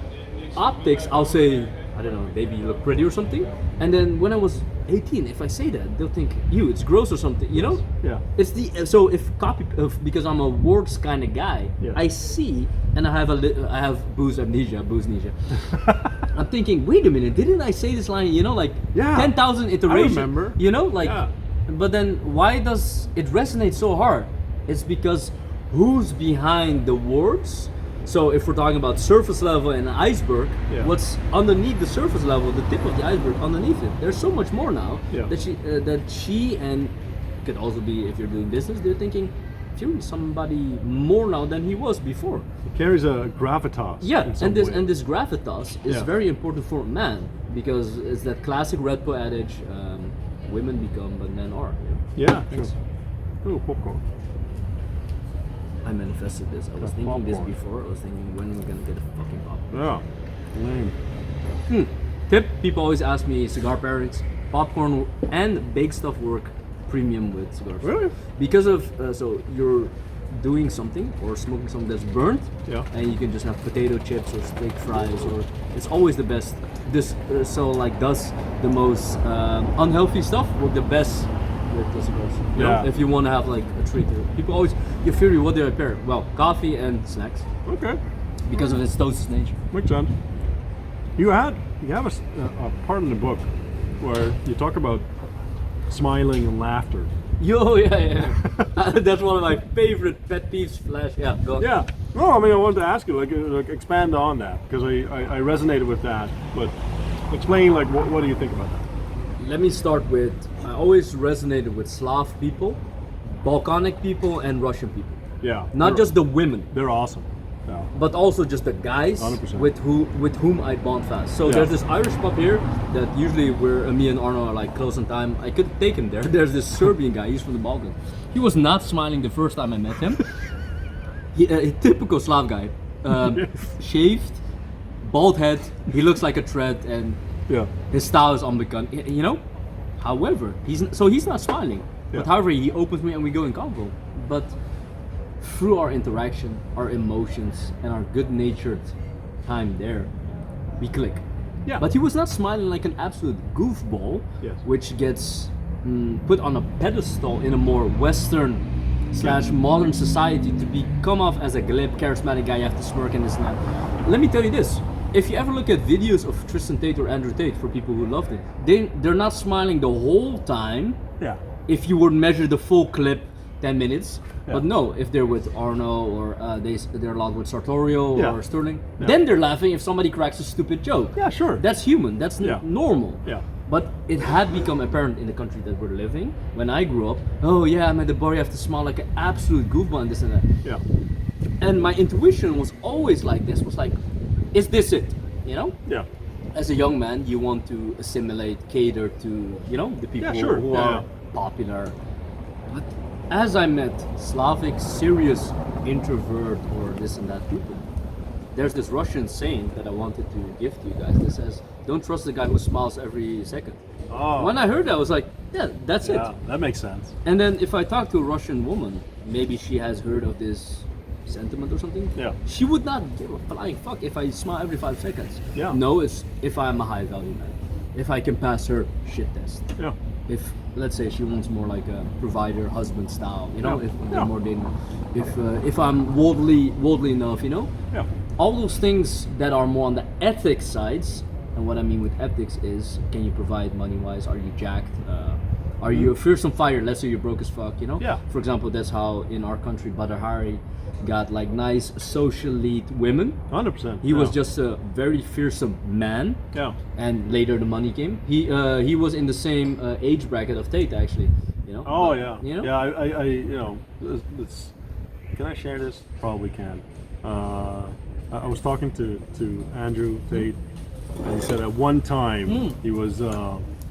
B: optics, I'll say, I don't know, maybe you look pretty or something. And then when I was 18, if I say that, they'll think, it's gross or something, you know?
A: Yeah.
B: It's the so if because I'm a words kind of guy,
A: Yeah.
B: I see and I have booze amnesia. I'm thinking, wait a minute, didn't I say this line? You know, like
A: Yeah.
B: 10,000 iterations.
A: I remember.
B: You know, like.
A: Yeah.
B: But then why does it resonate so hard? It's because who's behind the words? So if we're talking about surface level and iceberg,
A: Yeah.
B: what's underneath the surface level, the tip of the iceberg underneath it? There's so much more now
A: Yeah.
B: that she and could also be, if you're doing business, they're thinking, Fury's somebody more now than he was before.
A: It carries a gravitas.
B: Yeah,
A: in some way.
B: and this gravitas is
A: Yeah.
B: very important for a man because it's that classic Red Pill adage: women become, but men are.
A: Yeah. True. Ooh, popcorn.
B: I manifested this. I was
A: That's
B: thinking this
A: popcorn.
B: before. I was thinking, when are we gonna get a fucking pop?
A: Yeah. Lame.
B: Tip: people always ask me cigar pairings, popcorn and baked stuff work premium with cigars.
A: Really?
B: Because of so you're doing something or smoking something that's burnt,
A: Yeah.
B: and you can just have potato chips or steak fries, or it's always the best. This so like does the most unhealthy stuff with the best with the cigars. You know,
A: Yeah.
B: if you want to have like a treat. People always, you Fury, what do I pair? Well, coffee and snacks
A: Okay.
B: because of its toasted nature.
A: Makes sense. You have a part in the book where you talk about smiling and laughter.
B: Yo, yeah. That's one of my favorite pet peeves. Yeah, go.
A: Yeah. No, I mean, I wanted to ask you, like expand on that, because I resonated with that. But explain, like, what do you think about that?
B: Let me start with, I always resonated with Slav people, Balcanic people, and Russian people.
A: Yeah.
B: Not
A: they're-
B: just the women,
A: They're awesome. Yeah.
B: but also just the guys
A: 100%.
B: with whom I bond fast. So
A: Yeah.
B: there's this Irish pub here that usually me and Arno are like close in time. I could take him there. There's this Serbian guy, he's from the Balkans. He was not smiling the first time I met him. A typical Slav guy, shaved, bald head. He looks like a thread, and
A: Yeah.
B: his style is unbecoming. You know. However, he's not smiling.
A: Yeah.
B: But however, he opens me and we go in convo. But through our interaction, our emotions, and our good-natured time there, we click.
A: Yeah.
B: But he was not smiling like an absolute goofball,
A: Yes.
B: which gets put on a pedestal in a more Western / modern society to come off as a glib, charismatic guy. You have to smirk and this and that. Let me tell you this: if you ever look at videos of Tristan Tate or Andrew Tate, for people who loved it, they're not smiling the whole time.
A: Yeah.
B: If you would measure the full clip, 10 minutes.
A: Yeah.
B: But no, if they're with Arno or they're a lot with Sartorio
A: Yeah.
B: or Sterling,
A: Yeah.
B: then they're laughing if somebody cracks a stupid joke.
A: Yeah, sure.
B: That's human. That's
A: Yeah.
B: normal.
A: Yeah.
B: But it had become apparent in the country that we're living. When I grew up, oh yeah, I'm at the bar, you have to smile like an absolute goofball and this and that.
A: Yeah.
B: And my intuition was always like this, was like, is this it? You know?
A: Yeah.
B: As a young man, you want to assimilate, cater to, you know, the people
A: Yeah, sure.
B: who
A: Yeah,
B: are
A: yeah.
B: popular. But as I met Slavic, serious introvert or this and that people, there's this Russian saying that I wanted to give to you guys that says, don't trust the guy who smiles every second.
A: Oh.
B: When I heard that, I was like, yeah, that's
A: Yeah,
B: it.
A: that makes sense.
B: And then if I talk to a Russian woman, maybe she has heard of this sentiment or something.
A: Yeah.
B: She would not give a flying fuck if I smile every 5 seconds.
A: Yeah.
B: No, it's if I'm a high value man. If I can pass her shit test.
A: Yeah.
B: If let's say she wants more like a provider husband style, you know,
A: Yeah.
B: if
A: Yeah.
B: they're more dating. If I'm worldly enough, you know.
A: Yeah.
B: All those things that are more on the ethics sides, and what I mean with ethics is, can you provide money wise? Are you jacked? Are you a fearsome fighter? Let's say you're broke as fuck, you know?
A: Yeah.
B: For example, that's how in our country Badr Hari got like nice socially women.
A: 100%.
B: He was just a very fearsome man.
A: Yeah.
B: And later the money came. He was in the same age bracket of Tate actually, you know?
A: Oh
B: But,
A: yeah.
B: You know?
A: Yeah. I you know, it's, can I share this? Probably can. I was talking to Andrew Tate, and he said at one time he was.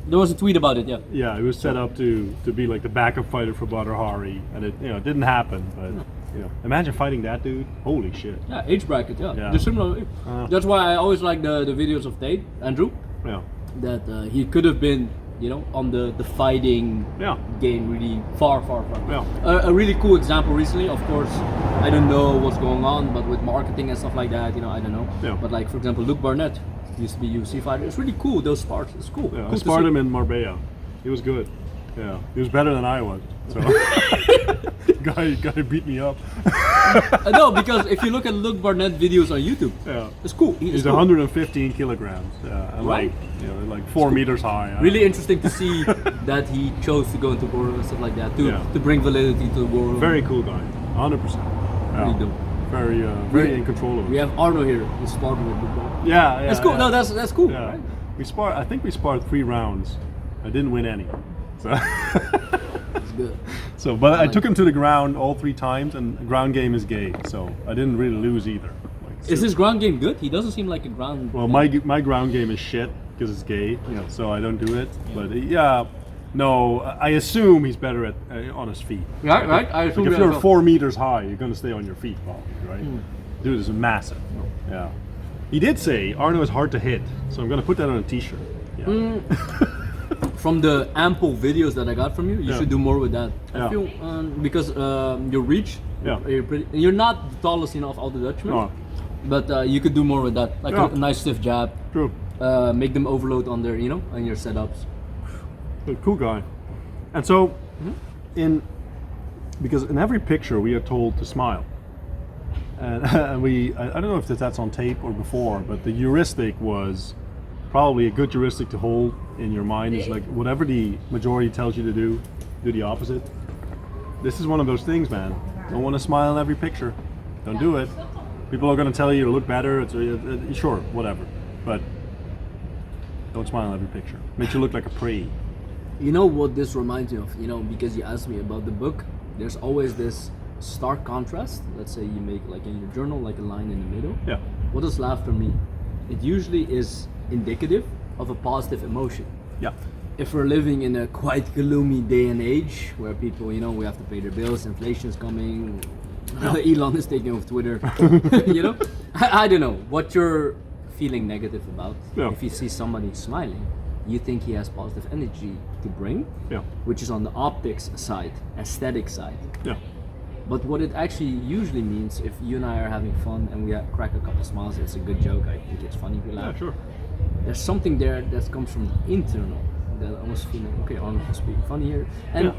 B: There was a tweet about it, yeah.
A: Yeah, he was set up to be like the backup fighter for Badr Hari, and it didn't happen. But You know, imagine fighting that dude. Holy shit.
B: Yeah, age bracket. Yeah,
A: Yeah.
B: they're similar. That's why I always like the videos of Tate, Andrew.
A: Yeah.
B: That he could have been, you know, on the fighting
A: Yeah.
B: game really far.
A: Yeah.
B: A really cool example recently, of course, I don't know what's going on, but with marketing and stuff like that, you know, I don't know.
A: Yeah.
B: But like, for example, Luke Barnatt used to be UFC fighter. It's really cool, those spars. It's cool.
A: Yeah,
B: cool
A: I
B: to
A: sparred
B: see.
A: him in Marbella. He was good. Yeah, he was better than I was. So guy beat me up.
B: No, because if you look at Luke Barnatt videos on YouTube,
A: Yeah,
B: it's cool.
A: he's
B: cool.
A: 115 kilograms. And
B: Right.
A: like, you know, like 4 meters high.
B: Really interesting to see that he chose to go into world and stuff like that to bring validity to the world.
A: Very cool guy. 100%. Yeah.
B: Really dope.
A: Very in control of it.
B: We have Arno here. He's sparring with Luke Barnatt.
A: Yeah,
B: That's cool.
A: Yeah.
B: No, that's cool.
A: Yeah.
B: Right?
A: I think we sparred 3 rounds. I didn't win any. So,
B: That's good.
A: but I took him to the ground all 3 times, and the ground game is gay, so I didn't really lose either. Like,
B: Is his ground game good? He doesn't seem like a ground.
A: well, my ground game is shit because it's gay, so I don't do it. But yeah, no, I assume he's better at on his feet.
B: Right. I
A: Like
B: assume
A: if
B: that
A: you're
B: as well.
A: 4 meters high, you're gonna stay on your feet, probably, right? Dude is massive. Yeah. He did say Arno is hard to hit, so I'm gonna put that on a T-shirt. Yeah.
B: From the ample videos that I got from you, you
A: Yeah.
B: should do more with that.
A: Yeah.
B: I feel because your reach,
A: Yeah.
B: you're not the tallest, of all the Dutchmen,
A: No.
B: but you could do more with that, like
A: Yeah.
B: a nice stiff jab.
A: True.
B: Make them overload on their, on your setups.
A: Cool guy. And so, because in every picture we are told to smile, and I don't know if that's on tape or before, but the heuristic was probably a good heuristic to hold in your mind is like whatever the majority tells you to do the opposite. This is one of those things, man. Don't want to smile in every picture. Don't do it. People are going to tell you to look better. It's sure, whatever, but don't smile in every picture. Makes you look like a prey.
B: You know what this reminds me of? Because you asked me about the book, there's always this stark contrast. Let's say you make, like in your journal, like a line in the middle.
A: Yeah.
B: What does laughter mean? It usually is indicative of a positive emotion.
A: Yeah.
B: If we're living in a quite gloomy day and age where people, we have to pay their bills, inflation's coming, Elon is taking off Twitter, I don't know what you're feeling negative about.
A: Yeah.
B: If you see somebody smiling, you think he has positive energy to bring,
A: Yeah.
B: which is on the optics side, aesthetic side.
A: Yeah.
B: But what it actually usually means, if you and I are having fun and we crack a couple smiles, it's a good joke, I think it's funny, we laugh.
A: Yeah, sure.
B: There's something there that comes from the internal that I was feeling, okay, Arno is being funny here. And
A: Yeah.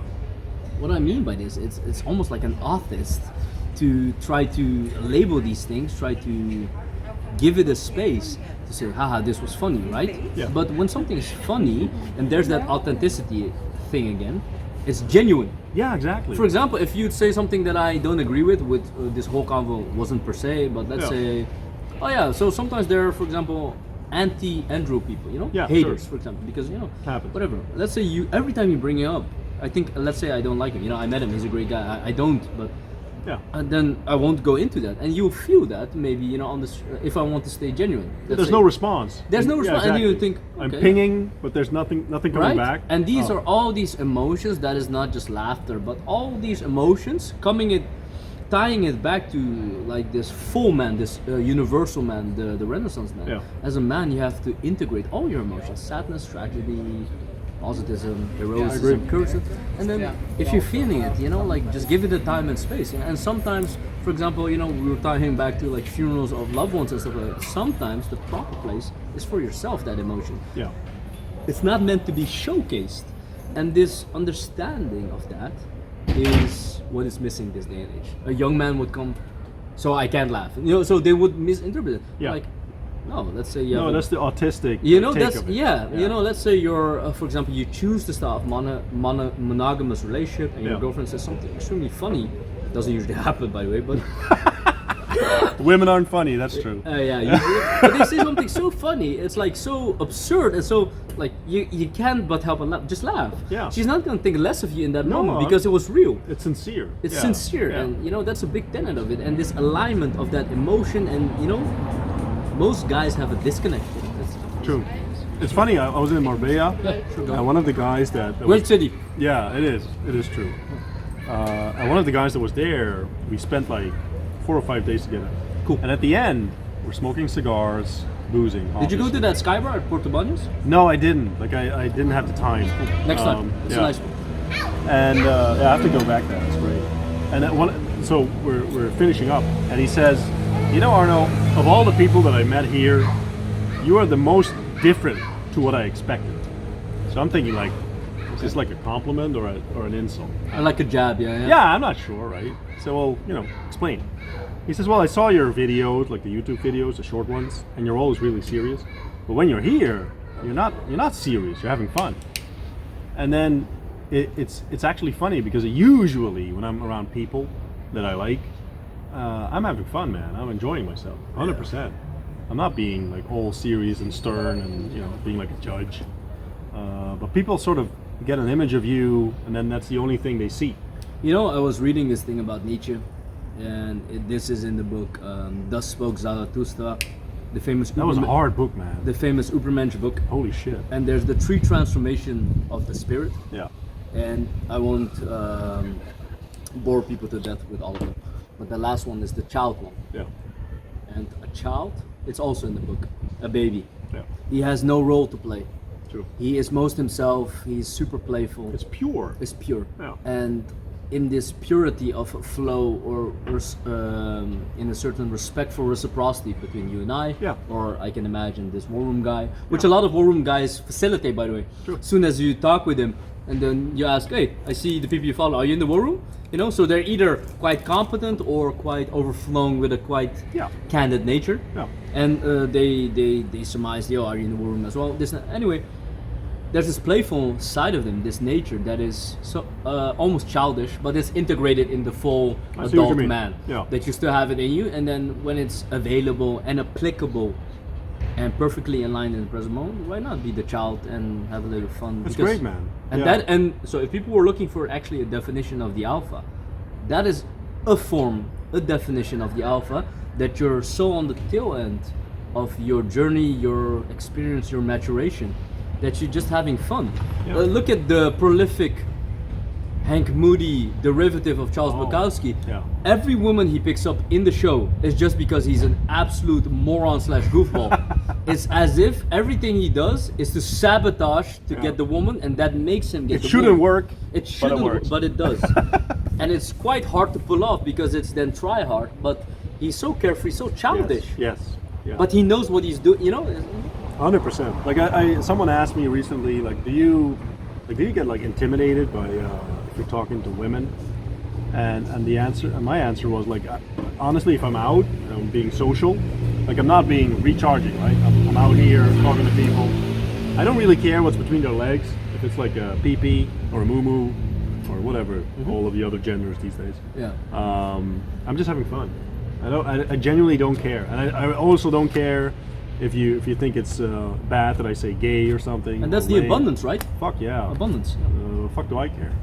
B: what I mean by this, it's almost like an artist to try to label these things, try to give it a space to say, haha, this was funny, right?
A: Yeah.
B: But when something is funny, and there's that authenticity thing again, it's genuine.
A: Yeah, exactly.
B: For example, if you'd say something that I don't agree with this whole convo wasn't per se, but let's
A: Yeah.
B: say, oh yeah, so sometimes there are, for example, anti-Andrew people,
A: Yeah,
B: haters,
A: sure.
B: for example, because
A: Happens.
B: whatever. Let's say every time you bring it up, I think, let's say I don't like him, I met him, he's a great guy, I don't, but
A: Yeah.
B: and then I won't go into that, and you'll feel that maybe on this if I want to stay genuine. Let's
A: There's
B: say-
A: no response.
B: There's no response, and you think,
A: I'm
B: okay.
A: pinging, but there's nothing coming
B: Right?
A: back.
B: And these
A: Oh.
B: are all these emotions. That is not just laughter, but all these emotions tying it back to like this full man, this universal man, the Renaissance man.
A: Yeah.
B: As a man, you have to integrate all your emotions: sadness, tragedy, positivism, heroism, courage. And then if you're feeling it, like just give it the time and space. And sometimes, for example, we were tying back to like funerals of loved ones and stuff like that. Sometimes the proper place is for yourself, that emotion.
A: Yeah.
B: It's not meant to be showcased, and this understanding of that is what is missing this day and age. A young man would come, so I can't laugh, so they would misinterpret it.
A: Yeah.
B: Like, no, let's say
A: No, that's the autistic. take
B: that's
A: of it.
B: let's say you're for example, you choose to start a monogamous relationship, and your
A: Yeah.
B: girlfriend says something extremely funny. Doesn't usually happen, by the way, but
A: Women aren't funny. That's true.
B: but they say something so funny. It's like so absurd, and so like you can't but help but laugh. Just laugh.
A: Yeah.
B: She's not gonna think less of you in that
A: No,
B: moment because it was real.
A: It's sincere.
B: It's
A: Yeah.
B: sincere,
A: Yeah.
B: and that's a big tenet of it. And this alignment of that emotion, and most guys have a disconnect with it. That's
A: True. It's funny. I was in Marbella,
B: Yeah, sure, go.
A: and one of the guys that
B: Great city.
A: yeah, it is. It is true. and one of the guys that was there, we spent like 4 or 5 days together.
B: Cool.
A: And at the end, we're smoking cigars, boozing.
B: Did you go to
A: obviously.
B: that Sky Bar at Porto Banos?
A: No, I didn't. Like I didn't have the time.
B: Next time. It's
A: yeah.
B: a nice one.
A: And yeah, I have to go back there. It's great. And so we're finishing up, and he says, "You know, Arno, of all the people that I met here, you are the most different to what I expected." So I'm thinking, like, is this like a compliment or an insult?
B: I like a jab, yeah.
A: Yeah, I'm not sure, right? So, well, you know, explain. He says, well, I saw your videos, like the YouTube videos, the short ones, and you're always really serious. But when you're here, you're not serious. You're having fun. And then it's actually funny because usually when I'm around people that I like, I'm having fun, man. I'm enjoying myself, 100%. I'm not being like all serious and stern and being like a judge. But people sort of get an image of you, and then that's the only thing they see.
B: You know, I was reading this thing about Nietzsche, and this is in the book Thus Spoke Zarathustra, the famous.
A: That was a hard book, man.
B: The famous Übermensch book.
A: Holy shit.
B: And there's the 3 transformation of the spirit.
A: Yeah.
B: And I won't bore people to death with all of them, but the last one is the child one.
A: Yeah.
B: And a child, it's also in the book, a baby.
A: Yeah.
B: He has no role to play.
A: True.
B: He is most himself. He's super playful.
A: It's pure.
B: It's pure.
A: Yeah.
B: And in this purity of flow, or in a certain respectful reciprocity between you and I,
A: Yeah.
B: or I can imagine this war room guy, which a lot of war room guys facilitate, by the way.
A: True.
B: As soon as you talk with him, and then you ask, hey, I see the people you follow, are you in the war room? You know, so they're either quite competent or quite overflowing with a quite candid nature.
A: Yeah.
B: And they surmise, yo, are you in the war room as well? Anyway, there's this playful side of them, this nature that is so almost childish, but it's integrated in the full
A: I see what you
B: adult
A: mean.
B: man.
A: Yeah.
B: That you still have it in you, and then when it's available and applicable and perfectly in line in the present moment, why not be the child and have a little fun?
A: That's great, man.
B: And
A: Yeah.
B: so if people were looking for actually a definition of the alpha, that is a definition of the alpha, that you're so on the tail end of your journey, your experience, your maturation, that you're just having fun.
A: Yeah.
B: Look at the prolific Hank Moody derivative of Charles Bukowski.
A: Yeah.
B: Every woman he picks up in the show is just because he's an absolute moron / goofball. It's as if everything he does is to sabotage to get the woman, and that makes him get
A: It
B: the
A: shouldn't
B: woman.
A: work,
B: It shouldn't,
A: works.
B: but it does. And it's quite hard to pull off because it's then try hard, but he's so carefree, so childish.
A: Yes. Yeah.
B: But he knows what he's doing,
A: 100%. Like I someone asked me recently, like, do you get like intimidated by if you're talking to women? And my answer was like, honestly, if I'm out, I'm being social, like I'm not being recharging, right? I'm out here talking to people. I don't really care what's between their legs, if it's like a pee-pee or a moo-moo or whatever, all of the other genders these days.
B: Yeah.
A: I'm just having fun. I genuinely don't care, and I also don't care if you think it's bad that I say gay or something.
B: And that's
A: or
B: the
A: lame.
B: abundance, right?
A: Fuck yeah.
B: Abundance.
A: Fuck do I care?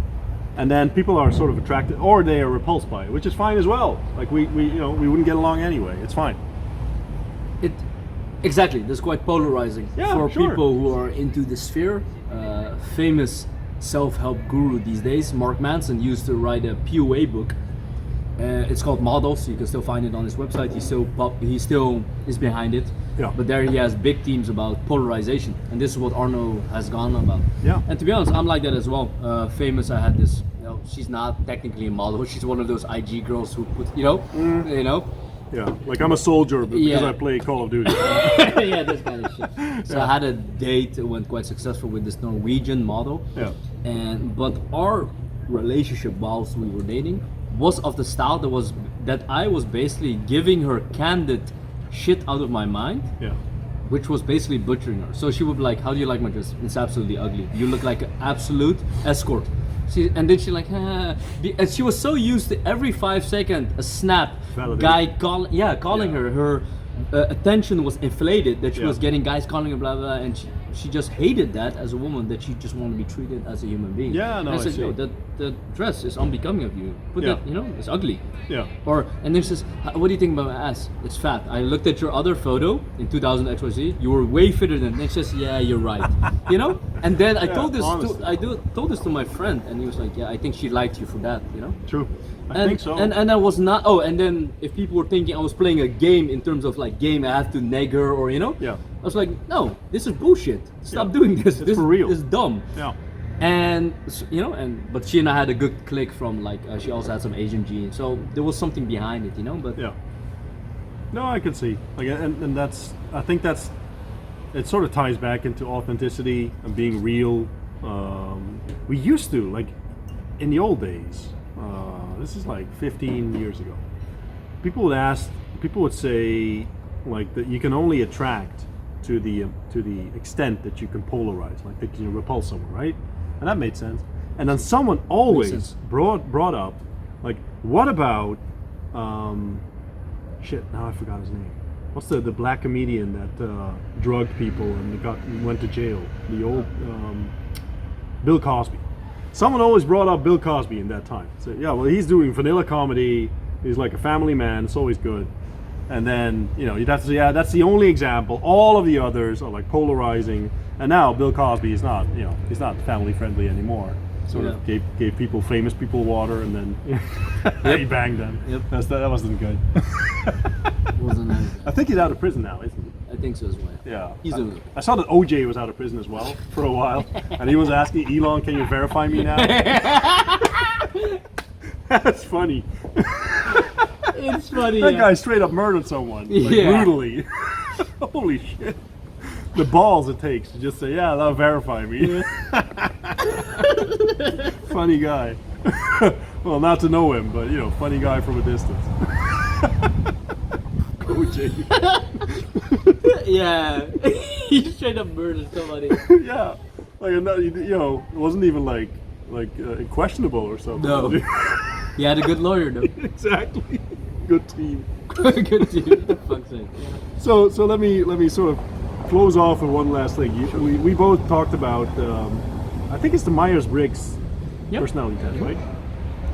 A: And then people are sort of attracted, or they are repulsed by it, which is fine as well. Like we wouldn't get along anyway. It's fine.
B: Exactly. That's quite polarizing for
A: sure.
B: people who are into the sphere. Famous self-help guru these days, Mark Manson, used to write a POA book. It's called Models. You can still find it on his website. He still is behind it.
A: Yeah.
B: But there he has big themes about polarization, and this is what Arno has gone about.
A: Yeah.
B: And to be honest, I'm like that as well. Famous, I had this. She's not technically a model. She's one of those IG girls who put,
A: Yeah. Like I'm a soldier because
B: Yeah.
A: I play Call of Duty.
B: yeah, this kind of shit. So I had a date that went quite successful with this Norwegian model.
A: Yeah.
B: But our relationship whilst we were dating was of the style that I was basically giving her candid shit out of my mind,
A: Yeah.
B: which was basically butchering her. So she would be like, how do you like my dress? It's absolutely ugly. You look like an absolute escort. And then she like, and she was so used to every 5 seconds a snap
A: Validation.
B: guy calling her. Her attention was inflated that she
A: Yeah.
B: was getting guys calling her blah blah, and she just hated that as a woman, that she just wanted to be treated as a human being.
A: Yeah, no,
B: and I said,
A: I see.
B: yo, that dress is unbecoming of you. Put
A: Yeah.
B: that, you know, it's ugly.
A: Yeah.
B: Or, and then she says, what do you think about my ass? It's fat. I looked at your other photo in 2000 XYZ. You were way fitter than. And she says, yeah, you're right. You know. And then I
A: Yeah,
B: told this
A: honestly.
B: told this to my friend, and he was like, yeah, I think she liked you for that. You know.
A: True. I
B: And,
A: think so.
B: and I was not. Oh, and then if people were thinking I was playing a game in terms of like game, I have to neg her or you know.
A: Yeah.
B: I was like, no, this is bullshit. Stop
A: Yeah.
B: doing this.
A: It's
B: This
A: for real.
B: is dumb.
A: Yeah.
B: And you know, but she and I had a good click from like she also had some Asian genes, so there was something behind it, you know. But
A: Yeah. No, I can see. Like, and that's. I think that's. It sort of ties back into authenticity and being real. We used to, like, in the old days. This is like 15 years ago. People would say, like, that you can only attract to the extent that you can polarize, like that you can repulse someone, right? And that made sense. And then someone always
B: sense.
A: brought up, like, what about shit? Now I forgot his name. What's the black comedian that drugged people and went to jail? The old Bill Cosby. Someone always brought up Bill Cosby in that time. So yeah, well, he's doing vanilla comedy. He's like a family man. It's always good. And then, you know, that's the only example. All of the others are like polarizing. And now Bill Cosby is not, you know, he's not family friendly anymore. Sort of gave famous people water, and then he banged them.
B: Yep.
A: That wasn't good.
B: wasn't nice.
A: I think he's out of prison now, isn't he?
B: I think so as well.
A: Yeah.
B: He's doing it.
A: I saw that OJ was out of prison as well for a while, and he was asking Elon, "Can you verify me now?" That's funny.
B: It's funny.
A: That
B: yeah.
A: guy straight up murdered someone, like,
B: Yeah.
A: brutally. Holy shit! The balls it takes to just say, "Yeah, that'll verify me." Funny guy. Well, not to know him, but you know, funny guy from a distance. OJ.
B: Yeah, he straight up murdered somebody.
A: Yeah, like, you know, it wasn't even like questionable or something.
B: No. He had a good lawyer though.
A: Exactly. Good team.
B: Good dude. For fuck's sake.
A: So let me sort of close off with one last thing. We both talked about I think it's the Myers-Briggs
B: Yep.
A: personality test, right?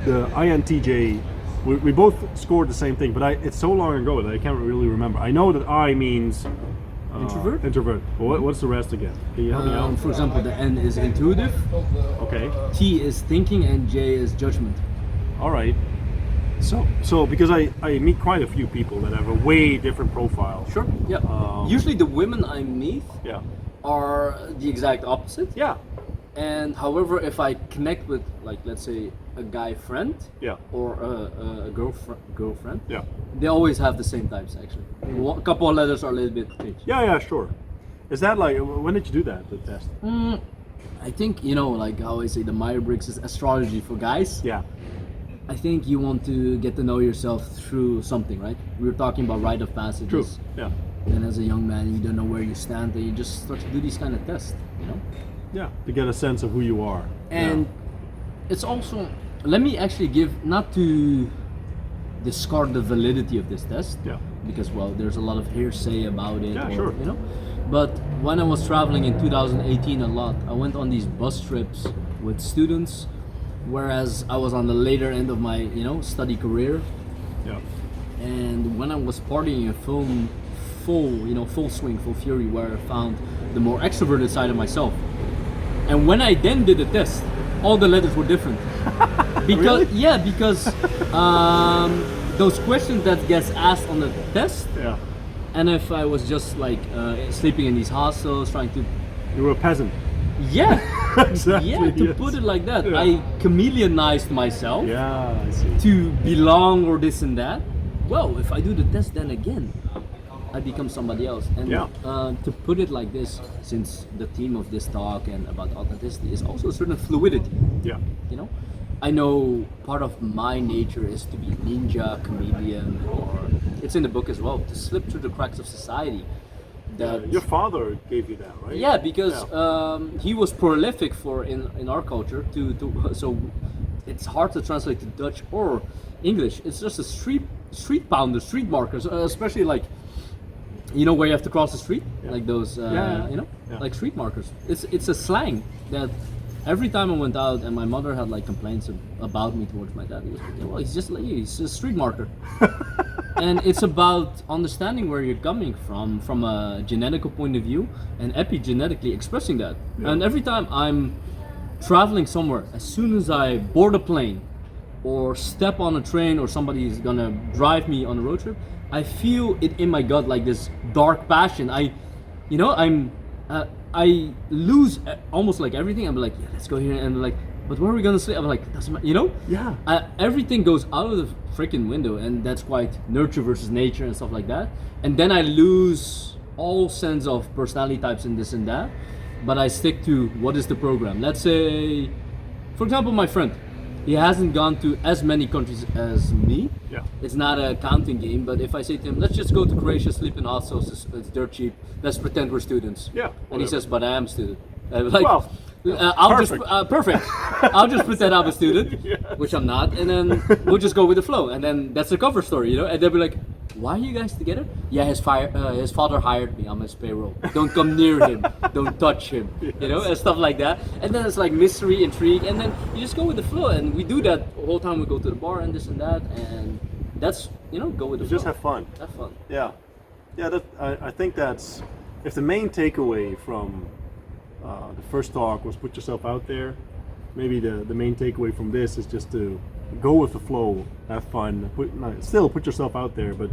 A: The INTJ. We both scored the same thing, but it's so long ago that I can't really remember. I know that I means
B: Introvert?
A: Introvert. Well, what's the rest again? Can you help me out?
B: For example, the N is intuitive,
A: Okay.
B: T is thinking, and J is judgment.
A: All right. So because I meet quite a few people that have a way different profile.
B: Sure. Yeah. Usually the women I meet
A: Yeah.
B: are the exact opposite.
A: Yeah.
B: And however, if I connect with, like, let's say, a guy friend
A: Yeah.
B: or a girlfriend,
A: Yeah.
B: they always have the same types actually. A couple of letters are a little bit changed.
A: Yeah, sure. Is that like, when did you do that, the test?
B: I think, you know, like how I say the Myers-Briggs is astrology for guys.
A: Yeah.
B: I think you want to get to know yourself through something, right? We were talking about rite of passages.
A: True. Yeah.
B: And as a young man, you don't know where you stand, and you just start to do these kind of tests, you know?
A: Yeah. To get a sense of who you are.
B: And it's also, let me actually give, not to discard the validity of this test,
A: Yeah.
B: because, well, there's a lot of hearsay about it,
A: Yeah,
B: or,
A: sure.
B: you know? But when I was traveling in 2018 a lot, I went on these bus trips with students, whereas I was on the later end of my, you know, study career.
A: Yeah.
B: And when I was partying in full swing, full fury, where I found the more extroverted side of myself. And when I then did the test, all the letters were different. Because because those questions that gets asked on the test,
A: Yeah.
B: and if I was just like sleeping in these hostels, trying to,
A: You were a peasant.
B: yeah,
A: Exactly.
B: yeah, to
A: yes.
B: put it like that,
A: Yeah.
B: I chameleonized myself.
A: Yeah, I see.
B: To belong or this and that. Well, if I do the test, then again, I become somebody else. And
A: Yeah.
B: to put it like this, since the theme of this talk and about authenticity is also a certain fluidity,
A: Yeah.
B: you know? I know part of my nature is to be ninja, comedian, or it's in the book as well, to slip through the cracks of society. That
A: Your father gave you that, right?
B: yeah, because
A: Yeah.
B: he was prolific for in our culture so it's hard to translate to Dutch or English. It's just a street pounder, street markers, especially like you know where you have to cross the street, like those,
A: Yeah.
B: you know,
A: Yeah.
B: like street markers. It's a slang that every time I went out and my mother had like complaints about me towards my dad, he was like, yeah, well, he's just like you, he's a street marker. And it's about understanding where you're coming from a genetical point of view, and epigenetically expressing that.
A: Yeah.
B: And every time I'm traveling somewhere, as soon as I board a plane or step on a train or somebody is gonna drive me on a road trip, I feel it in my gut, like this dark passion. I lose almost like everything. I'm like, yeah, let's go here, and like, but where are we gonna sleep? I'm like, doesn't matter, you know?
A: Yeah.
B: Everything goes out of the freaking window, and that's quite nurture versus nature and stuff like that. And then I lose all sense of personality types and this and that, but I stick to what is the program. Let's say, for example, my friend, he hasn't gone to as many countries as me.
A: Yeah.
B: It's not a counting game, but if I say to him, let's just go to Croatia, sleep in hostels, it's dirt cheap, let's pretend we're students.
A: Yeah,
B: And he
A: whatever.
B: says, but I am a student. Like,
A: Well,
B: I'll
A: perfect.
B: just perfect. I'll just pretend I'm a student,
A: Yes.
B: which I'm not, and then we'll just go with the flow, and then that's the cover story, you know. And they'll be like, "Why are you guys together?" Yeah, his father hired me on his payroll. Don't come near him. Don't touch him. You know, and stuff like that. And then it's like mystery, intrigue, and then you just go with the flow. And we do that the whole time. We go to the bar and this and that, and that's, you know, go with the
A: You
B: flow.
A: just have fun.
B: Have fun.
A: Yeah, yeah. I think that's if the main takeaway from the first talk was put yourself out there. Maybe the main takeaway from this is just to go with the flow, have fun, still put yourself out there, but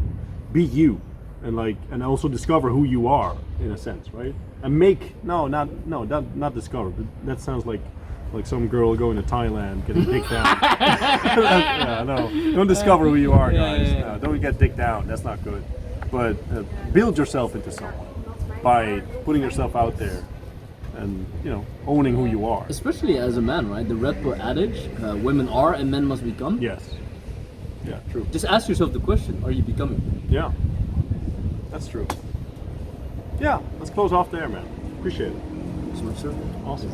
A: be you, and also discover who you are in a sense, right? And not discover. But that sounds like some girl going to Thailand getting dicked down. Yeah, no, don't discover who you are, guys.
B: Yeah.
A: No, don't get dicked down. That's not good. But build yourself into someone by putting yourself out there and, you know, owning who you are.
B: Especially as a man, right? The Red Pill adage: women are and men must become.
A: Yes. Yeah, true.
B: Just ask yourself the question: are you becoming?
A: Yeah, that's true. Yeah, let's close off there, man. Appreciate it.
B: So much, sir.
A: Awesome.